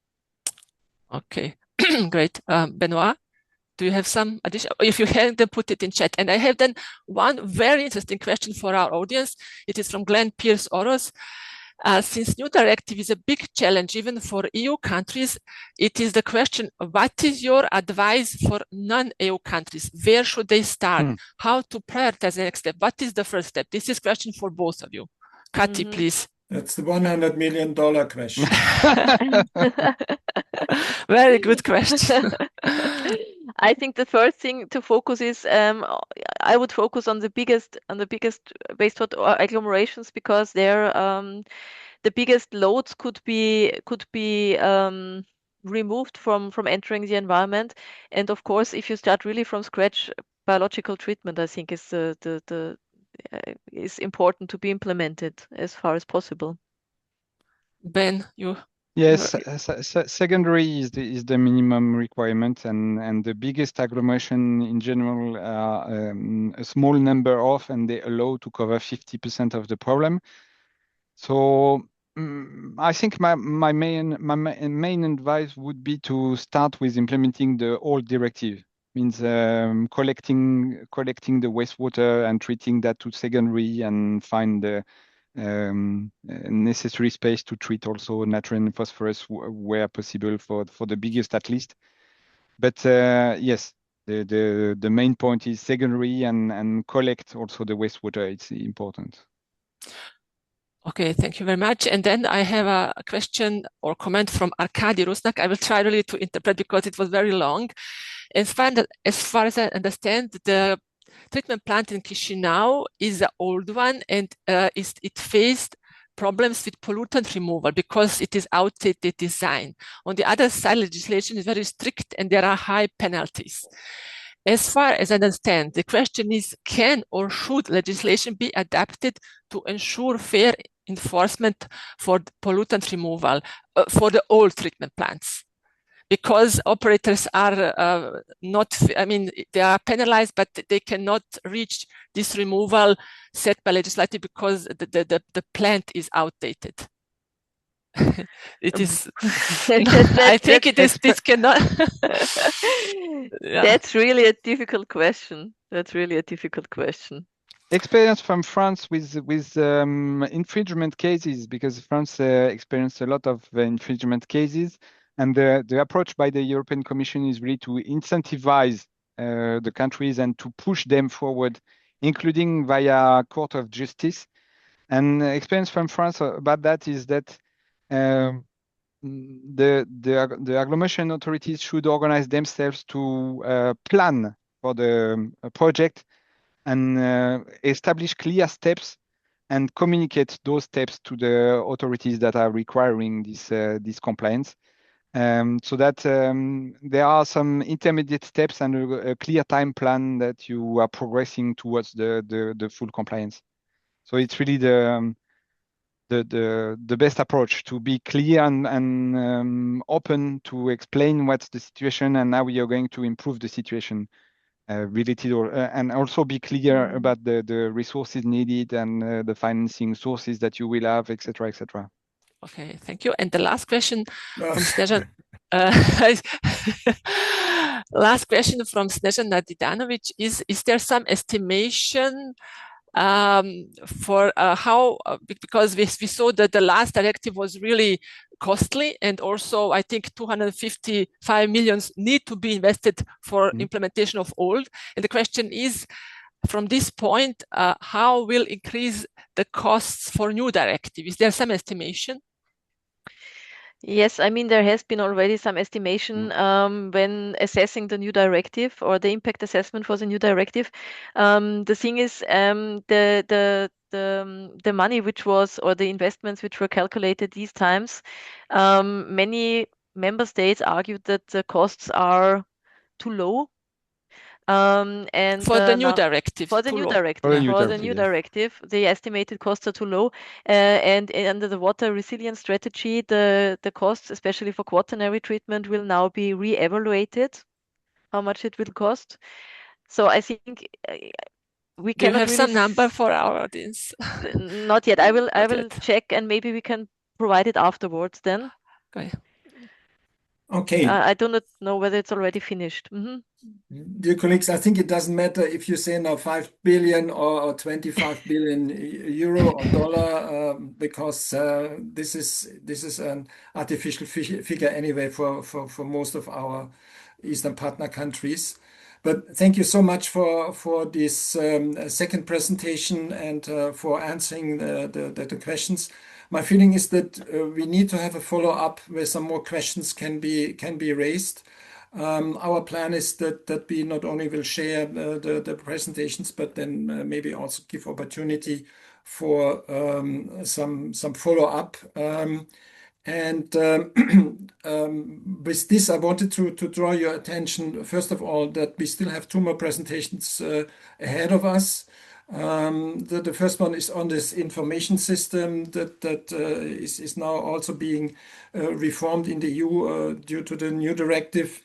Okay, great. Benoit, do you have some addition? If you have, then put it in chat. And I have then one very interesting question for our audience. It is from Glenn Pierce Oros. Since new directive is a big challenge even for EU countries, it is the question, what is your advice for non-EU countries? Where should they start? How to prioritize the next step? What is the first step? This is a question for both of you. Kati, please. That's the $100 million question. Very good question. I think the first thing to focus is I would focus on the biggest wastewater agglomerations, because they're the biggest loads could be removed from entering the environment. And of course, if you start really from scratch, biological treatment, I think is is important to be implemented as far as possible. Ben, you. Yes, secondary is the minimum requirement, and the biggest agglomeration in general are a small number of, and they allow to cover 50% of the problem. So I think my main advice would be to start with implementing the old directive. Means collecting the wastewater and treating that to secondary, and find the necessary space to treat also nitrogen and phosphorus where possible for the biggest at least. But yes, the main point is secondary and collect also the wastewater. It's important. Okay, thank you very much. And then I have a question or comment from Arkady Rusnak. I will try really to interpret because it was very long. As far as I understand, the treatment plant in Chisinau is the old one, and it faced problems with pollutant removal because it is outdated design. On the other side, legislation is very strict and there are high penalties. As far as I understand, the question is, can or should legislation be adapted to ensure fair enforcement for pollutant removal for the old treatment plants? Because operators are not, I mean, they are penalized, but they cannot reach this removal set by legislative because the plant is outdated. It is, I think it is, this cannot. Yeah. That's really a difficult question. That's really a difficult question. Experience from France with infringement cases, because France experienced a lot of infringement cases. And the approach by the European Commission is really to incentivize the countries and to push them forward, including via Court of Justice. And experience from France about that is that the agglomeration authorities should organize themselves to plan for the project and establish clear steps and communicate those steps to the authorities that are requiring this compliance. So that there are some intermediate steps and a clear time plan that you are progressing towards the full compliance. So it's really the best approach to be clear and open to explain what's the situation and how we are going to improve the situation related, and also be clear about the resources needed and the financing sources that you will have, etc., etc. Okay, thank you. And the last question from Snežana. Last question from Snežana Didanovic is there some estimation for how, because we saw that the last directive was really costly, and also I think 255 million need to be invested for implementation of old. And the question is, from this point, how will increase the costs for new directive? Is there some estimation? Yes, I mean, there has been already some estimation when assessing the new directive or the impact assessment for the new directive. The thing is, the money which was, or the investments which were calculated these times, many member states argued that the costs are too low. And for the new directive, for the new directive, the estimated costs are too low. And under the water resilience strategy, the costs, especially for quaternary treatment, will now be re-evaluated, how much it will cost. So I think we Do you cannot have really some number for our audience? Not yet. I will check, and maybe we can provide it afterwards then. Okay. Okay. I do not know whether it's already finished. Dear colleagues, I think it doesn't matter if you say now 5 billion or 25 billion euro or dollar, because this is an artificial figure anyway for most of our Eastern partner countries. But thank you so much for this second presentation and for answering the questions. My feeling is that we need to have a follow-up where some more questions can be raised. Our plan is that we not only will share the presentations, but then maybe also give opportunity for some follow-up. And with this, I wanted to draw your attention, first of all, that we still have 2 more presentations ahead of us. The first one is on this information system that is now also being reformed in the EU due to the new directive,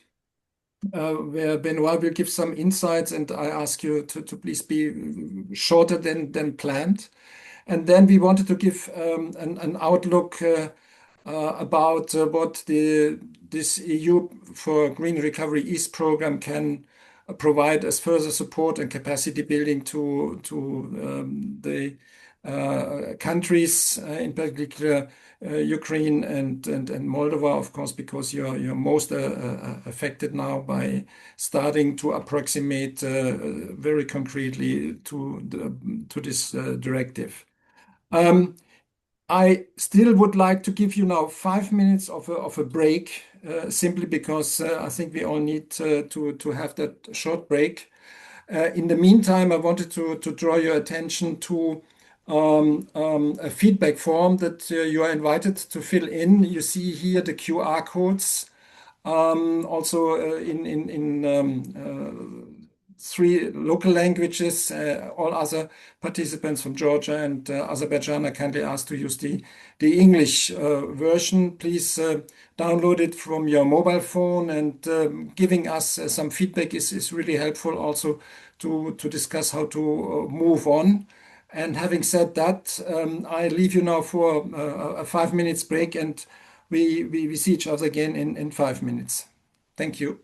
where Benoit will give some insights, and I ask you to please be shorter than planned. And then we wanted to give an outlook about what this EU4Green Recovery East program can provide as further support and capacity building to the countries, in particular Ukraine and Moldova, of course, because you're most affected now by starting to approximate very concretely to this directive. I still would like to give you now 5 minutes of a break, simply because I think we all need to have that short break. In the meantime, I wanted to draw your attention to a feedback form that you are invited to fill in. You see here the QR codes, also in 3 local languages. All other participants from Georgia and Azerbaijan are kindly asked to use the English version. Please download it from your mobile phone, and giving us some feedback is really helpful also to discuss how to move on. And having said that, I leave you now for a 5 minutes break, and we see each other again in 5 minutes. Thank you.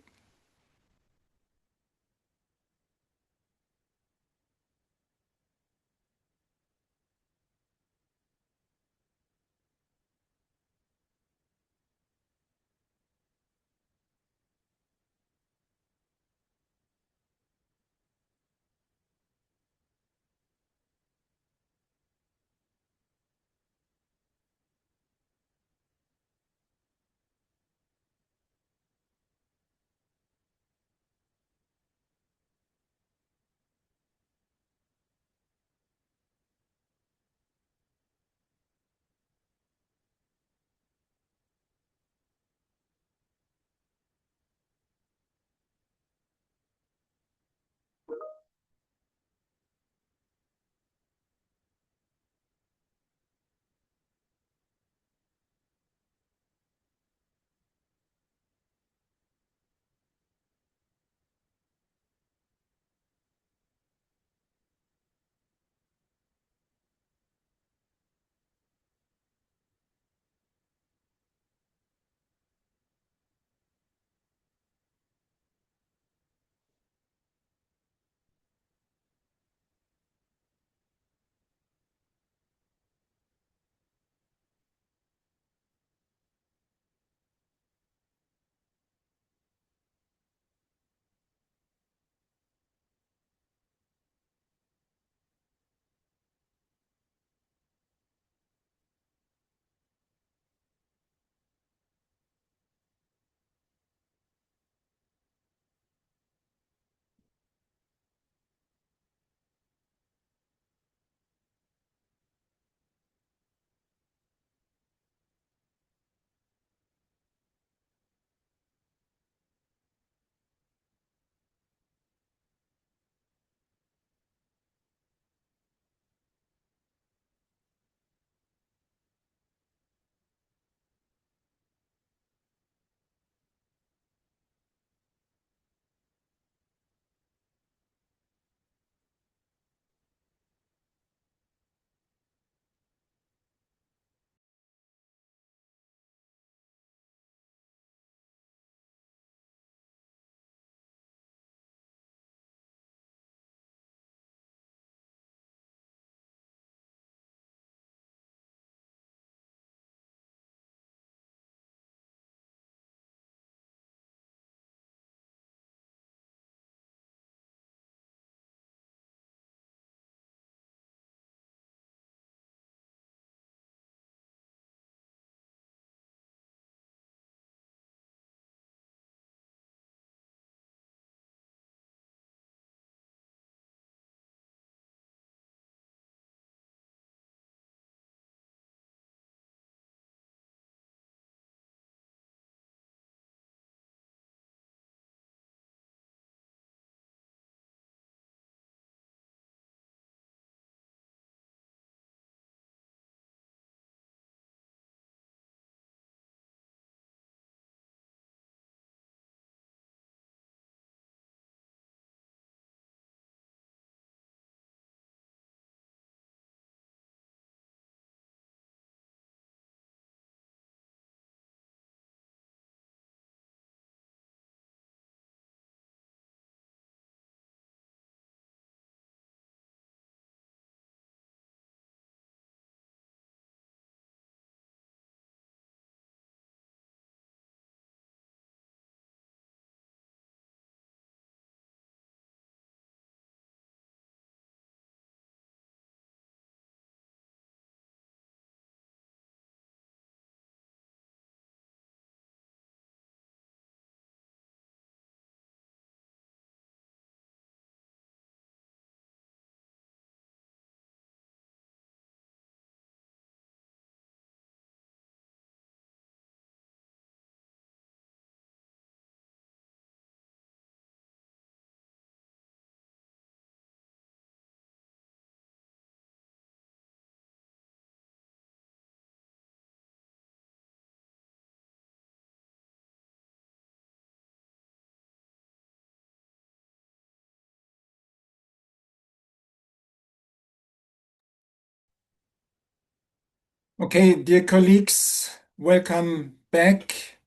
Okay, dear colleagues, welcome back.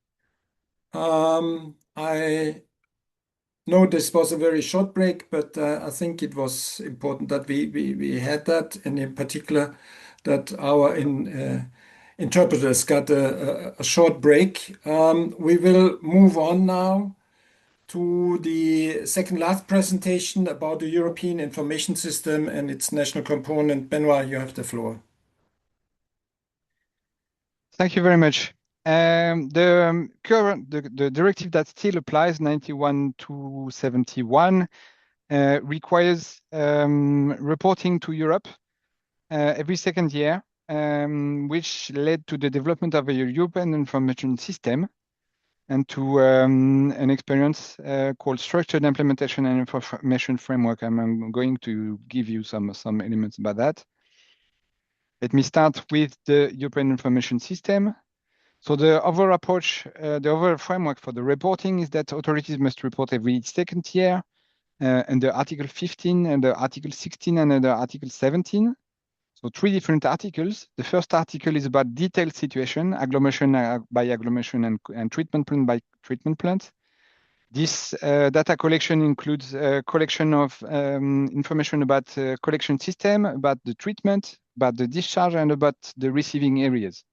I know this was a very short break, but I think it was important that we had that, and in particular that our interpreters got a short break. We will move on now to the second last presentation about the European Information System and its national component. Benoit, you have the floor. Thank you very much. The directive that still applies, 91/271, requires reporting to Europe every second year, which led to the development of a European information system and to an experience called Structured Implementation and Information Framework. I'm going to give you some elements about that. Let me start with the European Information System. So the overall approach, the overall framework for the reporting is that authorities must report every second year under Article 15, under Article 16, and under Article 17. So 3 different articles. The first article is about detailed situation, agglomeration by agglomeration and treatment plant by treatment plant. This data collection includes collection of information about collection system, about the treatment, about the discharge, and about the receiving areas.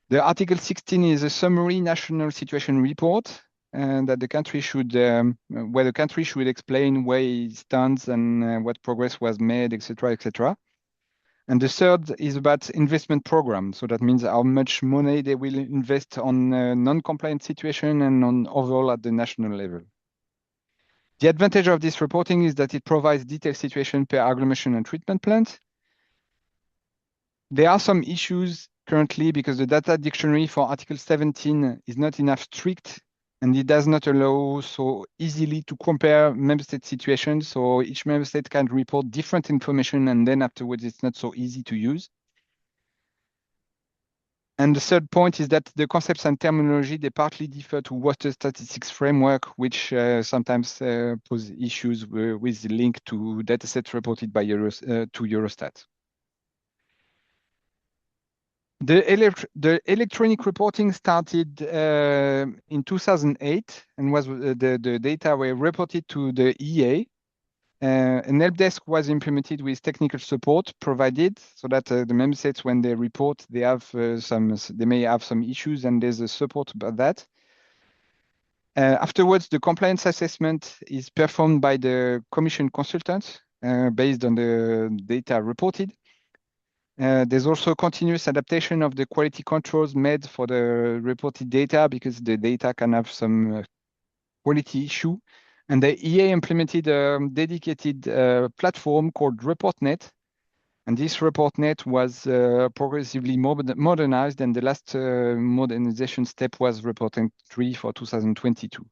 The Article 16 is a summary national situation report, and that the country should, where the country should explain where it stands and what progress was made, etc., etc. And the third is about investment program. So that means how much money they will invest on non-compliant situation and on overall at the national level. The advantage of this reporting is that it provides detailed situation per agglomeration and treatment plant. There are some issues currently because the data dictionary for Article 17 is not enough strict, and it does not allow so easily to compare member state situations. So each member state can report different information, and then afterwards it's not so easy to use. And the third point is that the concepts and terminology, they partly differ to water statistics framework, which sometimes pose issues with the link to datasets reported by to Eurostat. The electronic reporting started in 2008 and was the data were reported to the EA. An help desk was implemented with technical support provided so that the member states, when they report, they have they may have some issues, and there's a support about that. Afterwards, the compliance assessment is performed by the Commission consultant based on the data reported. There's also continuous adaptation of the quality controls made for the reported data because the data can have some quality issue. And the EA implemented a dedicated platform called ReportNet. And this ReportNet was progressively modernized, and the last modernization step was Reporting 3 for 2022.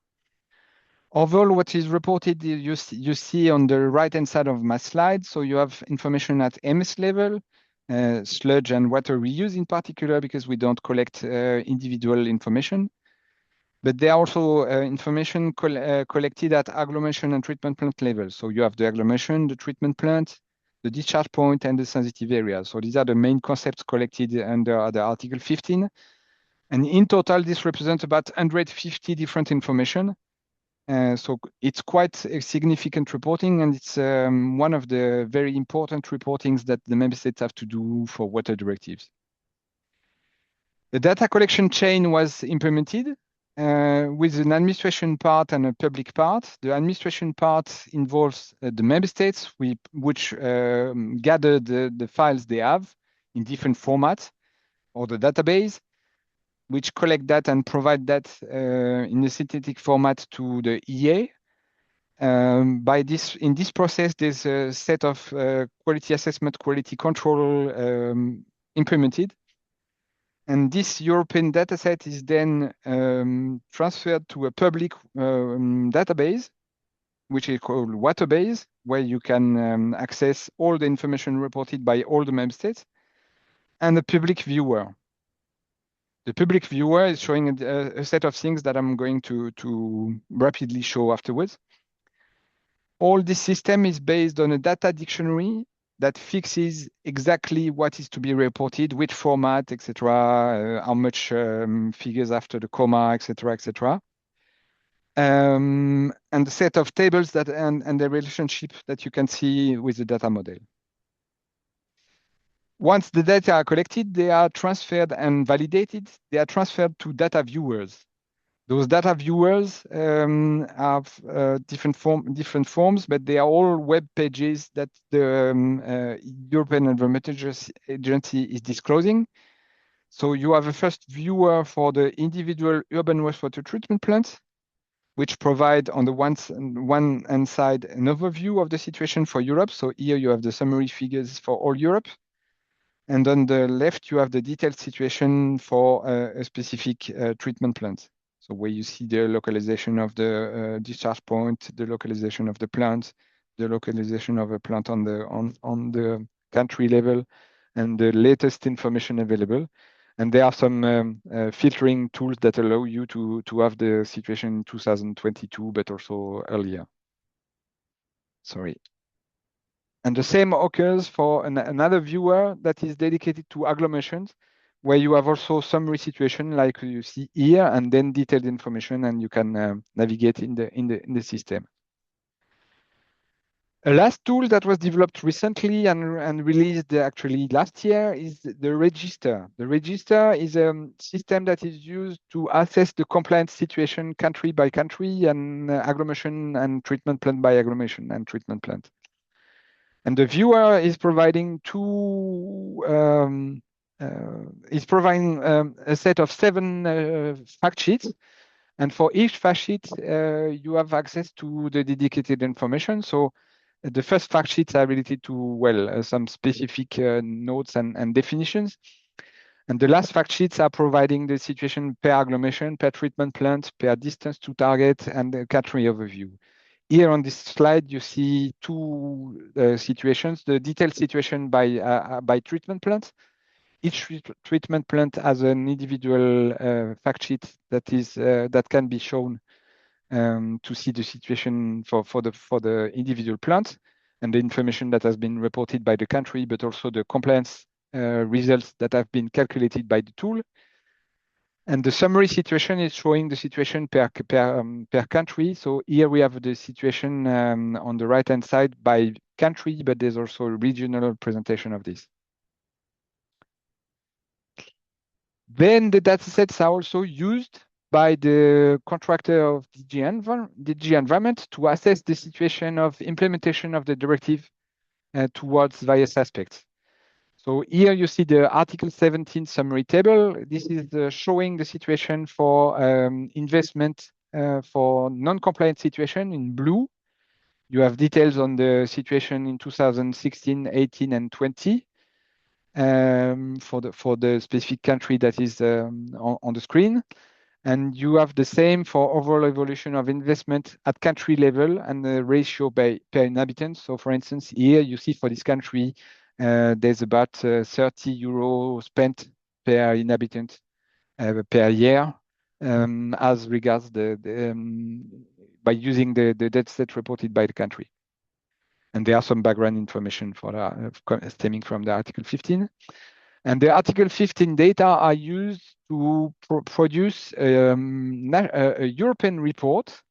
Overall, what is reported, you see on the right-hand side of my slide. So you have information at MS level, sludge and water reuse in particular, because we don't collect individual information. But there are also information collected at agglomeration and treatment plant level. So you have the agglomeration, the treatment plant, the discharge point, and the sensitive area. So these are the main concepts collected under the Article 15. And in total, this represents about 150 different information. So it's quite a significant reporting, and it's one of the very important reportings that the member states have to do for water directives. The data collection chain was implemented with an administration part and a public part. The administration part involves the member states, which gather the files they have in different formats, or the database, which collect that and provide that in a synthetic format to the EA. In this process, there's a set of quality assessment, quality control implemented. And this European dataset is then transferred to a public database, which is called Waterbase, where you can access all the information reported by all the member states, and a public viewer. The public viewer is showing a set of things that I'm going to rapidly show afterwards. All this system is based on a data dictionary that fixes exactly what is to be reported, which format, etc., how much figures after the comma, etc., etc. And the set of tables that and the relationship that you can see with the data model. Once the data are collected, they are transferred and validated. They are transferred to data viewers. Those data viewers have different forms, but they are all web pages that the European Environment Agency is disclosing. So you have a first viewer for the individual urban wastewater treatment plants, which provide on the one hand side an overview of the situation for Europe. So here you have the summary figures for all Europe. And on the left, you have the detailed situation for a specific treatment plant. So where you see the localization of the discharge point, the localization of the plant, the localization of a plant on the country level, and the latest information available. And there are some filtering tools that allow you to have the situation in 2022, but also earlier. Sorry. And the same occurs for another viewer that is dedicated to agglomerations, where you have also summary situation like you see here, and then detailed information, and you can navigate in the system. A last tool that was developed recently and released actually last year is the register. The register is a system that is used to assess the compliance situation country by country and agglomeration and treatment plant by agglomeration and treatment plant. And the viewer is providing a set of 7 fact sheets. And for each fact sheet, you have access to the dedicated information. So the first fact sheets are related to, some specific notes and definitions. And the last fact sheets are providing the situation per agglomeration, per treatment plant, per distance to target, and the country overview. Here on this slide, you see 2 situations, the detailed situation by treatment plant. Each treatment plant has an individual fact sheet that can be shown to see the situation for the individual plant and the information that has been reported by the country, but also the compliance results that have been calculated by the tool. And the summary situation is showing the situation per country. So here we have the situation on the right-hand side by country, but there's also a regional presentation of this. Then the datasets are also used by the contractor of DG Environment to assess the situation of implementation of the directive towards various aspects. So here you see the Article 17 summary table. This is showing the situation for investment for non-compliant situation in blue. You have details on the situation in 2016, 18, and 20 for the specific country that is on the screen. And you have the same for overall evolution of investment at country level and the ratio per inhabitant. So for instance, here you see for this country, there's about 30 euros spent per inhabitant per year as regards by using the data set reported by the country. And there are some background information for stemming from the Article 15. And the Article 15 data are used to produce a European report,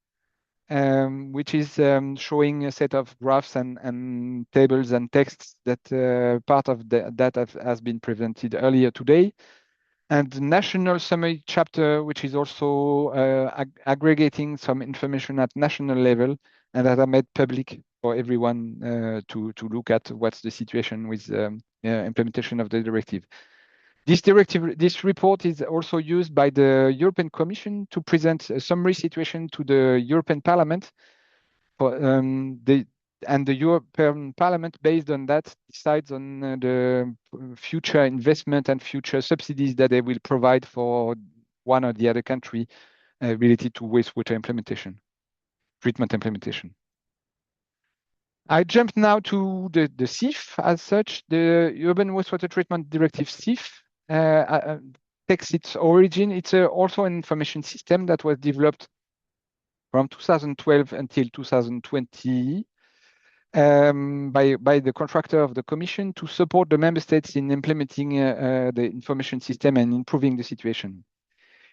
which is showing a set of graphs and tables and texts that part of that has been presented earlier today. And the national summary chapter, which is also aggregating some information at national level and that are made public for everyone to look at what's the situation with implementation of the directive. This report is also used by the European Commission to present a summary situation to the European Parliament. And the European Parliament, based on that, decides on the future investment and future subsidies that they will provide for one or the other country related to wastewater implementation, treatment implementation. I jump now to the SIIF as such. The Urban Wastewater Treatment Directive SIIF takes its origin. It's also an information system that was developed from 2012 until 2020 by the contractor of the Commission to support the member states in implementing the information system and improving the situation.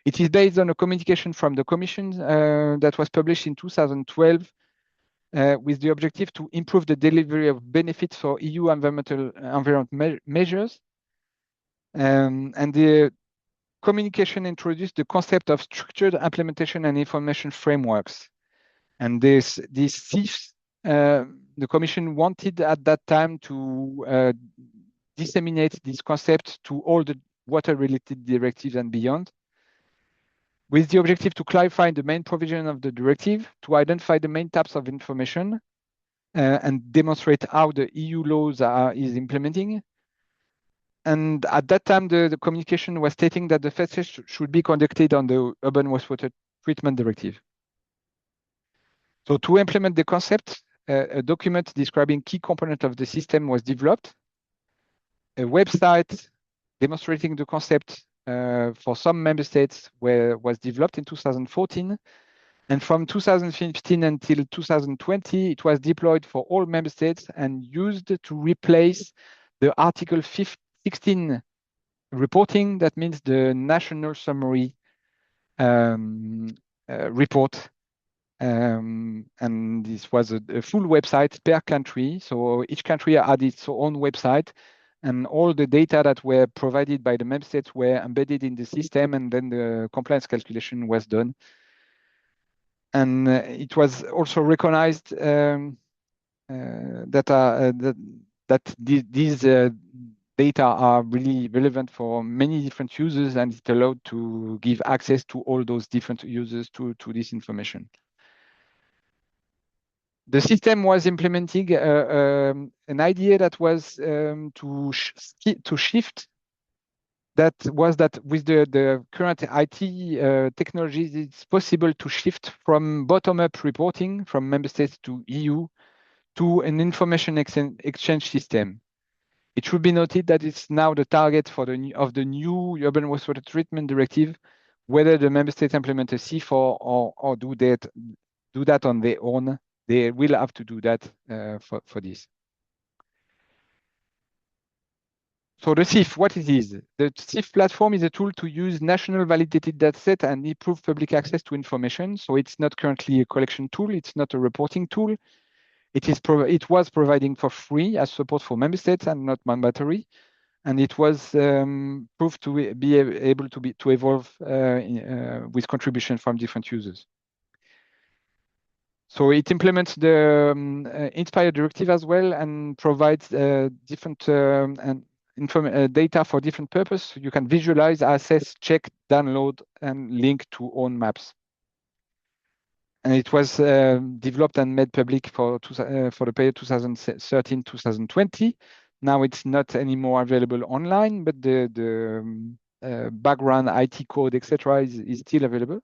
It is based on a communication from the Commission that was published in 2012 with the objective to improve the delivery of benefits for EU environment measures. And the communication introduced the concept of structured implementation and information frameworks. And these SIIFs, the Commission wanted at that time to disseminate this concept to all the water-related directives and beyond, with the objective to clarify the main provision of the directive, to identify the main types of information, and demonstrate how the EU laws is implementing. And at that time, the communication was stating that the first test should be conducted on the Urban Wastewater Treatment Directive. So to implement the concept, a document describing key components of the system was developed. A website demonstrating the concept for some member states was developed in 2014. And from 2015 until 2020, it was deployed for all member states and used to replace the Article 16 reporting. That means the national summary report. And this was a full website per country. So each country had its own website, and all the data that were provided by the member states were embedded in the system, and then the compliance calculation was done. And it was also recognized that these data are really relevant for many different users, and it allowed to give access to all those different users to this information. The system was implementing an idea that was to shift. That was that with the current IT technologies, it's possible to shift from bottom-up reporting from member states to EU to an information exchange system. It should be noted that it's now the target for of the new Urban Wastewater Treatment Directive, whether the member states implement a SIIF or do that on their own. They will have to do that for this. So the SIIF, what it is? The SIIF platform is a tool to use national validated dataset and improve public access to information. So it's not currently a collection tool. It's not a reporting tool. It was providing for free as support for member states and not mandatory. And it was proved to be able to evolve with contribution from different users. So it implements the Inspire directive as well and provides different data for different purposes. You can visualize, assess, check, download, and link to own maps. And it was developed and made public for the period 2013-2020. Now it's not anymore available online, but the background IT code, etc., is still available.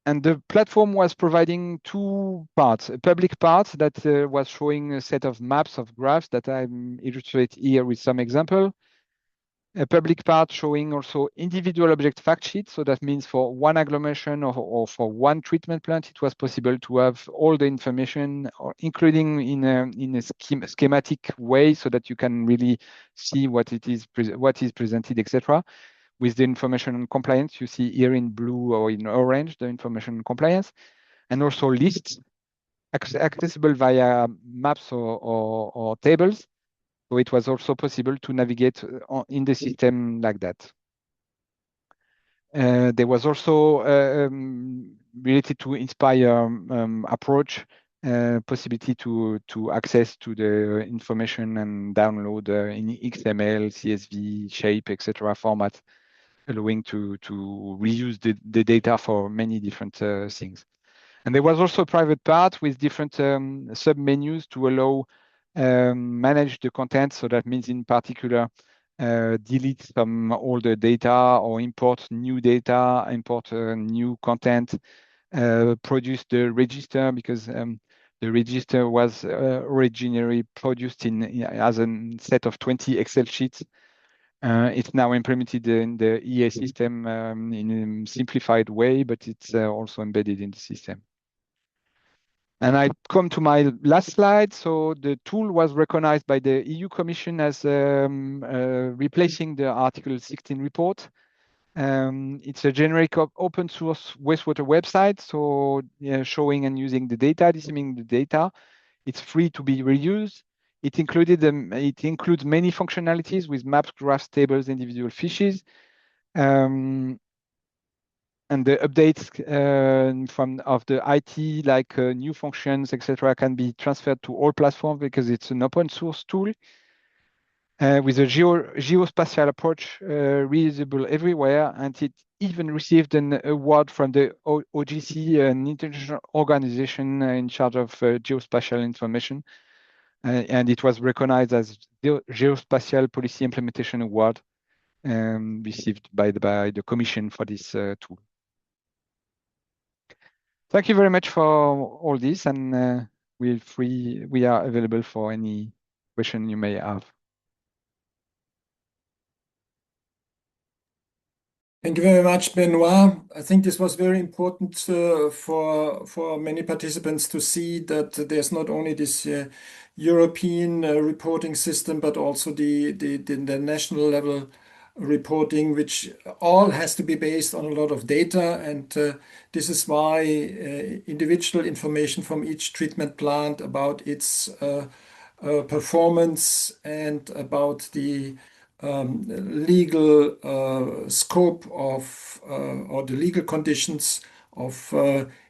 And the platform was providing two parts: a public part that was showing a set of maps of graphs that I illustrate here with some example. A public part showing also individual object fact sheets. So that means for one agglomeration or for one treatment plant, it was possible to have all the information, including in a schematic way, so that you can really see what is presented, etc. With the information on compliance, you see here in blue or in orange, the information on compliance, and also lists accessible via maps or tables. So it was also possible to navigate in the system like that. There was also related to Inspire approach, possibility to access to the information and download in XML, CSV, shape, etc. format, allowing to reuse the data for many different things. And there was also a private part with different sub-menus to allow manage the content. So that means in particular, delete some older data or import new data, import new content, produce the register, because the register was originally produced as a set of 20 Excel sheets. It's now implemented in the EA system in a simplified way, but it's also embedded in the system. And I come to my last slide. So the tool was recognized by the EU Commission as replacing the Article 16 report. It's a generic open source wastewater website, so showing and using the data, disseminating the data. It's free to be reused. It includes many functionalities with maps, graphs, tables, individual fishes. And the updates of the IT, like new functions, etc., can be transferred to all platforms because it's an open source tool with a geospatial approach, reusable everywhere. And it even received an award from the OGC, an international organization in charge of geospatial information. And it was recognized as the Geospatial Policy Implementation Award, received by the Commission for this tool. Thank you very much for all this, and we are available for any question you may have. Thank you very much, Benoit. I think this was very important for many participants to see that there's not only this European reporting system, but also the national level reporting, which all has to be based on a lot of data. And this is why individual information from each treatment plant about its performance and about the legal scope of or the legal conditions of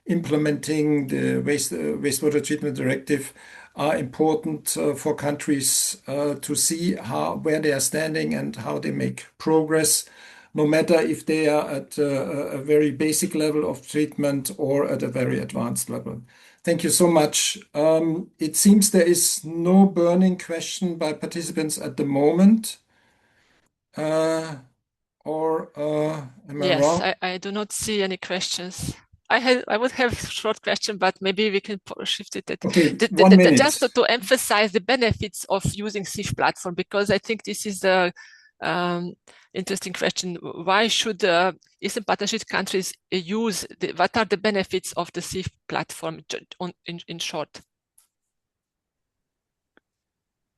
implementing the Wastewater Treatment Directive are important for countries to see where they are standing and how they make progress, no matter if they are at a very basic level of treatment or at a very advanced level. Thank you so much. It seems there is no burning question by participants at the moment. Am I Yes, wrong? I do not see any questions. I would have a short question, but maybe we can shift it. Okay, 1 minute. Just to emphasize the benefits of using SIIF platform, because I think this is the interesting question. Why should Eastern Partnership countries use, what are the benefits of the SIIF platform in short?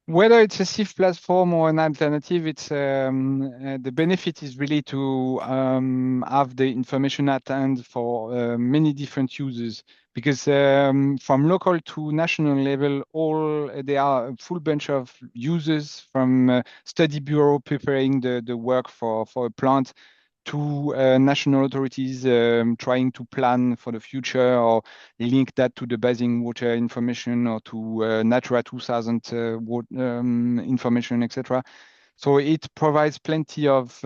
Whether it's a SIIF platform or an alternative, it's the benefit is really to have the information at hand for many different users. Because from local to national level, there are a full bunch of users from study bureau preparing the work for a plant to national authorities trying to plan for the future or link that to the basin water information or to Natura 2000 information, etc. So it provides plenty of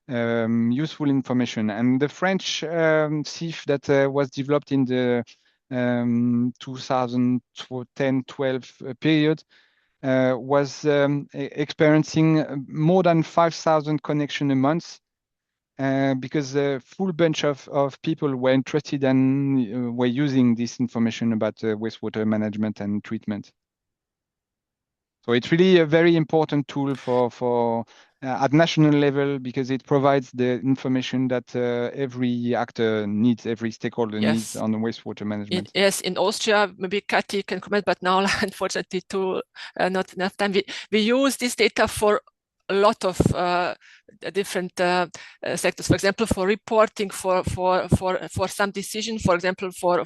useful information. And the French SIIF that was developed in the 2010-12 period was experiencing more than 5,000 connections a month. Because a full bunch of people were interested and were using this information about wastewater management and treatment. So it's really a very important tool for at national level, because it provides the information that every actor needs, every stakeholder needs on the wastewater management. Yes, in Austria, maybe Kati can comment, but now unfortunately not enough time. We use this data for a lot of different sectors. For example, for reporting, for some decision. For example, for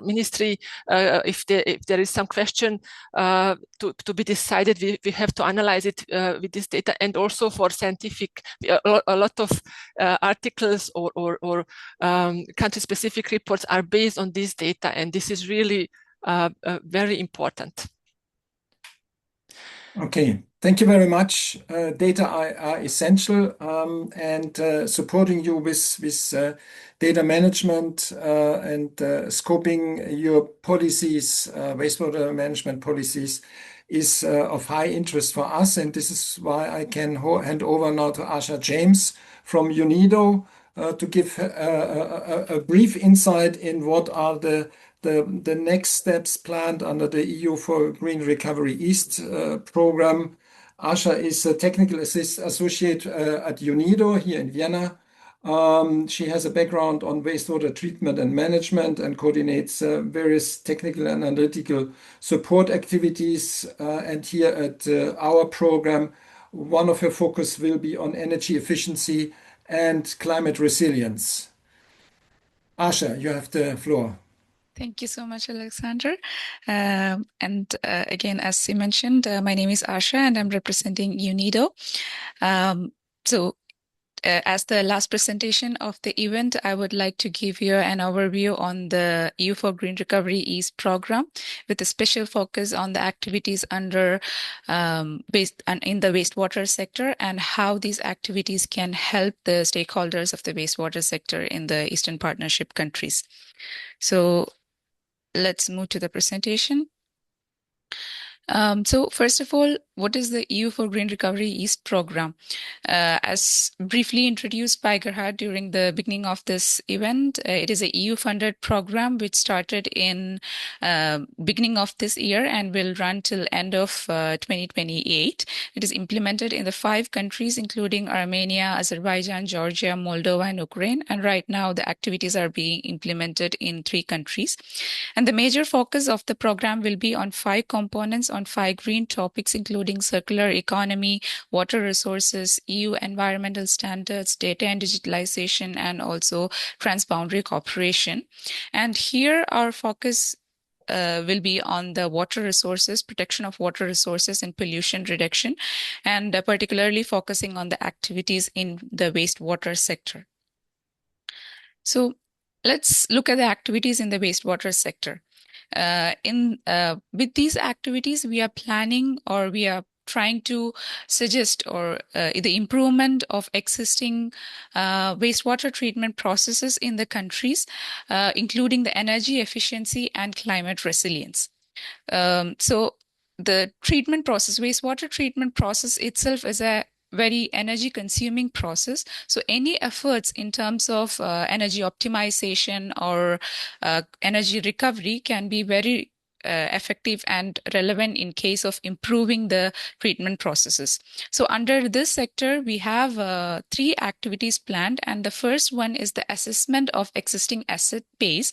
ministry, if there is some question to be decided, we have to analyze it with this data, and also for scientific. A lot of articles or country-specific reports are based on this data, and this is really very important. Okay, thank you very much. Data are essential, and supporting you with data management and scoping your policies, wastewater management policies, is of high interest for us. And this is why I can hand over now to Asha James from UNIDO to give a brief insight in what are the next steps planned under the EU4Green Recovery East program. Asha is a technical associate at UNIDO here in Vienna, She has a background on wastewater treatment and management and coordinates various technical and analytical support activities. And here at our program, one of her focus will be on energy efficiency and climate resilience. Asha, you have the floor. Thank you so much, Alexander. Again, as you mentioned, my name is Asha and I'm representing UNIDO. As the last presentation of the event, I would like to give you an overview on the EU4Green Recovery East program with a special focus on the activities under in the wastewater sector and how these activities can help the stakeholders of the wastewater sector in the Eastern Partnership countries. So let's move to the presentation. So first of all, what is the EU4Green Recovery East program? As briefly introduced by Gerhard during the beginning of this event, it is a EU-funded program which started in beginning of this year and will run till end of 2028. It is implemented in the 5 countries, including Armenia, Azerbaijan, Georgia, Moldova, and Ukraine. And right now, the activities are being implemented in 3 countries. And the major focus of the program will be on 5 components on 5 green topics, including circular economy, water resources, EU environmental standards, data and digitalization, and also transboundary cooperation. And here our focus will be on the water resources, protection of water resources and pollution reduction, and particularly focusing on the activities in the wastewater sector. So let's look at the activities in the wastewater sector. With these activities, we are planning or we are trying to suggest the improvement of existing wastewater treatment processes in the countries, including the energy efficiency and climate resilience. So the treatment process, wastewater treatment process itself is a very energy consuming process. So any efforts in terms of energy optimization or energy recovery can be very effective and relevant in case of improving the treatment processes. So under this sector, we have 3 activities planned, and the first one is the assessment of existing asset base.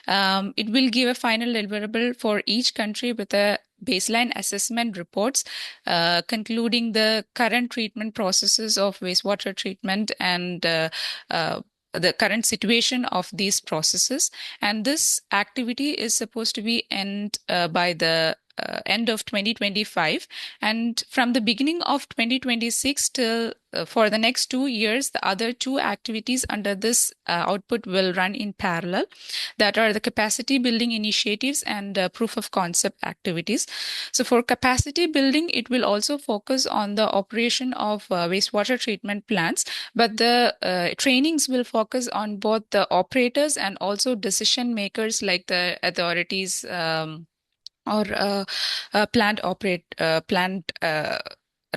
It will give a final deliverable for each country with a baseline assessment reports concluding the current treatment processes of wastewater treatment and the current situation of these processes. And this activity is supposed to be end by the end of 2025. And from the beginning of 2026 till for the next 2 years, the other 2 activities under this output will run in parallel. That are the capacity building initiatives and proof of concept activities. So for capacity building, it will also focus on the operation of wastewater treatment plants, but the trainings will focus on both the operators and also decision makers like the authorities or plant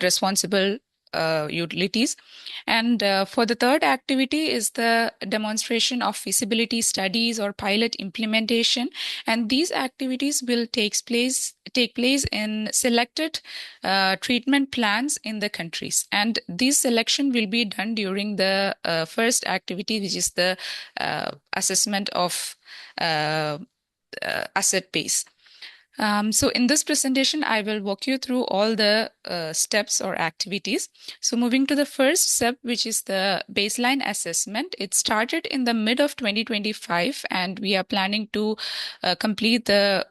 responsible utilities. And for the third activity is the demonstration of feasibility studies or pilot implementation. And these activities will take place in selected treatment plants in the countries. And this selection will be done during the first activity, which is the assessment of asset base. So in this presentation, I will walk you through all the steps or activities. So moving to the first step, which is the baseline assessment. It started in the mid of 2025, and we are planning to complete the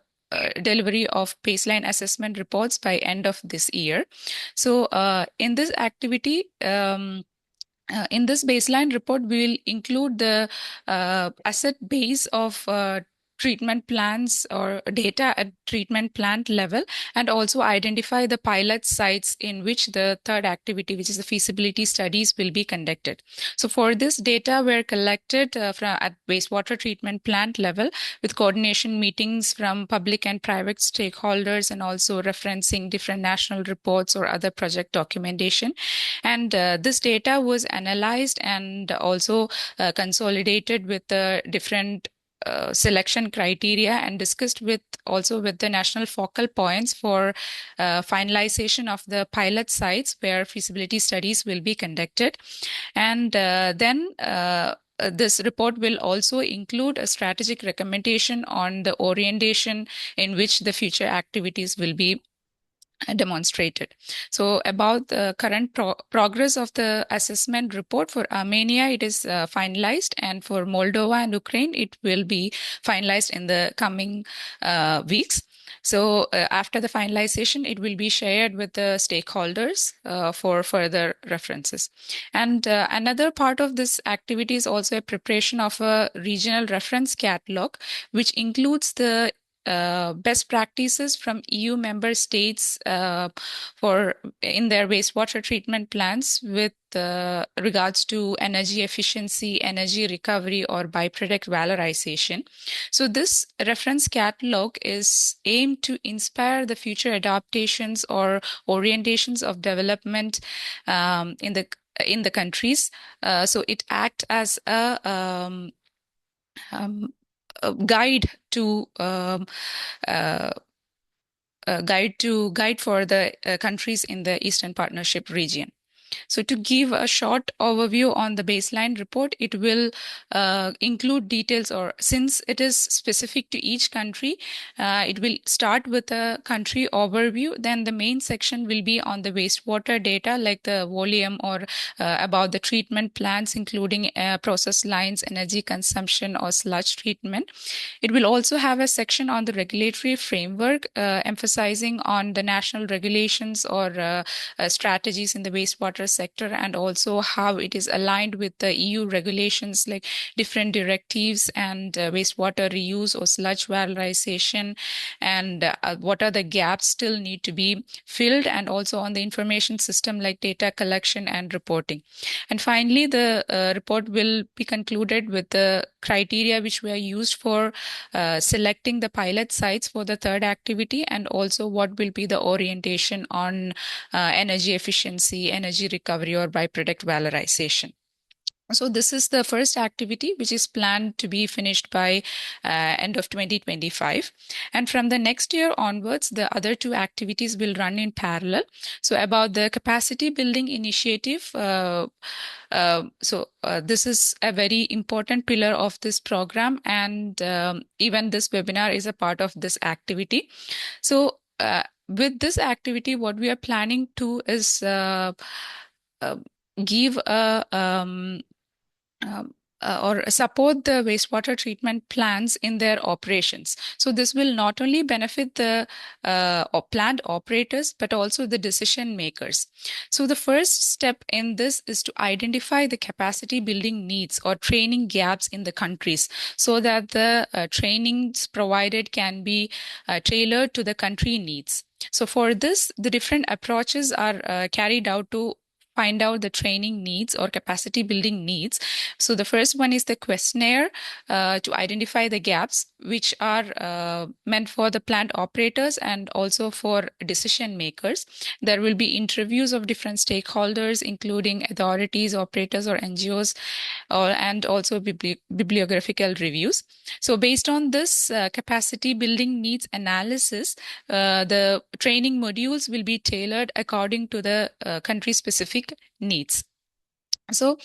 delivery of baseline assessment reports by end of this year. So in this activity, in this baseline report, we will include the asset base of treatment plants or data at treatment plant level, and also identify the pilot sites in which the third activity, which is the feasibility studies, will be conducted. So for this, data were collected at wastewater treatment plant level with coordination meetings from public and private stakeholders, and also referencing different national reports or other project documentation. And this data was analyzed and also consolidated with the different selection criteria and discussed also with the national focal points for finalization of the pilot sites where feasibility studies will be conducted. And then this report will also include a strategic recommendation on the orientation in which the future activities will be demonstrated. So about the current progress of the assessment report for Armenia, it is finalized, and for Moldova and Ukraine, it will be finalized in the coming weeks. So after the finalization, it will be shared with the stakeholders for further references. And another part of this activity is also a preparation of a regional reference catalog, which includes the best practices from EU member states in their wastewater treatment plants with regards to energy efficiency, energy recovery, or byproduct valorization. So this reference catalog is aimed to inspire the future adaptations or orientations of development in the countries. So it acts as a guide for the countries in the Eastern Partnership region. So to give a short overview on the baseline report, it will include details, or since it is specific to each country, it will start with a country overview. Then the main section will be on the wastewater data, like the volume or about the treatment plants, including process lines, energy consumption, or sludge treatment. It will also have a section on the regulatory framework, emphasizing on the national regulations or strategies in the wastewater sector, and also how it is aligned with the EU regulations, like different directives and wastewater reuse or sludge valorization, and what are the gaps still need to be filled, and also on the information system like data collection and reporting. And finally, the report will be concluded with the criteria which were used for selecting the pilot sites for the third activity, and also what will be the orientation on energy efficiency, energy recovery, or byproduct valorization. So this is the first activity, which is planned to be finished by end of 2025. And from the next year onwards, the other two activities will run in parallel. So about the capacity building initiative, this is a very important pillar of this program, and even this webinar is a part of this activity. So with this activity, what we are planning to is give a or support the wastewater treatment plants in their operations. So this will not only benefit the plant operators, but also the decision makers. So the first step in this is to identify the capacity building needs or training gaps in the countries, so that the trainings provided can be tailored to the country needs. So for this, the different approaches are carried out to find out the training needs or capacity building needs. So the first one is the questionnaire to identify the gaps, which are meant for the plant operators and also for decision makers. There will be interviews of different stakeholders, including authorities, operators, or NGOs, and also bibliographical reviews. So based on this capacity building needs analysis, the training modules will be tailored according to the country-specific needs. So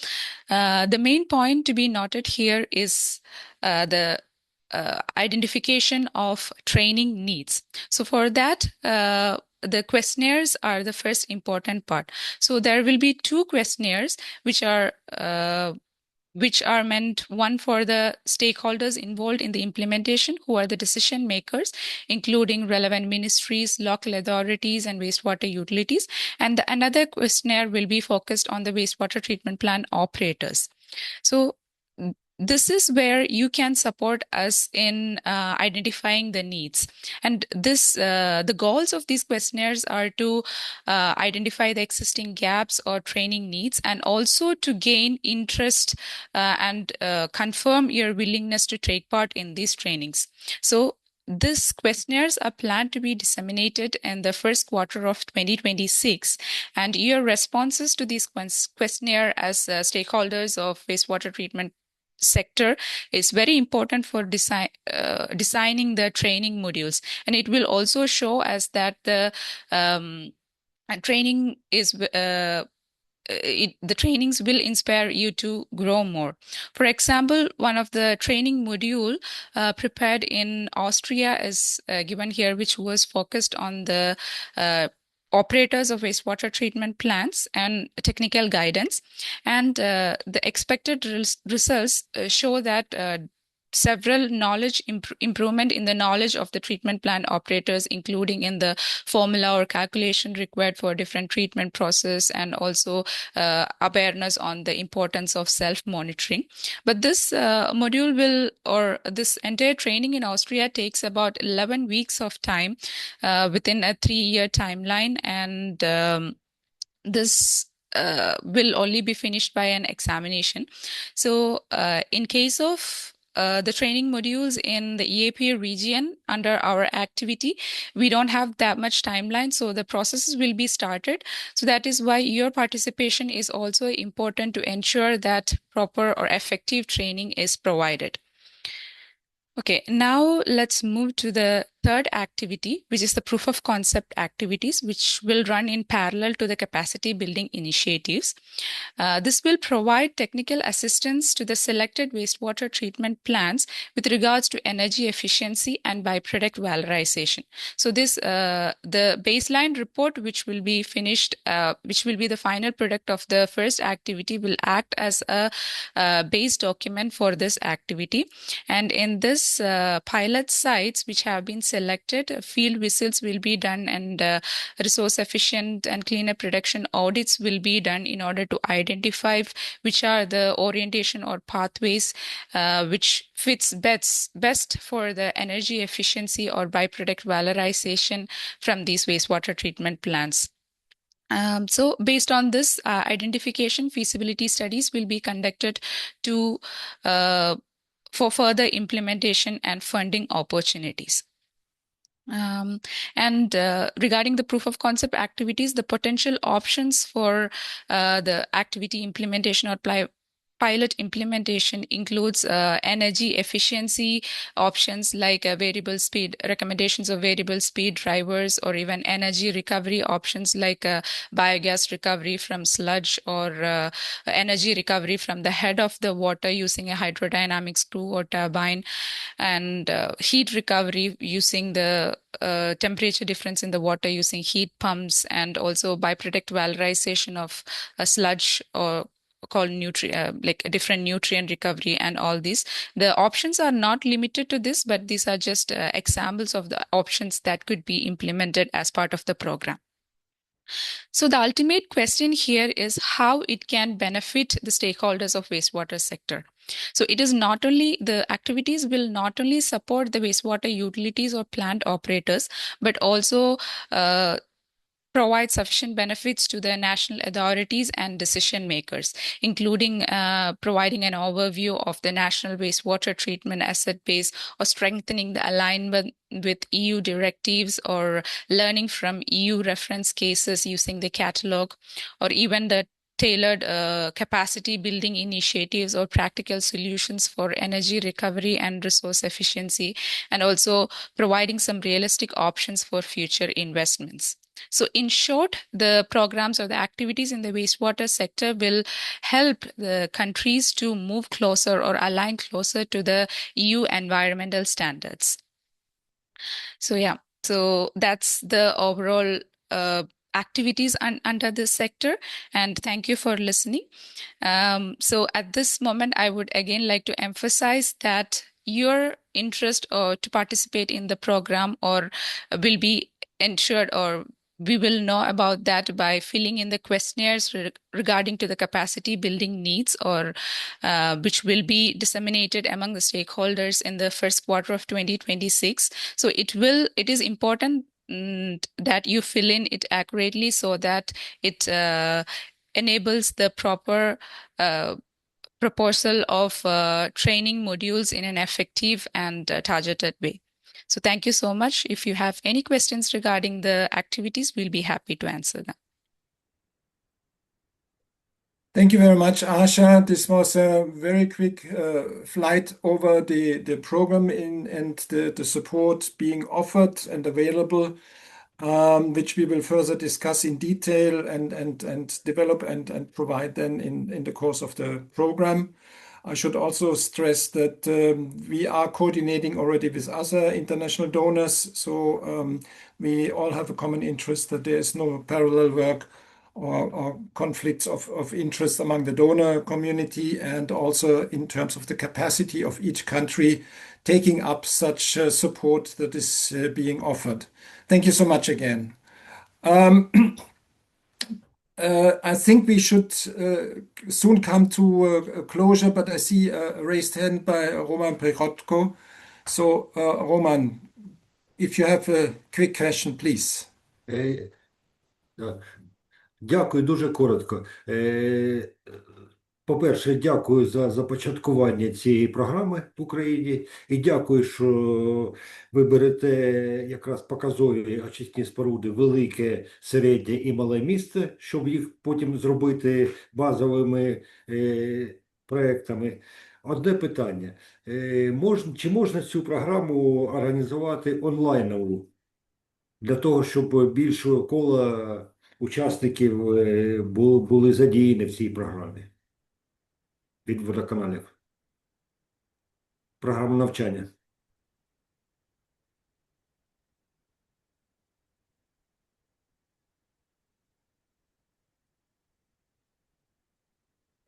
the main point to be noted here is the identification of training needs. So for that, the questionnaires are the first important part. So there will be two questionnaires which are meant, one for the stakeholders involved in the implementation, who are the decision makers, including relevant ministries, local authorities, and wastewater utilities. And another questionnaire will be focused on the wastewater treatment plant operators. So this is where you can support us in identifying the needs. And this, the goals of these questionnaires are to identify the existing gaps or training needs, and also to gain interest and confirm your willingness to take part in these trainings. So these questionnaires are planned to be disseminated in the first quarter of 2026, and your responses to these questionnaire as stakeholders of wastewater treatment sector is very important for designing the training modules, and it will also show us that the training is the trainings will inspire you to grow more. For example, one of the training module prepared in Austria is given here, which was focused on the operators of wastewater treatment plants and technical guidance. And the expected results show that several knowledge improvement in the knowledge of the treatment plant operators, including in the formula or calculation required for different treatment process, and also awareness on the importance of self-monitoring. But this module will, or this entire training in Austria takes about 11 weeks of time within a 3-year timeline, and this will only be finished by an examination. So in case of the training modules in the EAP region under our activity, we don't have that much timeline, so the processes will be started. So that is why your participation is also important to ensure that proper or effective training is provided. Okay, now let's move to the third activity, which is the proof of concept activities, which will run in parallel to the capacity building initiatives. This will provide technical assistance to the selected wastewater treatment plants with regards to energy efficiency and byproduct valorization. So this, the baseline report, which will be finished, which will be the final product of the first activity, will act as a base document for this activity. And in this pilot sites which have been selected, field visits will be done, and resource efficient and cleaner production audits will be done in order to identify which are the orientation or pathways which fits best for the energy efficiency or byproduct valorization from these wastewater treatment plants. So based on this identification, feasibility studies will be conducted to for further implementation and funding opportunities. And regarding the proof of concept activities, the potential options for the activity implementation or pilot implementation includes energy efficiency options like variable speed, recommendations of variable speed drivers, or even energy recovery options like biogas recovery from sludge, or energy recovery from the head of the water using a hydrodynamic screw or turbine, and heat recovery using the temperature difference in the water using heat pumps, and also byproduct valorization of sludge, or called like a different nutrient recovery, and all these. The options are not limited to this, but these are just examples of the options that could be implemented as part of the program. So the ultimate question here is how it can benefit the stakeholders of wastewater sector. So it is not only, the activities will not only support the wastewater utilities or plant operators, but also provide sufficient benefits to the national authorities and decision makers, including providing an overview of the national wastewater treatment asset base, or strengthening the alignment with EU directives, or learning from EU reference cases using the catalog, or even the tailored capacity building initiatives or practical solutions for energy recovery and resource efficiency, and also providing some realistic options for future investments. So in short, the programs or the activities in the wastewater sector will help the countries to move closer or align closer to the EU environmental standards. So yeah, so that's the overall activities under this sector, and thank you for listening. So at this moment, I would again like to emphasize that your interest or to participate in the program or will be ensured, or we will know about that by filling in the questionnaires regarding to the capacity building needs, or which will be disseminated among the stakeholders in the first quarter of 2026. So it is important that you fill in it accurately, so that it enables the proper proposal of training modules in an effective and targeted way. So thank you so much. If you have any questions regarding the activities, we'll be happy to answer them. Thank you very much, Asha. This was a very quick flight over the program and the support being offered and available, which we will further discuss in detail and develop and provide then in the course of the program. I should also stress that we are coordinating already with other international donors, so we all have a common interest that there is no parallel work or conflicts of interest among the donor community, and also in terms of the capacity of each country taking up such support that is being offered. Thank you so much again. I think we should soon come to a closure, but I see a raised hand by Roman Prikhotko. So, Roman, if you have a quick question, please. Так. Дякую, дуже коротко. По-перше, дякую за започаткування цієї програми в Україні і дякую, що ви берете якраз показові очисні споруди велике, середнє і мале місце, щоб їх потім зробити базовими проектами. Одне питання. Чи можна цю програму організувати онлайнову для того, щоб більше кола учасників були задіяні в цій програмі від водоканалів? Програма навчання.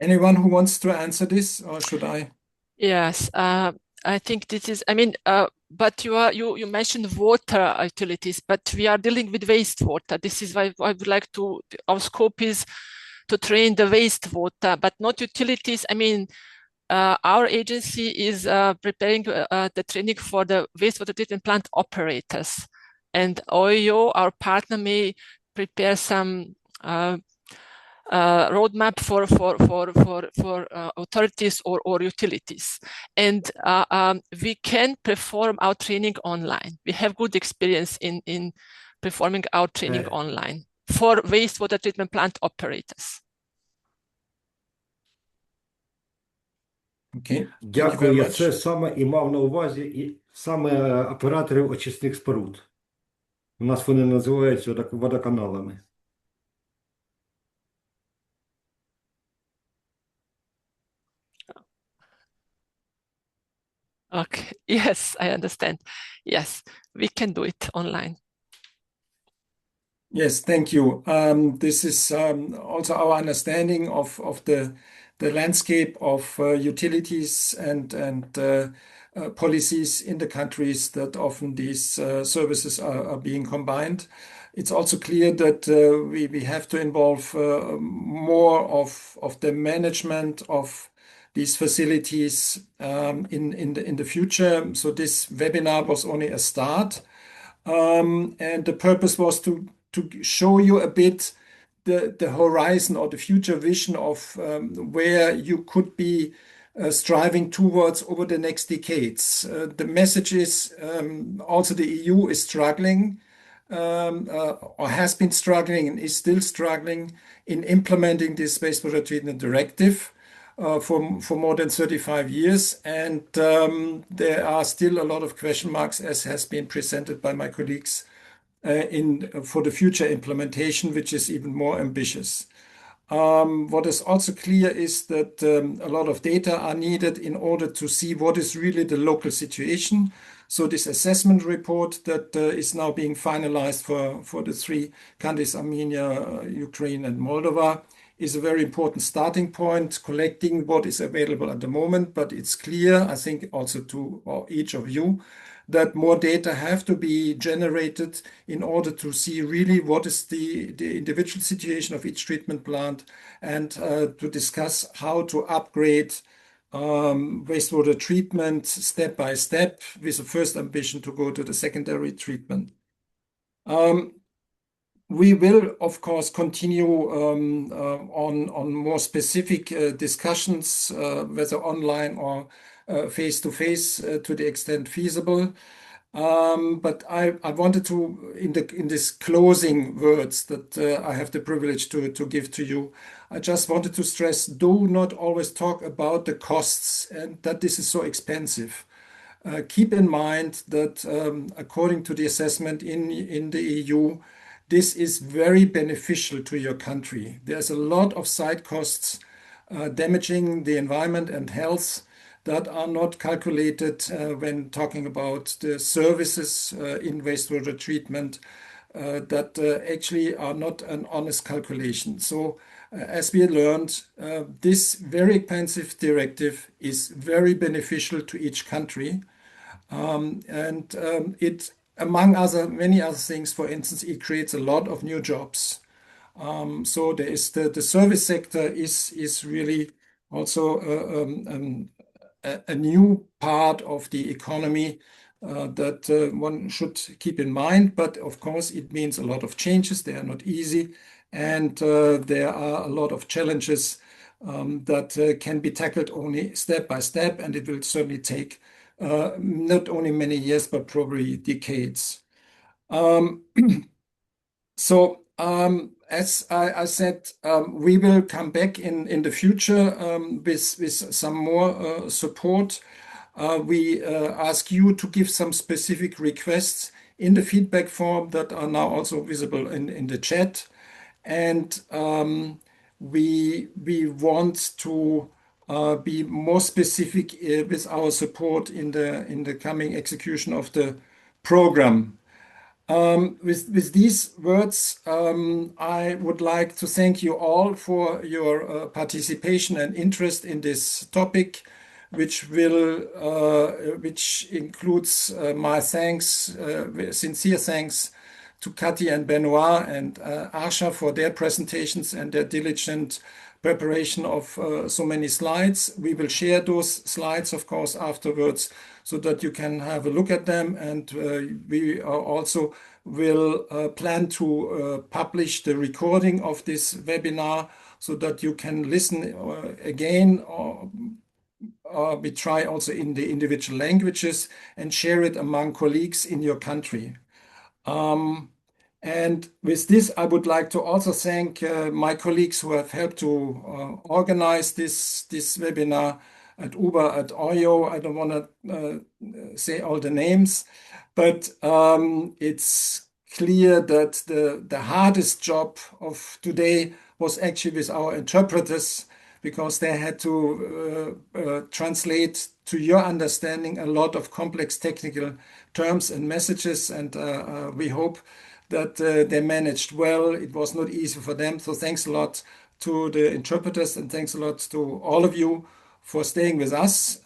Anyone who wants to answer this, or should I? Yes, I think this is, I mean, but you mentioned water utilities, but we are dealing with wastewater. This is why I would like to, our scope is to train the wastewater, but not utilities. I mean, our agency is preparing the training for the wastewater treatment plant operators, and OIO, our partner, may prepare some roadmap for authorities or utilities, and we can perform our training online. We have good experience in performing our training online for wastewater treatment plant operators. Okay. Дякую. Я це саме і мав на увазі, і саме операторів очисних споруд. У нас вони називаються водоканалами. Okay. Yes, I understand. Yes, we can do it online. Yes, thank you. This is also our understanding of the landscape of utilities and policies in the countries that often these services are being combined. It's also clear that we have to involve more of the management of these facilities in the future. So this webinar was only a start, and the purpose was to show you a bit the horizon or the future vision of where you could be striving towards over the next decades. The message is also the EU is struggling or has been struggling and is still struggling in implementing this Wastewater Treatment Directive for more than 35 years. And there are still a lot of question marks, as has been presented by my colleagues, for the future implementation, which is even more ambitious. What is also clear is that a lot of data are needed in order to see what is really the local situation. So this assessment report that is now being finalized for the three countries, Armenia, Ukraine, and Moldova, is a very important starting point, collecting what is available at the moment. But it's clear, I think, also to each of you, that more data have to be generated in order to see really what is the individual situation of each treatment plant, and to discuss how to upgrade wastewater treatment step by step, with the first ambition to go to the secondary treatment. We will, of course, continue on more specific discussions, whether online or face-to-face, to the extent feasible. But I wanted to, in this closing words that I have the privilege to give to you, I just wanted to stress: do not always talk about the costs and that this is so expensive. Keep in mind that according to the assessment in the EU, this is very beneficial to your country. There's a lot of side costs damaging the environment and health that are not calculated when talking about the services in wastewater treatment that actually are not an honest calculation. So as we learned, this very expensive directive is very beneficial to each country. It, among many other things, for instance, it creates a lot of new jobs. So there is the service sector is really also a new part of the economy that one should keep in mind. But of course, it means a lot of changes. They are not easy, and there are a lot of challenges that can be tackled only step by step, and it will certainly take not only many years, but probably decades. As I said, we will come back in the future with some more support. We ask you to give some specific requests in the feedback form that are now also visible in the chat. And we want to be more specific with our support in the coming execution of the program. With these words, I would like to thank you all for your participation and interest in this topic, which includes my thanks, sincere thanks to Cathy and Benoit and Arsha for their presentations and their diligent preparation of so many slides. We will share those slides, of course, afterwards, so that you can have a look at them. And we also will plan to publish the recording of this webinar so that you can listen again, or we try also in the individual languages and share it among colleagues in your country. And with this, I would like to also thank my colleagues who have helped to organize this webinar at UBA, at OYO. I don't want to say all the names, but it's clear that the hardest job of today was actually with our interpreters, because they had to translate to your understanding a lot of complex technical terms and messages, and we hope that they managed well. It was not easy for them. So thanks a lot to the interpreters, and thanks a lot to all of you for staying with us.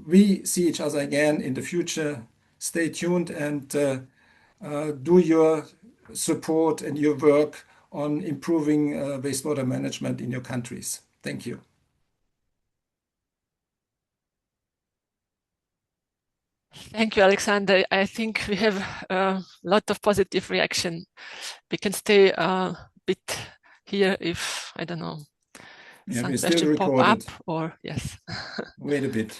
We see each other again in the future. Stay tuned and do your support and your work on improving wastewater management in your countries. Thank you. Thank you, Alexander. I think we have a lot of positive reaction. We can stay a bit here if, I don't know, Yeah, some we're still question pop up, recorded. or yes. Wait a bit.